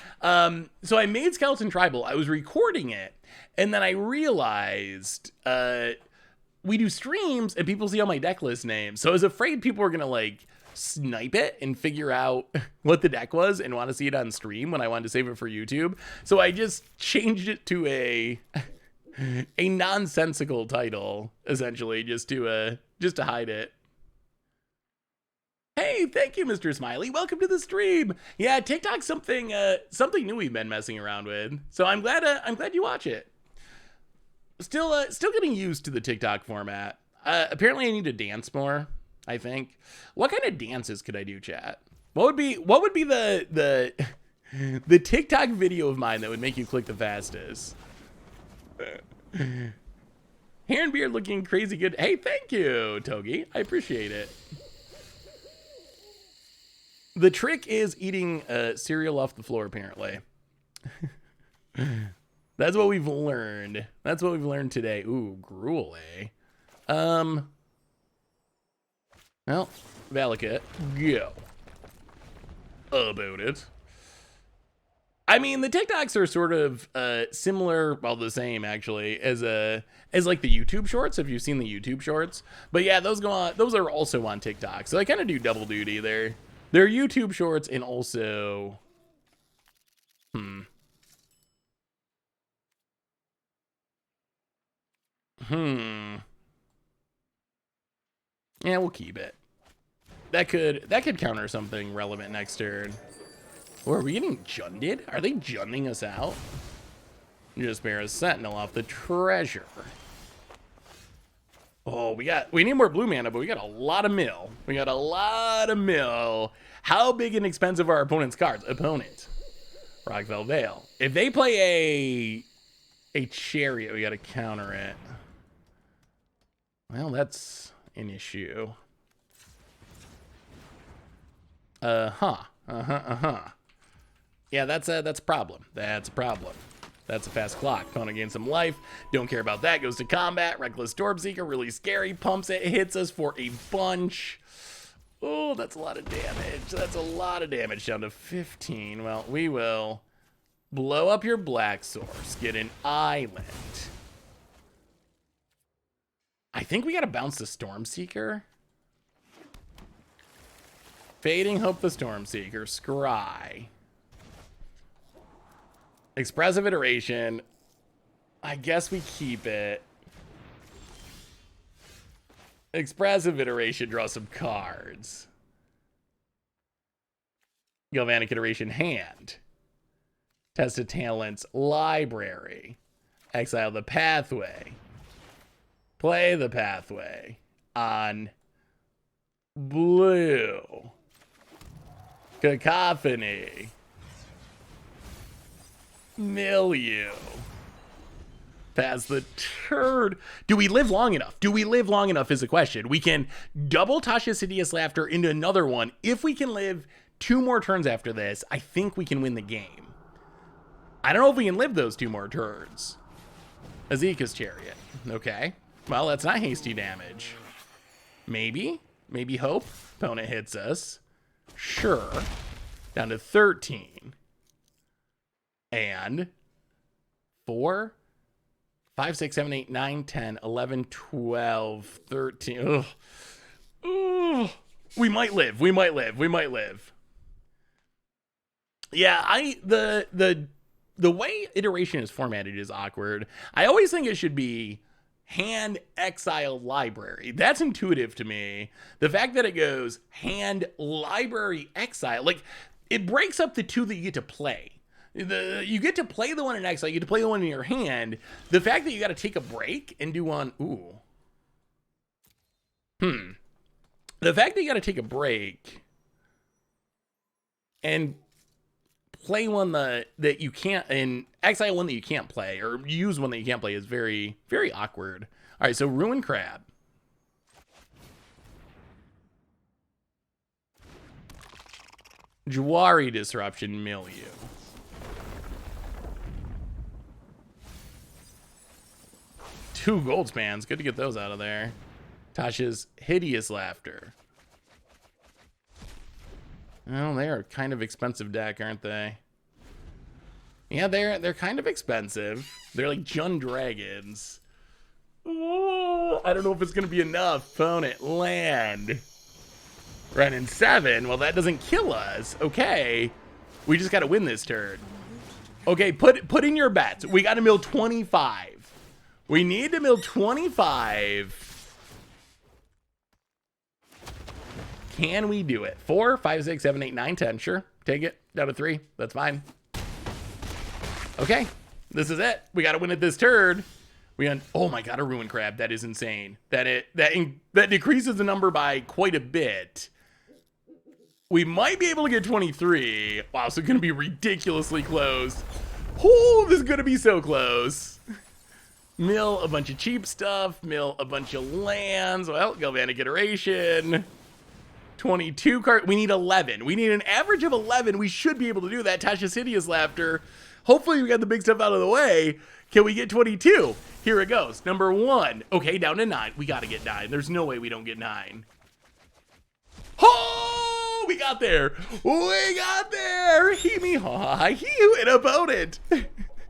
So I made Skeleton Tribal. I was recording it, and then I realized we do streams, and people see all my deck list names. So I was afraid people were gonna like snipe it and figure out what the deck was and want to see it on stream when I wanted to save it for YouTube. So I just changed it to a nonsensical title, essentially, just to hide it. Hey, thank you, Mr. Smiley. Welcome to the stream. Yeah, TikTok's something new we've been messing around with. So I'm glad you watch it. Still getting used to the TikTok format. Apparently I need to dance more, I think. What kind of dances could I do, chat? What would be the TikTok video of mine that would make you click the fastest? Hair and beard looking crazy good. Hey, thank you, Togi. I appreciate it. The trick is eating cereal off the floor, apparently. That's what we've learned. That's what we've learned today. Ooh, gruel, eh? Well, Valakut, go. About it. I mean, the TikToks are sort of similar, well, the same actually, as like the YouTube shorts. If you've seen the YouTube shorts, but yeah, those are also on TikTok. So they kind of do double duty. They're YouTube shorts and also, yeah, we'll keep it. That could counter something relevant next turn. Or are we getting junded? Are they junding us out? Just bear a sentinel off the treasure. Oh, we need more blue mana, but we got a lot of mill. We got a lot of mill. How big and expensive are our opponent's cards? Opponent. Rockville Vale. If they play a chariot, we gotta counter it. Well, that's an issue. Yeah, that's a problem. That's a problem. That's a fast clock. Opponent gains some life. Don't care about that. Goes to combat. Reckless Stormseeker, really scary. Pumps it, hits us for a bunch. Oh, that's a lot of damage. That's a lot of damage. Down to 15. Well, we will blow up your black source. Get an island. I think we gotta bounce the Stormseeker. Fading Hope the Stormseeker. Scry. Expressive Iteration. I guess we keep it. Expressive Iteration. Draw some cards. Galvanic Iteration. Hand. Test of Talents. Library. Exile the Pathway. Play the Pathway. On blue. Cacophony. Milieu. Pass the turn. Do we live long enough? Do we live long enough is a question. We can double Tasha's Hideous Laughter into another one. If we can live 2 more turns after this, I think we can win the game. I don't know if we can live those 2 more turns. Azeka's Chariot. Okay. Well, that's not hasty damage. Maybe. Maybe hope. Opponent hits us. Sure. Down to 13. And 4, 5, 6, 7, 8, 9, 10, 11, 12, 13. Ugh. Ugh. We might live. We might live. We might live. Yeah, the way iteration is formatted is awkward. I always think it should be hand exile library. That's intuitive to me. The fact that it goes hand library exile, like it breaks up the two that you get to play. You get to play the one in exile, you get to play the one in your hand. The fact that you got to take a break and do one, the fact that you got to take a break and play one that you can't, and exile one that you can't play, or use one that you can't play is very, very awkward. All right, so Ruin Crab. Jwari Disruption Milieu. Two gold spans. Good to get those out of there. Tasha's Hideous Laughter. Well, they are kind of expensive deck, aren't they? Yeah, they're kind of expensive. They're like Jund Dragons. Oh, I don't know if it's gonna be enough. Opponent land. Running 7. Well, that doesn't kill us. Okay, we just gotta win this turn. Okay, put in your bets. We gotta mill 25. We need to mill 25. Can we do it? 4, 5, 6, 7, 8, 9, 10. Sure. Take it. Down to 3. That's fine. Okay. This is it. We got to win it this turn. Oh my God, a Ruin Crab. That is insane. That decreases the number by quite a bit. We might be able to get 23. Wow, so it's going to be ridiculously close. Oh, this is going to be so close. Mill a bunch of cheap stuff. Mill a bunch of lands. Well, Galvanic Iteration. 22 card. We need 11. We need an average of 11. We should be able to do that. Tasha's Hideous Laughter. Hopefully we got the big stuff out of the way. Can we get 22? Here it goes. Number 1. Okay, down to 9. We got to get 9. There's no way we don't get 9. Oh, we got there. We got there. He-me-ha, he an opponent.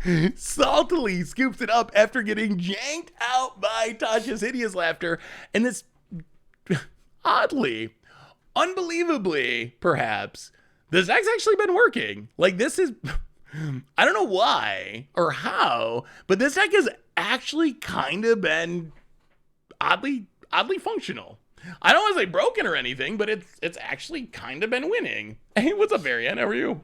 Saltily scoops it up after getting janked out by Tasha's Hideous Laughter. And this, oddly, unbelievably, perhaps, this deck's actually been working. Like, this is, I don't know why or how, but this deck has actually kind of been oddly functional. I don't want to say broken or anything, but it's actually kind of been winning. Hey, what's up, Varian? How are you?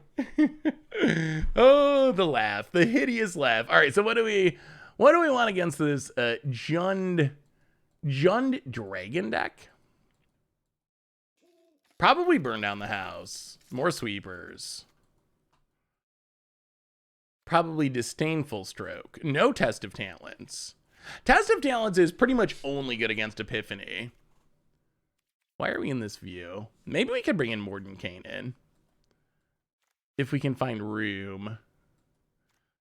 Oh, the laugh, the hideous laugh. All right, so what do we want against this Jund Dragon deck? Probably burn down the house. More sweepers. Probably Disdainful Stroke. No Test of Talents. Test of Talents is pretty much only good against Epiphany. Why are we in this view? Maybe we could bring in Mordenkainen. If we can find room.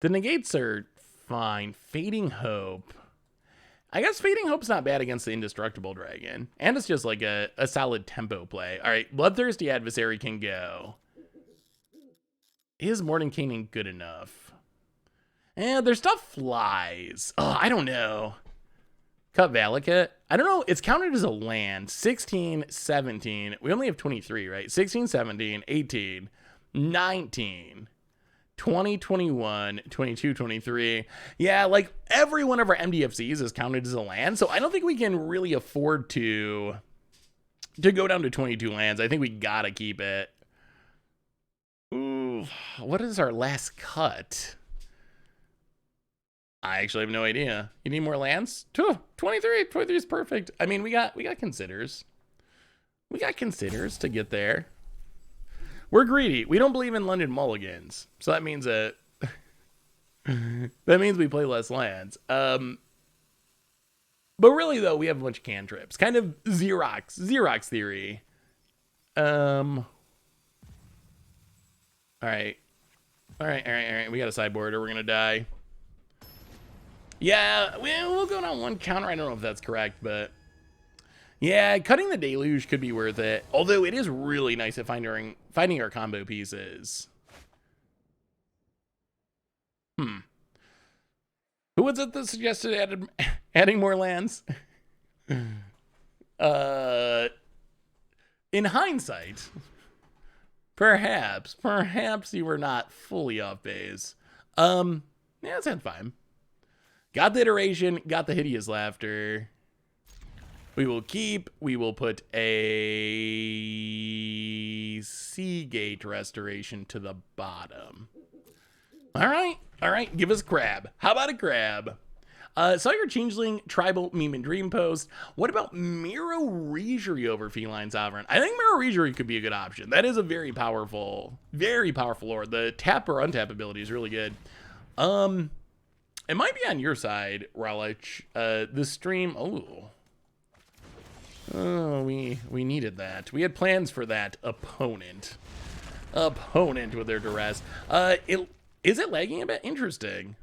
The negates are fine. Fading Hope. I guess Fading Hope's not bad against the Indestructible Dragon. And it's just like a solid tempo play. All right, Bloodthirsty Adversary can go. Is Mordenkainen good enough? Their stuff flies. Oh, I don't know. Cut Valakut. I don't know. It's counted as a land. 16, 17. We only have 23, right? 16, 17, 18, 19. 20, 21, 22, 23. Yeah, like every one of our MDFCs is counted as a land, so I don't think we can really afford to go down to 22 lands. I think we gotta keep it. Ooh, what is our last cut? I actually have no idea. You need more lands? 23. 23 is perfect. I mean, we got considers. We got considers to get there. We're greedy. We don't believe in London mulligans. So that means that we play less lands. But really though, we have a bunch of cantrips. Kind of Xerox theory. All right. We got a sideboard or we're gonna die. Yeah, we'll go down one counter. I don't know if that's correct, but yeah, cutting the Deluge could be worth it. Although it is really nice at finding our combo pieces. Who was it that suggested adding more lands? In hindsight, Perhaps you were not fully off base. Yeah, that sounds fine. Got the iteration, got the hideous laughter. We will put a Seagate restoration to the bottom. All right, give us a crab. How about a crab? Saw your Changeling Tribal Meme and Dream post. What about Miro Regery over Feline Sovereign? I think Miro Regery could be a good option. That is a very powerful lord. The tap or untap ability is really good. It might be on your side, Relich. The stream, oh, we needed that. We had plans for that opponent with their duress. Is it lagging a bit? Interesting.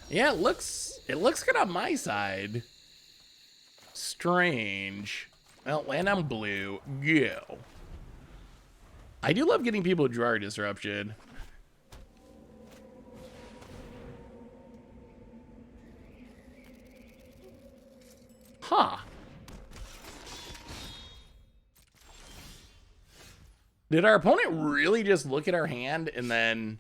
Yeah, it looks good on my side. Strange. Well, land on blue. Go. I do love getting people drawer disruption. Huh. Did our opponent really just look at our hand and then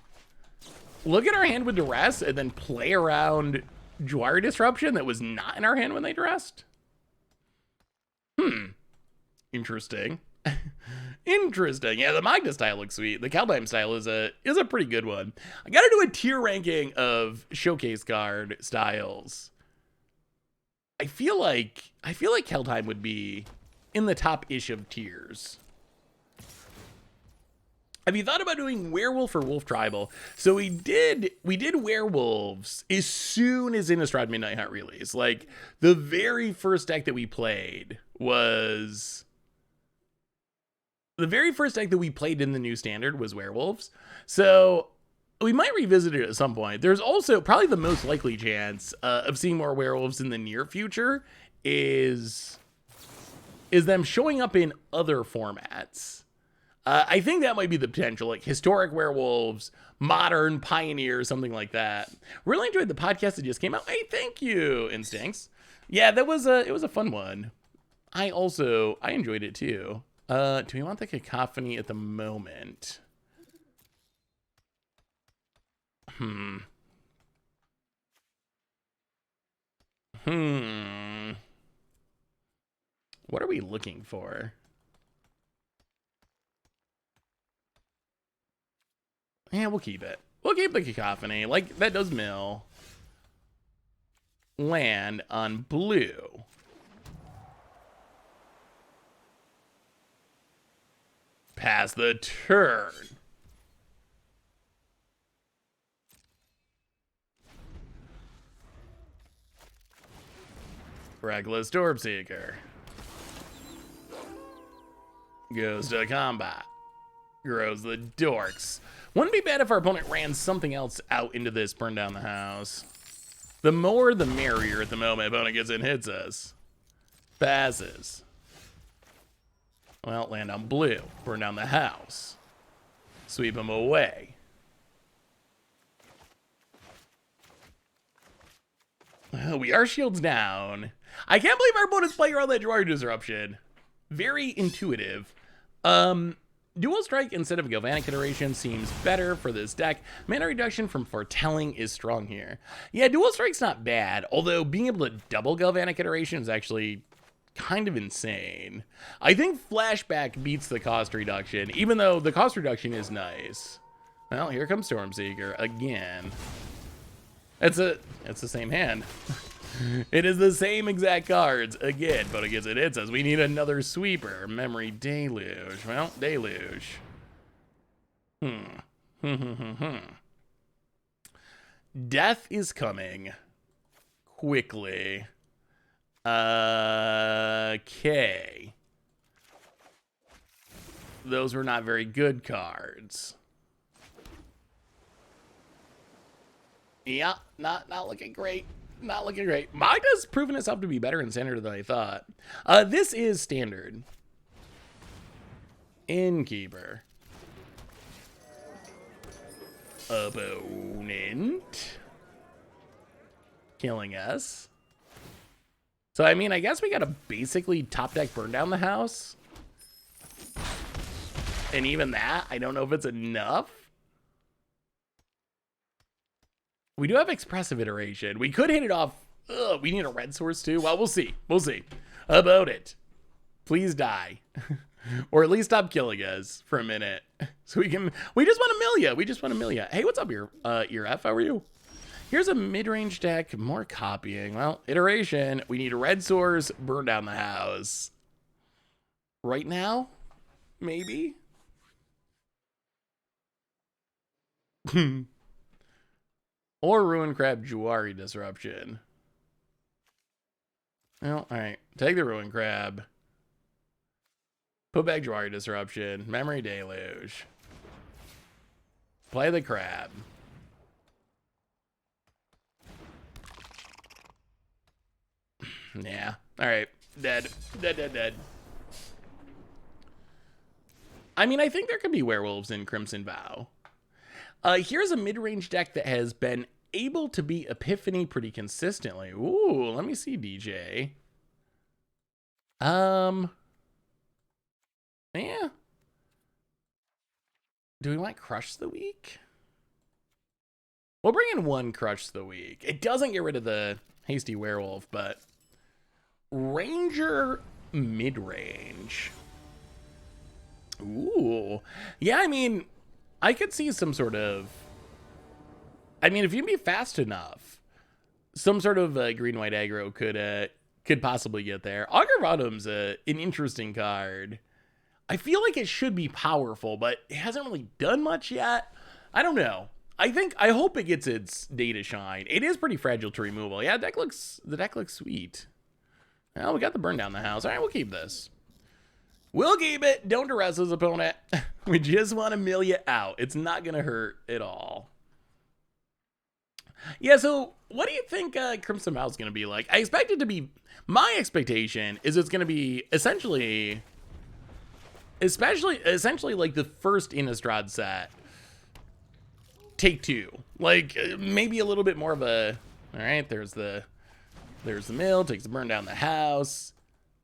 look at our hand with duress and then play around Dwyer Disruption that was not in our hand when they duressed? Interesting. Interesting. Yeah, the Magda style looks sweet. The Kaldheim style is a pretty good one. I gotta do a tier ranking of showcase card styles. I feel like Kaldheim would be in the top-ish of tiers. Have you thought about doing werewolf or wolf tribal? So we did werewolves as soon as Innistrad Midnight Hunt released. Like, the very first deck that we played was in the new standard was werewolves. So we might revisit it at some point. There's also probably the most likely chance of seeing more werewolves in the near future is them showing up in other formats. I think that might be the potential, like historic werewolves, modern pioneer, something like that. Really enjoyed the podcast that just came out. Hey, thank you, Instincts. Yeah, it was a fun one. I enjoyed it too. Do we want the cacophony at the moment? What are we looking for? Yeah, we'll keep it. We'll keep the cacophony. Like, that does mill. Land on blue. Pass the turn. Reckless Stormseeker. Goes to combat. Grows the dorks. Wouldn't be bad if our opponent ran something else out into this, burn down the house. The more the merrier at the moment. Opponent gets in, hits us. Passes. Well, land on blue. Burn down the house. Sweep him away. Oh, we are shields down. I can't believe our opponent's playing around that Dwyer Disruption. Very intuitive. Dual Strike instead of Galvanic Iteration seems better for this deck. Mana reduction from Foretelling is strong here. Yeah, Dual Strike's not bad, although being able to double Galvanic Iteration is actually kind of insane. I think Flashback beats the cost reduction, even though the cost reduction is nice. Well, here comes Stormseeker again. It's the same hand. It is the same exact cards again, but it gets it. It says we need another sweeper. Memory Deluge. Well, Deluge. Death is coming quickly. Okay. Those were not very good cards. Yeah, not looking great. Not looking great. Magda's proven itself to be better in standard than I thought. This is standard. Innkeeper. Opponent. Killing us. So, I mean, I guess we gotta basically top deck burn down the house. And even that, I don't know if it's enough. We do have expressive iteration. We could hit it off. Ugh, we need a red source too. Well, we'll see. We'll see about it. Please die. Or at least stop killing us for a minute. So we just want Amelia. We just want Amelia. Hey, what's up, F? How are you? Here's a mid-range deck. More copying. Well, iteration. We need a red source. Burn down the house. Right now? Maybe? Or Ruin Crab Juari Disruption. Well, alright. Take the Ruin Crab. Put back Juari Disruption. Memory Deluge. Play the crab. Yeah. Alright. Dead. Dead. I mean, I think there could be werewolves in Crimson Vow. Here's a mid-range deck that has been able to beat Epiphany pretty consistently. Ooh, let me see, DJ. Yeah. Do we want Crush the Week? We'll bring in one Crush the Week. It doesn't get rid of the Hasty Werewolf, but Ranger mid-range. Ooh. Yeah, I mean, I could see some sort of... I mean, if you'd be fast enough, some sort of green-white aggro could possibly get there. Augur of Autumn's an interesting card. I feel like it should be powerful, but it hasn't really done much yet. I don't know. I hope it gets its day to shine. It is pretty fragile to removal. Yeah, the deck looks sweet. Well, we got the burn down the house. All right, we'll keep this. We'll keep it. Don't arrest his opponent. We just want Amelia out. It's not going to hurt at all. Yeah, so what do you think Crimson Vow is going to be like? I expect it to be... My expectation is it's going to be essentially like the first Innistrad set. Take two. Like, maybe a little bit more of a... All right, there's the mill. Takes the burn down the house.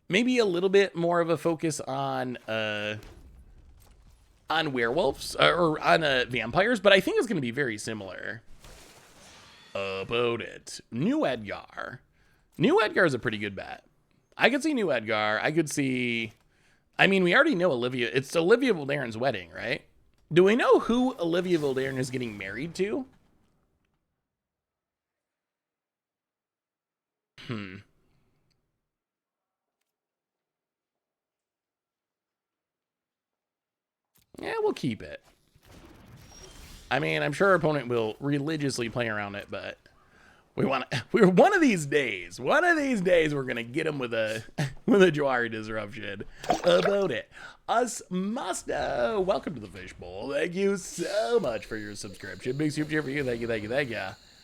Maybe a little bit more of a focus on werewolves or on vampires, but I think it's going to be very similar. About it. New Edgar. New Edgar is a pretty good bet. I could see New Edgar. I could see... I mean, we already know Olivia. It's Olivia Valderen's wedding, right? Do we know who Olivia Valderen is getting married to? Yeah, we'll keep it. I mean, I'm sure our opponent will religiously play around it, but we're one of these days we're gonna get him with a Juari Disruption. About it. Welcome to the Fishbowl. Thank you so much for your subscription. Big super cheer for you. Thank you.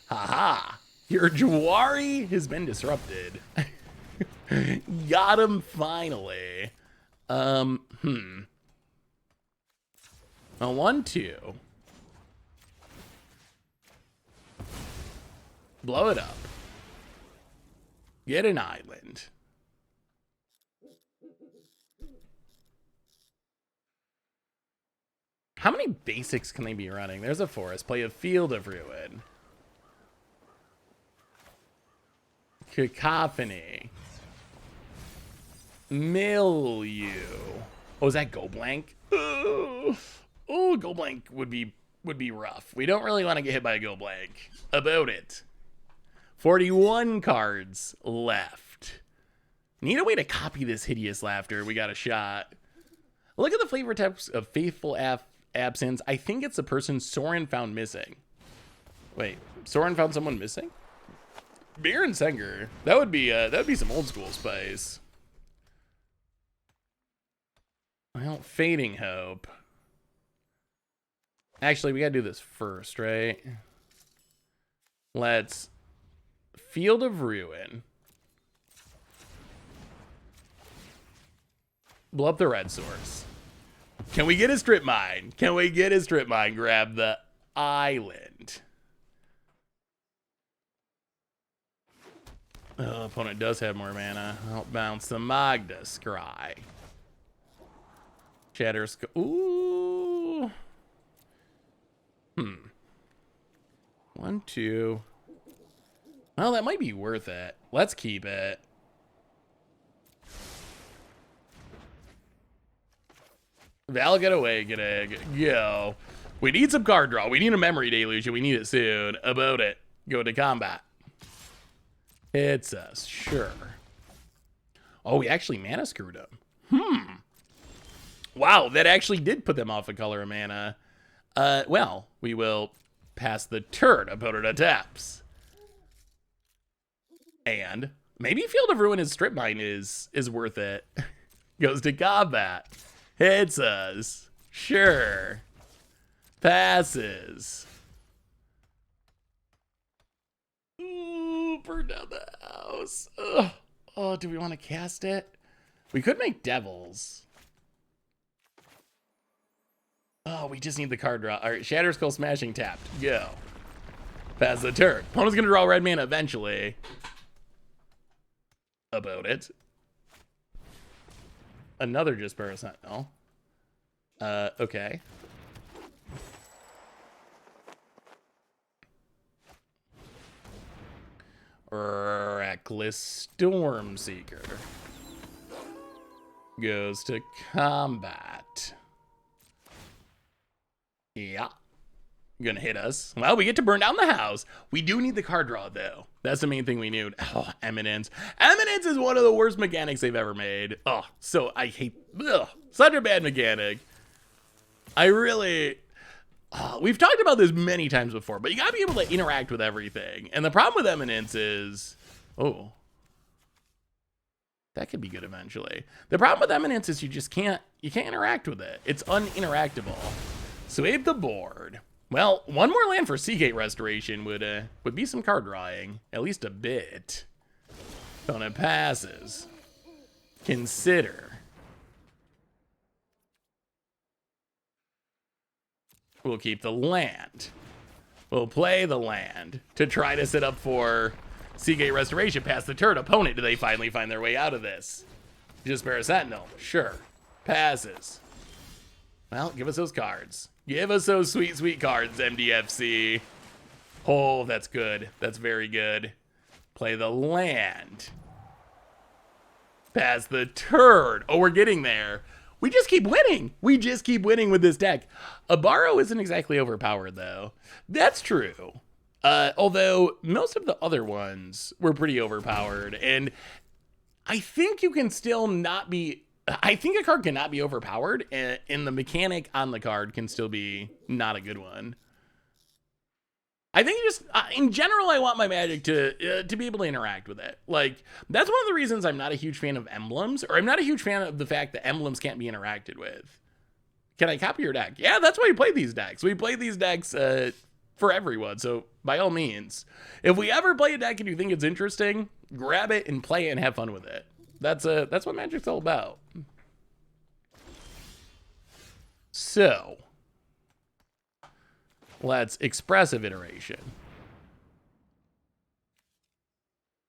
Haha. Your Juari has been disrupted. Got him finally. A 1-2. Blow it up. Get an island. How many basics can they be running? There's a forest. Play a Field of Ruin. Cacophony. Milieu. Oh, is that Go Blank? Oh, Go Blank would be rough. We don't really want to get hit by a Go Blank. About it. 41 cards left. Need a way to copy this hideous laughter. We got a shot. Look at the flavor text of Faithful Absence. I think it's the person Soren found missing. Wait, Soren found someone missing? Baron Senger. That'd be some old school spice. Well, Fading Hope. Actually, we gotta do this first, right? Let's Field of Ruin. Blow up the red source. Can we get a strip mine? Grab the island. Oh, opponent does have more mana. I'll bounce the Magda Scry. Shatter. Ooh. 1, 2. Well, that might be worth it. Let's keep it. Val, get away, get egg. Go. We need some card draw. We need a memory deluge, and we need it soon. About it. Go to combat. It's us. Sure. Oh, we actually mana screwed them. Wow, that actually did put them off a color of mana. Well, we will pass the turn. Opponent attacks. And maybe Field of Ruin and Strip Mine is worth it. Goes to combat. Hits us. Sure. Passes. Ooh, burn down the house. Ugh. Oh, do we want to cast it? We could make Devils. Oh, we just need the card draw. All right, Shatter Skull Smashing tapped. Go. Pass the turn. Opponent's going to draw red mana eventually. About it. Another Jespera Sentinel. Okay. Reckless Stormseeker. Goes to combat. Yeah. Gonna hit us. Well, we get to burn down the house. We do need the card draw, though. That's the main thing we need. Oh, Eminence. Eminence is one of the worst mechanics they've ever made. Oh, so I hate... Ugh, such a bad mechanic. I really... we've talked about this many times before, but you gotta be able to interact with everything. And the problem with Eminence is... Oh. That could be good eventually. The problem with Eminence is you just can't... You can't interact with it. It's uninteractable. Sweep the board. Well, one more land for Seagate Restoration would be some card drawing. At least a bit. Opponent passes. Consider. We'll keep the land. We'll play the land to try to set up for Seagate Restoration past the turn. Opponent, do they finally find their way out of this? Jespera Sentinel. Sure. Passes. Well, give us those cards. Give us those sweet, sweet cards, MDFC. Oh, that's good. That's very good. Play the land. Pass the turn. Oh, we're getting there. We just keep winning. We just keep winning with this deck. Abaro isn't exactly overpowered, though. That's true. Although most of the other ones were pretty overpowered. And I think you can still not be... I think a card cannot be overpowered, and the mechanic on the card can still be not a good one. I think just, in general, I want my Magic to be able to interact with it. Like, that's one of the reasons I'm not a huge fan of emblems, or I'm not a huge fan of the fact that emblems can't be interacted with. Can I copy your deck? Yeah, that's why we play these decks. We play these decks for everyone, so by all means. If we ever play a deck and you think it's interesting, grab it and play it and have fun with it. That's what Magic's all about. So, let's Expressive Iteration.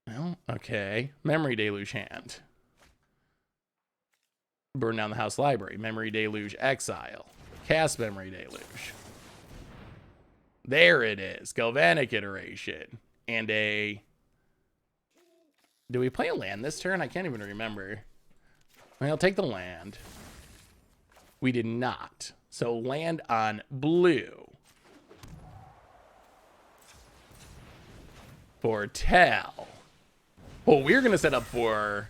Well, okay. Memory Deluge hand. Burn down the house library. Memory Deluge exile. Cast Memory Deluge. There it is. Galvanic Iteration. And a... Do we play a land this turn? I can't even remember. Well, take the land. We did not. So land on blue. For Tal. Well, we're going to set up for...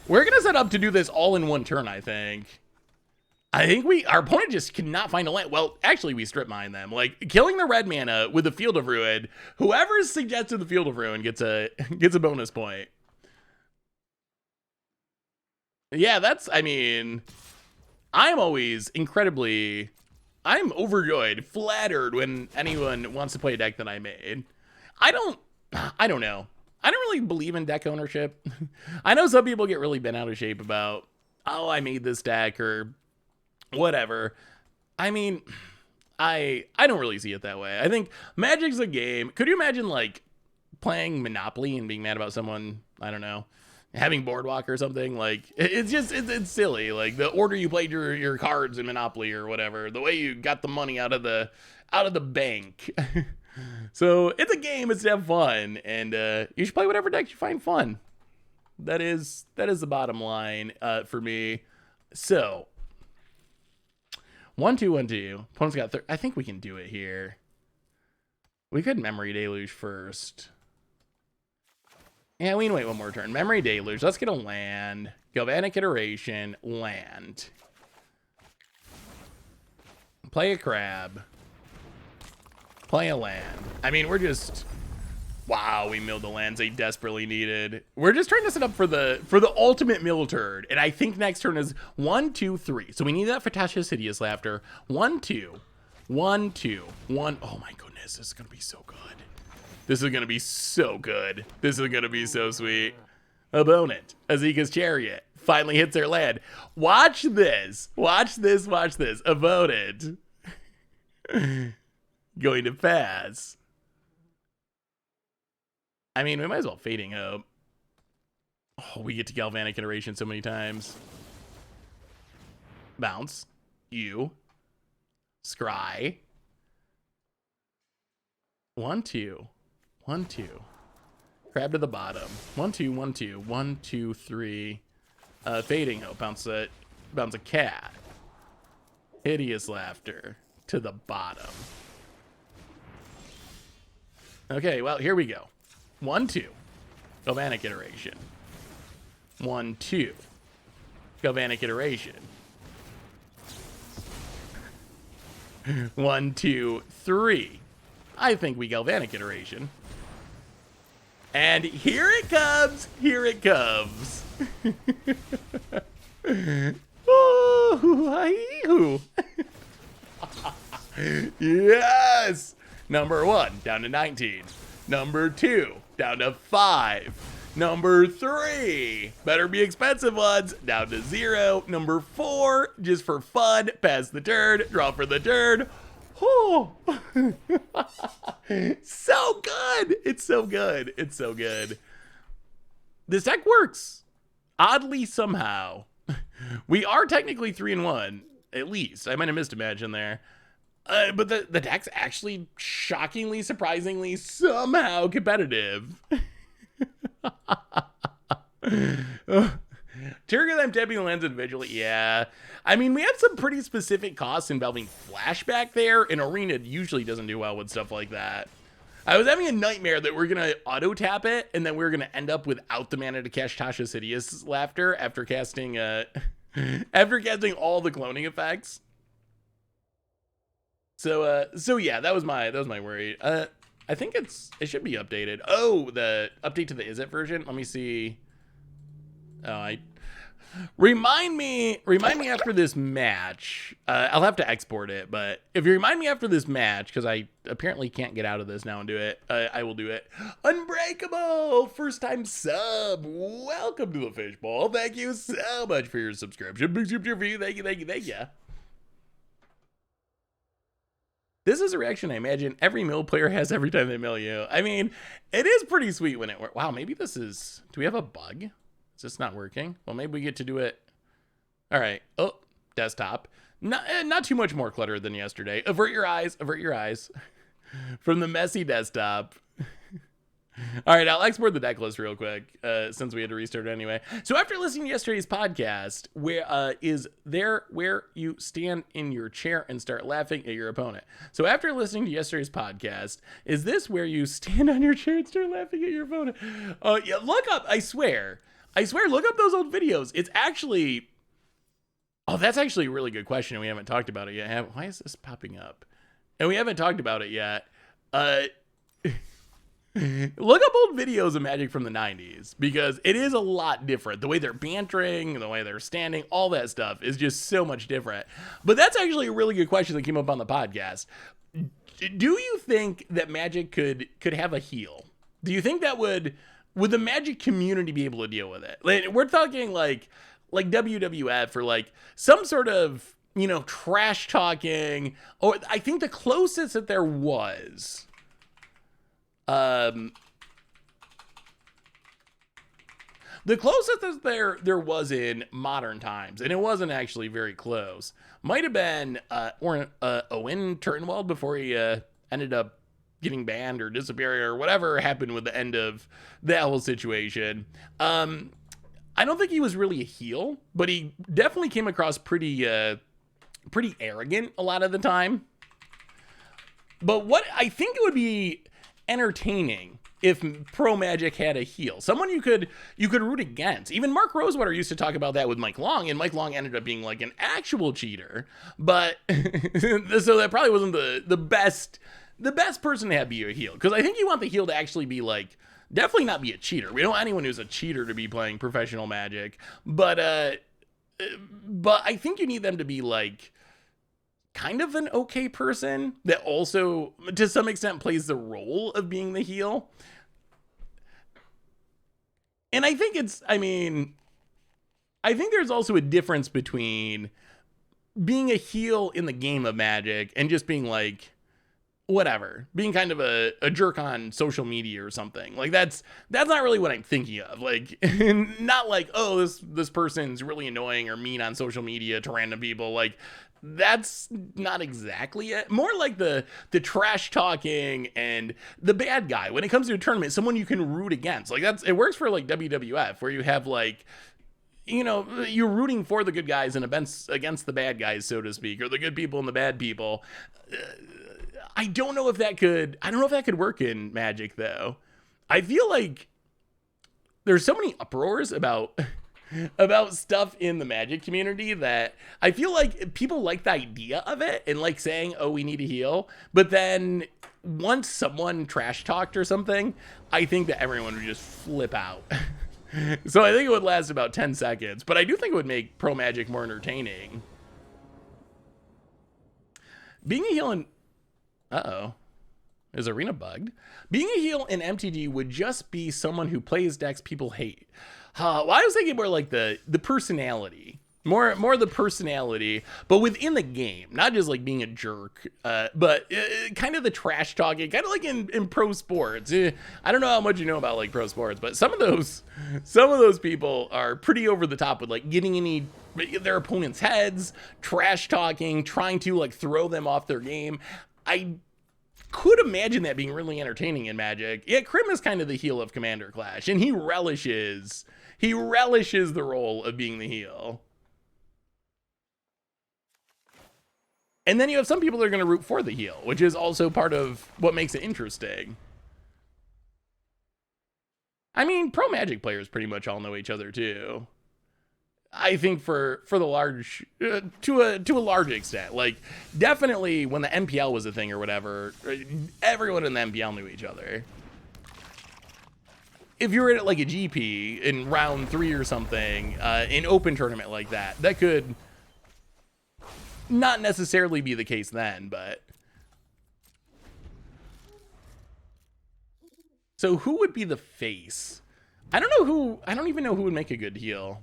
We're going to set up to do this all in one turn, I think. Our opponent just cannot find a land. Well, actually, we strip mine them. Like, killing the red mana with the Field of Ruin. Whoever suggested the Field of Ruin gets a bonus point. Yeah, that's, I mean, I'm always I'm overjoyed, flattered when anyone wants to play a deck that I made. I don't know. I don't really believe in deck ownership. I know some people get really bent out of shape about, oh, I made this deck or whatever. I mean, I don't really see it that way. I think Magic's a game. Could you imagine, like, playing Monopoly and being mad about someone, I don't know, having Boardwalk or something? Like, it's silly. Like, the order you played your cards in Monopoly or whatever, the way you got the money out of the bank. So it's a game. It's to have fun, and you should play whatever deck you find fun. That is the bottom line for me. So 1-2, 1-2. Opponent's got I think we can do it here. We could Memory Deluge first. Yeah, we can wait one more turn. Memory Deluge. Let's get a land. Galvanic Iteration. Land. Play a crab. Play a land. I mean, we're just... Wow, we milled the lands they desperately needed. We're just trying to set up for the ultimate mill turn. And I think next turn is 1, 2, 3. So we need that for Tasha's Hideous Laughter. 1, 2. 1, 2. 1. Oh my goodness, this is going to be so good. This is going to be so good. This is going to be so sweet. Opponent, Azika's Chariot, finally hits their land. Watch this. Watch this. Watch this. Opponent. Going to pass. I mean, we might as well Fading Hope. Oh, we get to Galvanic Iteration so many times. Bounce. You. Scry. 1, 2. 1, 2. Crab to the bottom. 1, 2, 1, 2. 1, 2, 3. Fading Hope. Bounce a cat. Hideous Laughter to the bottom. Okay, well, here we go. 1, 2. Galvanic Iteration. 1, 2. Galvanic Iteration. 1, 2, 3. I think we Galvanic Iteration. And here it comes. Here it comes. Oh, yes. Number 1, down to 19. Number 2, down to 5. Number 3, better be expensive ones, down to 0. Number 4, just for fun, pass the turn, draw for the turn. Oh, so good. It's so good. It's so good. This deck works. Oddly, somehow. We are technically 3-1, at least. I might have missed a match in there. But the deck's actually shockingly, surprisingly, somehow competitive. Trigger them tapping lands individually, yeah. I mean, we have some pretty specific costs involving flashback there, and Arena usually doesn't do well with stuff like that. I was having a nightmare that we're going to auto-tap it, and then we're going to end up without the mana to cast Tasha's Hideous Laughter after casting, after casting all the cloning effects. So yeah, that was my worry. I think it should be updated. Oh, the update to the Is It version. Let me see. Oh, remind me after this match. I'll have to export it, but if you remind me after this match, because I apparently can't get out of this now and do it, I will do it. Unbreakable, first time sub. Welcome to the Fishbowl. Thank you so much for your subscription. Big super for you. Thank you. This is a reaction I imagine every mill player has every time they mill you. I mean, it is pretty sweet when it works. Wow, maybe this is... Do we have a bug? Is this not working? Well, maybe we get to do it... All right. Oh, desktop. Not too much more clutter than yesterday. Avert your eyes. Avert your eyes. From the messy desktop. All right, I'll export the deck list real quick, since we had to restart it anyway. So after listening to yesterday's podcast, where you stand in your chair and start laughing at your opponent. So after listening to yesterday's podcast, is this where you stand on your chair and start laughing at your opponent? Yeah, look up, I swear, look up those old videos. It's actually, that's actually a really good question, and we haven't talked about it yet. Why is this popping up? And we haven't talked about it yet. Look up old videos of Magic from the 90s, because it is a lot different. The way they're bantering, the way they're standing, all that stuff is just so much different. But that's actually a really good question that came up on the podcast. Do you think that Magic could have a heel? Do you think that would the Magic community be able to deal with it? Like, we're talking like WWF or like some sort of, trash talking, or I think the closest that there was... the closest that there was in modern times, and it wasn't actually very close, might have been Owen Turnwald before he ended up getting banned or disappearing or whatever happened with the end of that whole situation. I don't think he was really a heel, but he definitely came across pretty arrogant a lot of the time. But what I think it would be entertaining if Pro Magic had a heel, someone you could root against. Even Mark Rosewater used to talk about that with Mike Long, and Mike Long ended up being like an actual cheater. But so that probably wasn't the best person to have be a heel, because I think you want the heel to actually be like, definitely not be a cheater. We don't want anyone who's a cheater to be playing professional Magic, but I think you need them to be like kind of an okay person that also to some extent plays the role of being the heel. And I think I think there's also a difference between being a heel in the game of Magic and just being like, whatever, being kind of a jerk on social media or something. Like that's not really what I'm thinking of. Like, not like, oh, this person's really annoying or mean on social media to random people. Like, that's not exactly it. More like the trash talking and the bad guy when it comes to a tournament, someone you can root against. Like it works for like WWF, where you have like, you know, you're rooting for the good guys and against the bad guys, so to speak, or the good people and the bad people. I don't know if that could work in Magic though. I feel like there's so many uproars about stuff in the Magic community that I feel like people like the idea of it and like saying, oh, we need a heal. But then once someone trash talked or something, I think that everyone would just flip out. So I think it would last about 10 seconds, but I do think it would make Pro Magic more entertaining. Being a heel in... Uh-oh. Is Arena bugged? Being a heel in MTG would just be someone who plays decks people hate. Well, I was thinking more like the personality. More the personality, but within the game, not just like being a jerk, but kind of the trash talking, kind of like in pro sports. I don't know how much you know about like pro sports, but some of those people are pretty over the top with like getting in their opponent's heads, trash talking, trying to like throw them off their game. I could imagine that being really entertaining in Magic. Yeah, Krim is kind of the heel of Commander Clash, and he relishes the role of being the heel. And then you have some people that are going to root for the heel, which is also part of what makes it interesting. I mean, pro Magic players pretty much all know each other too. I think for the large, to a large extent, like definitely when the MPL was a thing or whatever, everyone in the MPL knew each other. If you were at like a GP in round 3 or something, in open tournament like that, that could not necessarily be the case then, but. So who would be the face? I don't even know who would make a good heel.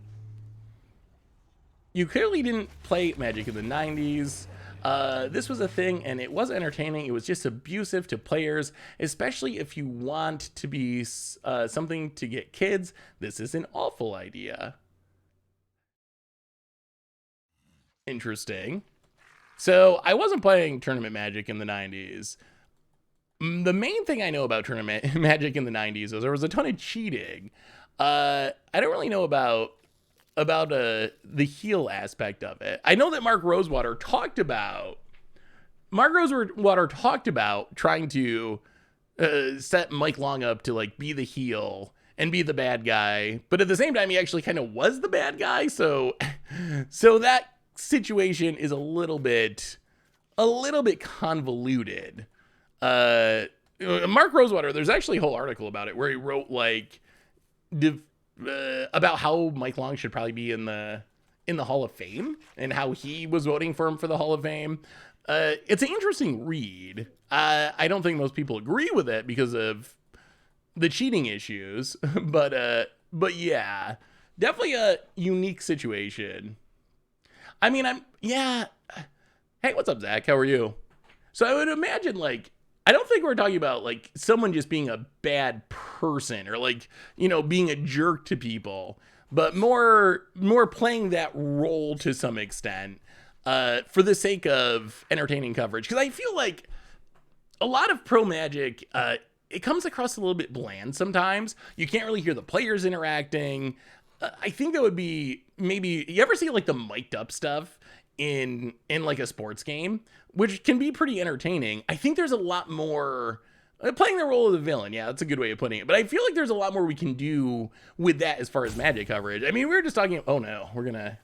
You clearly didn't play Magic in the 90s. This was a thing, and it was entertaining. It was just abusive to players, especially if you want to be something to get kids. This is an awful idea. Interesting. So I wasn't playing tournament Magic in the 90s. The main thing I know about tournament Magic in the 90s is there was a ton of cheating. I don't really know about the heel aspect of it. I know that Mark Rosewater talked about trying to set Mike Long up to like be the heel and be the bad guy, but at the same time he actually kind of was the bad guy, so that situation is a little bit convoluted. Mark Rosewater, there's actually a whole article about it where he wrote like about how Mike Long should probably be in the Hall of Fame and how he was voting for him for the Hall of Fame. It's an interesting read. I don't think most people agree with it because of the cheating issues, but yeah, definitely a unique situation. I mean, hey, what's up, Zach? How are you? So I would imagine, like, I don't think we're talking about, like, someone just being a bad person or, like, you know, being a jerk to people, but more playing that role to some extent for the sake of entertaining coverage. Because I feel like a lot of pro Magic, it comes across a little bit bland sometimes. You can't really hear the players interacting. I think that would be maybe, you ever see like the mic'd up stuff in like a sports game, which can be pretty entertaining. I think there's a lot more playing the role of the villain. Yeah, that's a good way of putting it. But I feel like there's a lot more we can do with that as far as Magic coverage. I mean, we were just talking, oh no, we're gonna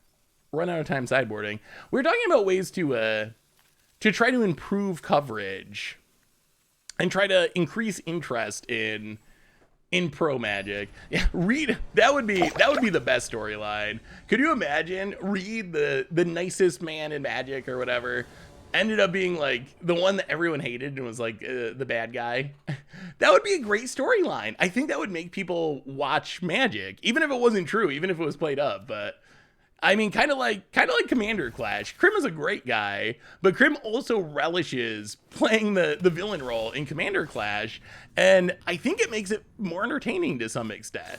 run out of time sideboarding. We were talking about ways to try to improve coverage and try to increase interest in pro Magic. Yeah, Reed, that would be the best storyline. Could you imagine Reed, the nicest man in Magic or whatever, ended up being like the one that everyone hated and was like the bad guy? That would be a great storyline. I think that would make people watch Magic, even if it wasn't true, even if it was played up. But I mean, kind of like Commander Clash. Krim is a great guy, but Krim also relishes playing the villain role in Commander Clash, and I think it makes it more entertaining to some extent.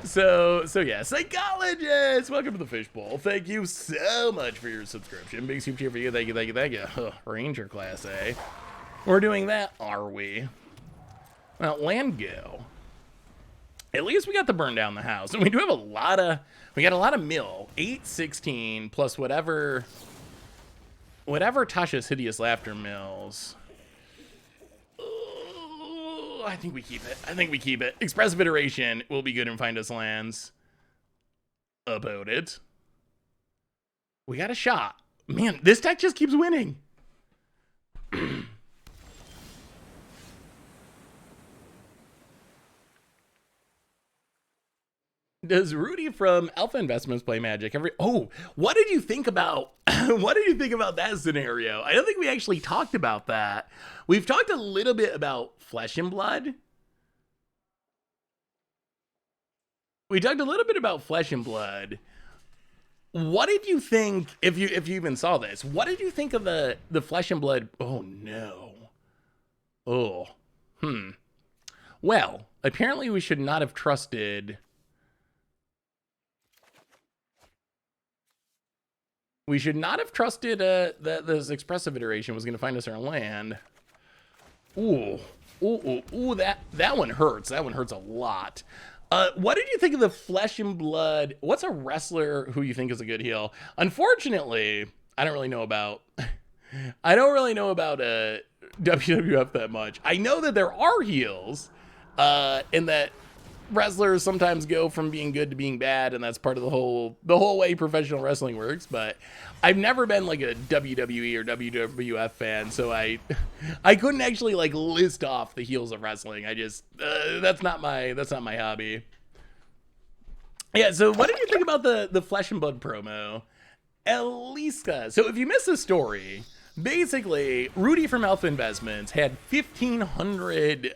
So yeah, Psychologist, welcome to the Fishbowl. Thank you so much for your subscription. Big super cheer for you. Thank you. Ranger Class A. We're doing that, are we? Well, land go. At least we got the burn down the house, and we do have a lot of. We got a lot of mill. 816 plus whatever Tasha's Hideous Laughter mills. I think we keep it. Expressive Iteration will be good and find us lands. About it. We got a shot. Man, this deck just keeps winning. Does Rudy from Alpha Investments play Magic every? Oh, what did you think about? What did you think about that scenario? I don't think we actually talked about that. We've talked a little bit about Flesh and Blood. We talked a little bit about Flesh and Blood. What did you think? If you even saw this, what did you think of the Flesh and Blood? Oh no. Oh. Well, apparently we should not have trusted. We should not have trusted that this Expressive Iteration was going to find us our land. Ooh, that one hurts. That one hurts a lot. What did you think of the Flesh and Blood? What's a wrestler who you think is a good heel? Unfortunately, I don't really know about WWF that much. I know that there are heels, and that wrestlers sometimes go from being good to being bad, and that's part of the whole way professional wrestling works. But I've never been like a WWE or WWF fan, so I couldn't actually like list off the heels of wrestling. I just that's not my hobby. Yeah, so what did you think about the Flesh and Blood promo? Eliska. So if you missed the story, basically Rudy from Alpha Investments had 1,500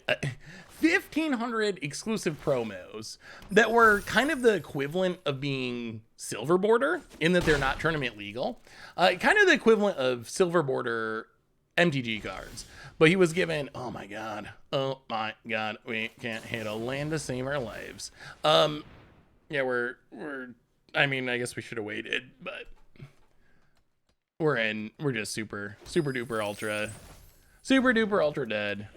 exclusive promos that were kind of the equivalent of being Silver Border in that they're not tournament legal. Kind of the equivalent of Silver Border MTG cards. But he was given, oh my god, we can't hit a land to save our lives. Yeah, we're I mean, I guess we should have waited, but we're just super duper ultra dead.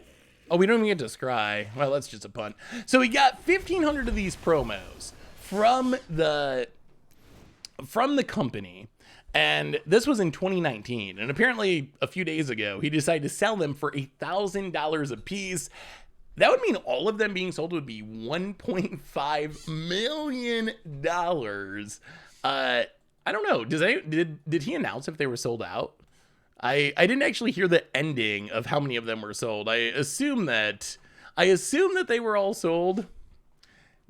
Oh, we don't even get to scry. Well, that's just a punt. So we got 1,500 of these promos from the company, and this was in 2019. And apparently, a few days ago, he decided to sell them for $1,000 a piece. That would mean all of them being sold would be $1.5 million. I don't know. Did he announce if they were sold out? I didn't actually hear the ending of how many of them were sold. I assume that they were all sold.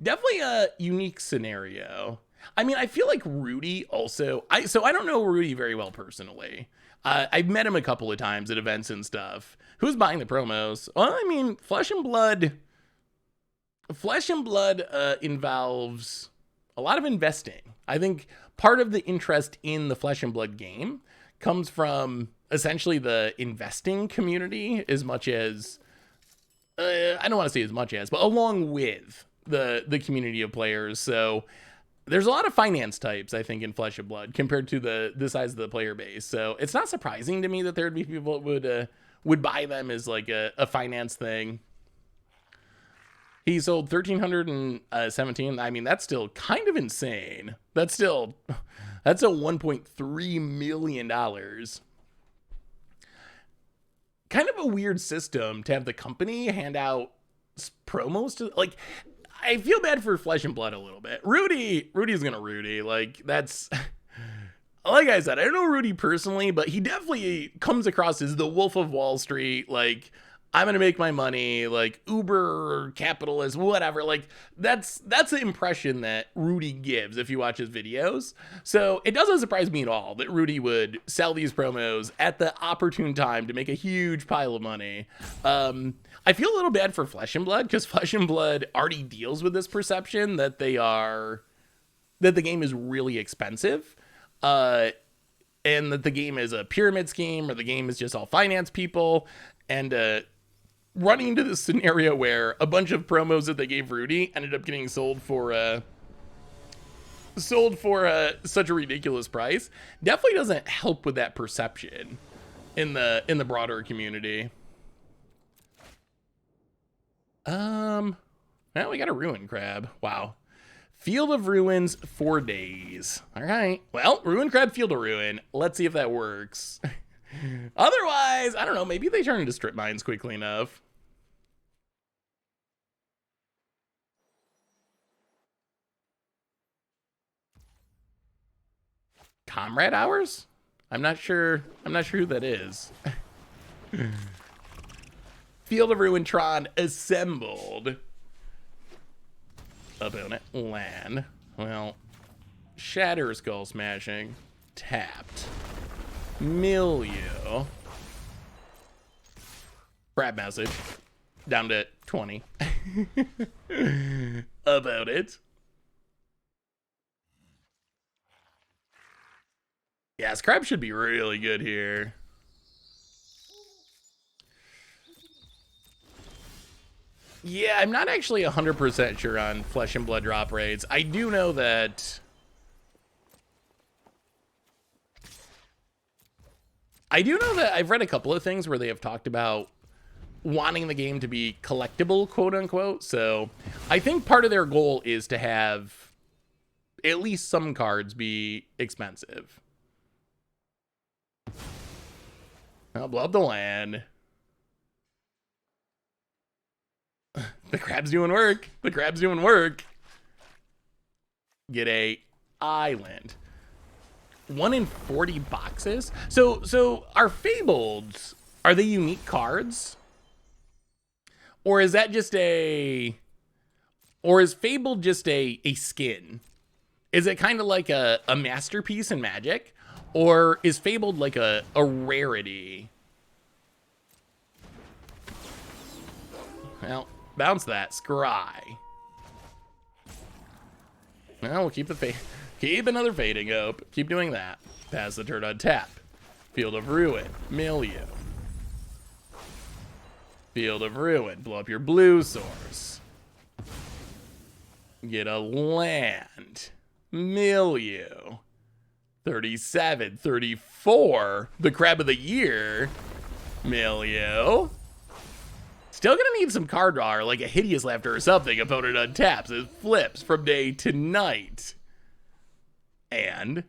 Definitely a unique scenario. I mean, I feel like Rudy also. I don't know Rudy very well personally. I've met him a couple of times at events and stuff. Who's buying the promos? Well, I mean, Flesh and Blood involves a lot of investing. I think part of the interest in the Flesh and Blood game comes from essentially the investing community as much as, I don't want to say as much as, but along with the community of players. So there's a lot of finance types, I think, in Flesh and Blood compared to the size of the player base. So it's not surprising to me that there would be people that would buy them as like a finance thing. He sold 1,317. I mean, that's still kind of insane. That's still $1.3 million. Kind of a weird system to have the company hand out promos to, like, I feel bad for Flesh and Blood a little bit. Rudy's gonna Rudy. Like, that's, like I said, I don't know Rudy personally, but he definitely comes across as the Wolf of Wall Street. Like, I'm gonna make my money, like uber capitalist, whatever. Like, that's the impression that Rudy gives if you watch his videos. So it doesn't surprise me at all that Rudy would sell these promos at the opportune time to make a huge pile of money. I feel a little bad for Flesh and Blood, because Flesh and Blood already deals with this perception that that the game is really expensive, and that the game is a pyramid scheme, or the game is just all finance people, and running into this scenario where a bunch of promos that they gave Rudy ended up getting sold for such a ridiculous price definitely doesn't help with that perception in the broader community. Well, we got a Ruin Crab. Wow. Field of Ruins, 4 days. All right. Well, Ruin Crab, Field of Ruin. Let's see if that works. Otherwise, I don't know. Maybe they turn into strip mines quickly enough. Comrade Hours? I'm not sure who that is. Field of Ruin Tron assembled. Opponent land. Well, Shatter Skull Smashing. Tapped. Milieu. Crab message. Down to 20. About it. Yes, crab should be really good here. Yeah, I'm not actually 100% sure on Flesh and Blood drop rates. I do know that I've read a couple of things where they have talked about wanting the game to be collectible, quote unquote. So I think part of their goal is to have at least some cards be expensive. I'll blow up the land. The crab's doing work. The crab's doing work. Get a island. 1 in 40 boxes. So are Fabled, are they unique cards? Or is that just or is Fabled just a skin? Is it kind of like a masterpiece in Magic? Or is Fabled like a rarity? Well, bounce that. Scry. Well, we'll keep another Fading Hope. Keep doing that. Pass the turn on tap. Field of Ruin. Milieu. Field of Ruin. Blow up your blue source. Get a land. Milieu. 37, 34. The Crab of the Year. Milieu. Still gonna need some card draw, or like a Hideous Laughter or something. Opponent untaps. It flips from day to night. And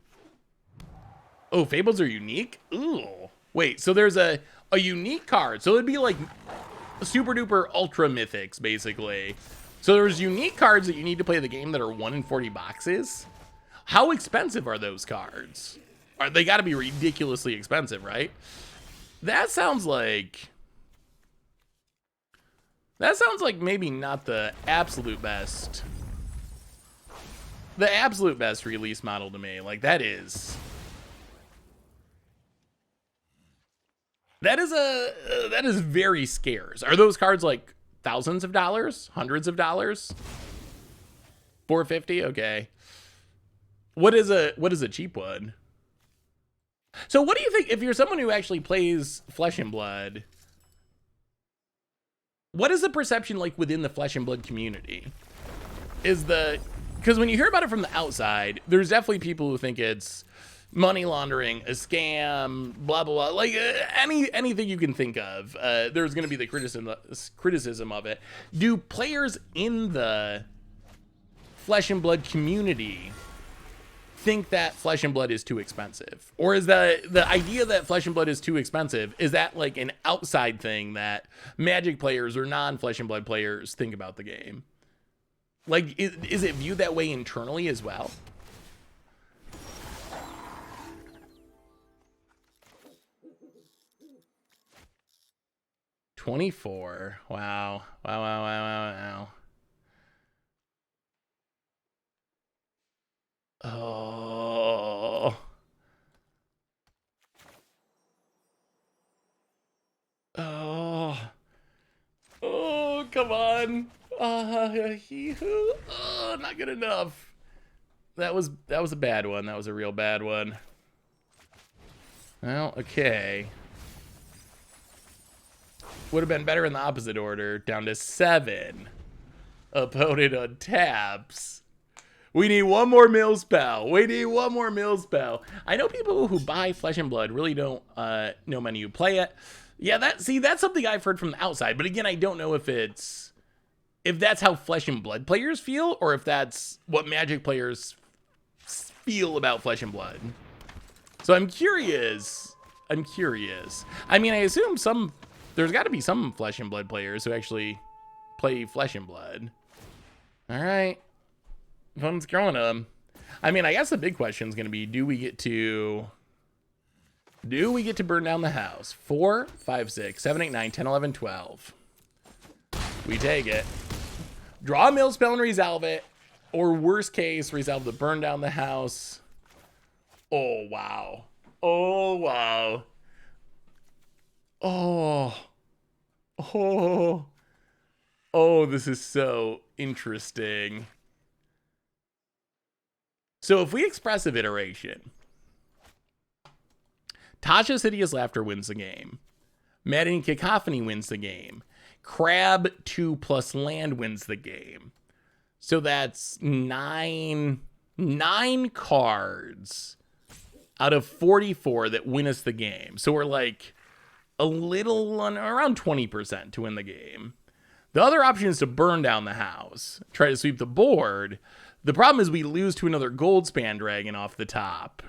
oh, Fables are unique? Ooh. Wait, so there's a unique card. So it'd be like super duper ultra mythics, basically. So there's unique cards that you need to play the game that are 1 in 40 boxes. How expensive are those cards? They gotta be ridiculously expensive, right? That sounds like maybe not the absolute best. The absolute best release model to me. Like, that is very scarce. Are those cards like thousands of dollars? Hundreds of dollars? $450? Okay. What is a cheap one? So what do you think, if you're someone who actually plays Flesh and Blood, what is the perception like within the Flesh and Blood community? Because when you hear about it from the outside, there's definitely people who think it's money laundering, a scam, blah blah blah, like anything you can think of. There's going to be the criticism of it. Do players in the Flesh and Blood community think that Flesh and Blood is too expensive, or is the idea that Flesh and Blood is too expensive, is that like an outside thing that Magic players or non-Flesh and Blood players think about the game? Like, is it viewed that way internally as well? $24. Wow. Wow. Oh. Oh. Oh, come on. Not good enough. That was a bad one. That was a real bad one. Well, okay. Would have been better in the opposite order. Down to 7. Opponent on taps. We need one more mill spell. We need one more mill spell. I know people who buy Flesh and Blood really don't know many who play it. Yeah, that's something I've heard from the outside. But again, I don't know if that's how Flesh and Blood players feel, or if that's what Magic players feel about Flesh and Blood. So I'm curious. I mean, I assume there's got to be some Flesh and Blood players who actually play Flesh and Blood. All right. Fun's growing them. I mean, I guess the big question is going to be, do we get to burn down the house? 4, 5, 6, 7, 8, 9, 10, 11, 12. We take it. Draw a mill spell and resolve it. Or worst case, resolve the burn down the house. Oh, wow. Oh, wow. Oh, this is so interesting. So if we expressive iteration, Tasha's Hideous Laughter wins the game. Maddening Cacophony wins the game. Crab 2+ land wins the game. So that's 9 cards out of 44 that win us the game. So we're like a little around 20% to win the game. The other option is to burn down the house, try to sweep the board. The problem is we lose to another Goldspan Dragon off the top.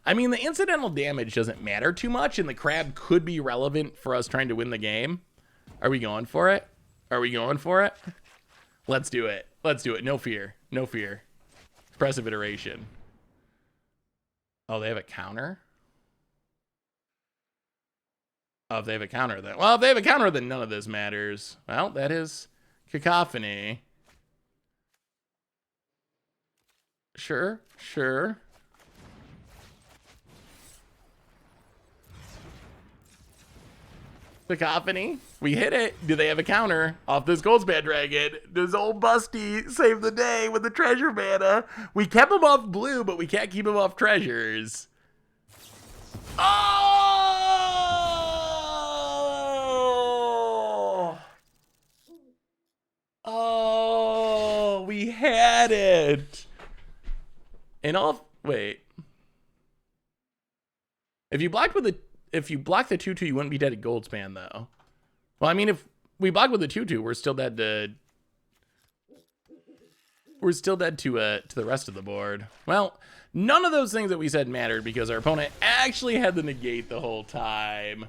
I mean, the incidental damage doesn't matter too much, and the crab could be relevant for us trying to win the game. Are we going for it? Let's do it. No fear. Expressive iteration. Oh, they have a counter? Oh, if they have a counter, then... Well, if they have a counter, then none of this matters. Well, that is Cacophony. Sure. Cacophony. We hit it. Do they have a counter off this Goldspan Dragon? Does old Busty save the day with the treasure mana? We kept him off blue, but we can't keep him off treasures. Oh, we had it. And wait. If you block the 2/2, you wouldn't be dead at Goldspan, though. Well, I mean, if we block with the 2/2, we're still dead to the rest of the board. Well, none of those things that we said mattered because our opponent actually had the negate the whole time.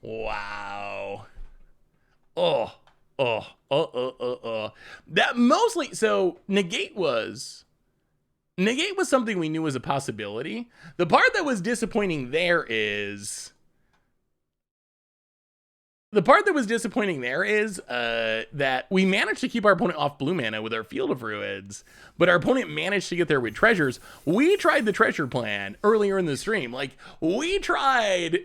Wow. That mostly, so negate was something we knew was a possibility. The part that was disappointing there is that we managed to keep our opponent off blue mana with our Field of Ruins, but our opponent managed to get there with treasures. We tried the treasure plan earlier in the stream. Like, we tried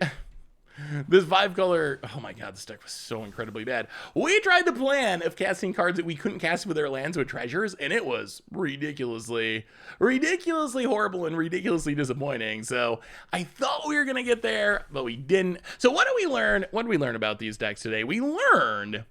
this 5-color. Oh my god, this deck was so incredibly bad. We tried the plan of casting cards that we couldn't cast with our lands with treasures, and it was ridiculously horrible and ridiculously disappointing. So I thought we were gonna get there, but we didn't. So what did we learn? What did we learn about these decks today? We learned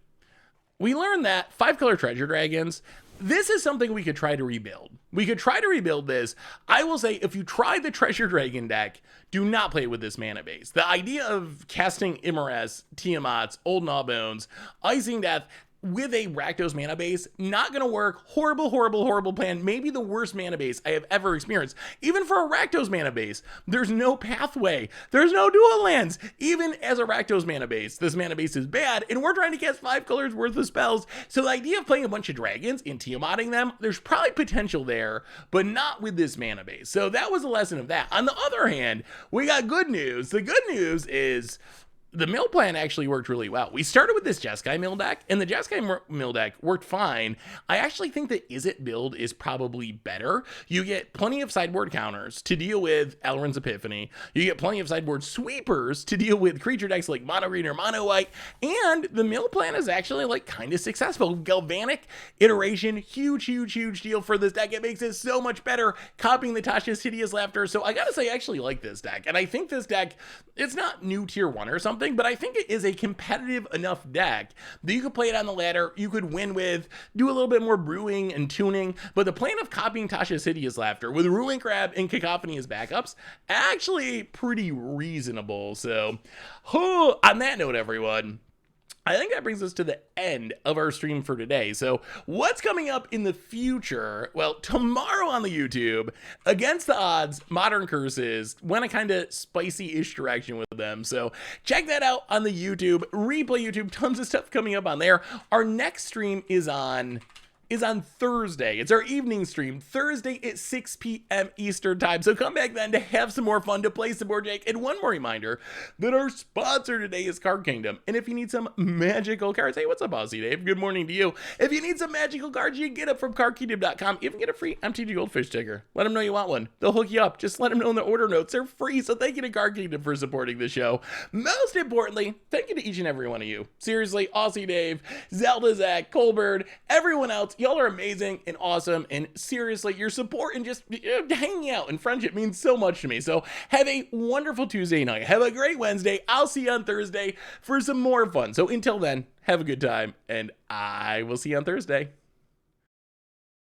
we learned that 5-color treasure dragons, this is something we could try to rebuild. We could try to rebuild this. I will say, if you try the treasure dragon deck, do not play with this mana base. The idea of casting Immorese, Tiamats, Old Gnawbones, Icing Death with a Rakdos mana base, not gonna work. Horrible, horrible, horrible plan. Maybe the worst mana base I have ever experienced. Even for a Rakdos mana base, there's no pathway. There's no dual lands. Even as a Rakdos mana base, this mana base is bad, and we're trying to cast 5 colors worth of spells. So the idea of playing a bunch of dragons and Tiamatting them, there's probably potential there, but not with this mana base. So that was a lesson of that. On the other hand, we got good news. The good news is the mill plan actually worked really well. We started with this Jeskai mill deck, and the Jeskai mill deck worked fine. I actually think the Izzet build is probably better. You get plenty of sideboard counters to deal with Elrond's Epiphany. You get plenty of sideboard sweepers to deal with creature decks like Mono Green or Mono White, and the mill plan is actually like kind of successful. Galvanic iteration, huge, huge, huge deal for this deck. It makes it so much better, copying the Tasha's Hideous Laughter. So I gotta say, I actually like this deck, and I think this deck, it's not new tier 1 or something, but I think it is a competitive enough deck that you could play it on the ladder, you could win with, do a little bit more brewing and tuning, but the plan of copying Tasha's Hideous Laughter with Ruin Crab and Cacophony as backups, actually pretty reasonable. So, on that note, everyone, I think that brings us to the end of our stream for today. So what's coming up in the future? Well, tomorrow on the YouTube, Against the Odds, Modern Curses, went a kind of spicy-ish direction with them. So check that out on the YouTube. Replay YouTube, tons of stuff coming up on there. Our next stream is on Thursday. It's our evening stream, Thursday at 6 p.m. Eastern time. So come back then to have some more fun, to play some more Jake. And one more reminder that our sponsor today is Card Kingdom. And if you need some magical cards, hey, what's up, Aussie Dave? Good morning to you. If you need some magical cards, you can get it from cardkingdom.com. Even get a free MTG Goldfish sticker. Let them know you want one. They'll hook you up. Just let them know in the order notes. They're free. So thank you to Card Kingdom for supporting the show. Most importantly, thank you to each and every one of you. Seriously, Aussie Dave, Zelda Zach, Colbert, everyone else. Y'all are amazing and awesome, and seriously, your support and just hanging out and friendship means so much to me. So have a wonderful Tuesday night. Have a great Wednesday. I'll see you on Thursday for some more fun. So until then, have a good time, and I will see you on Thursday.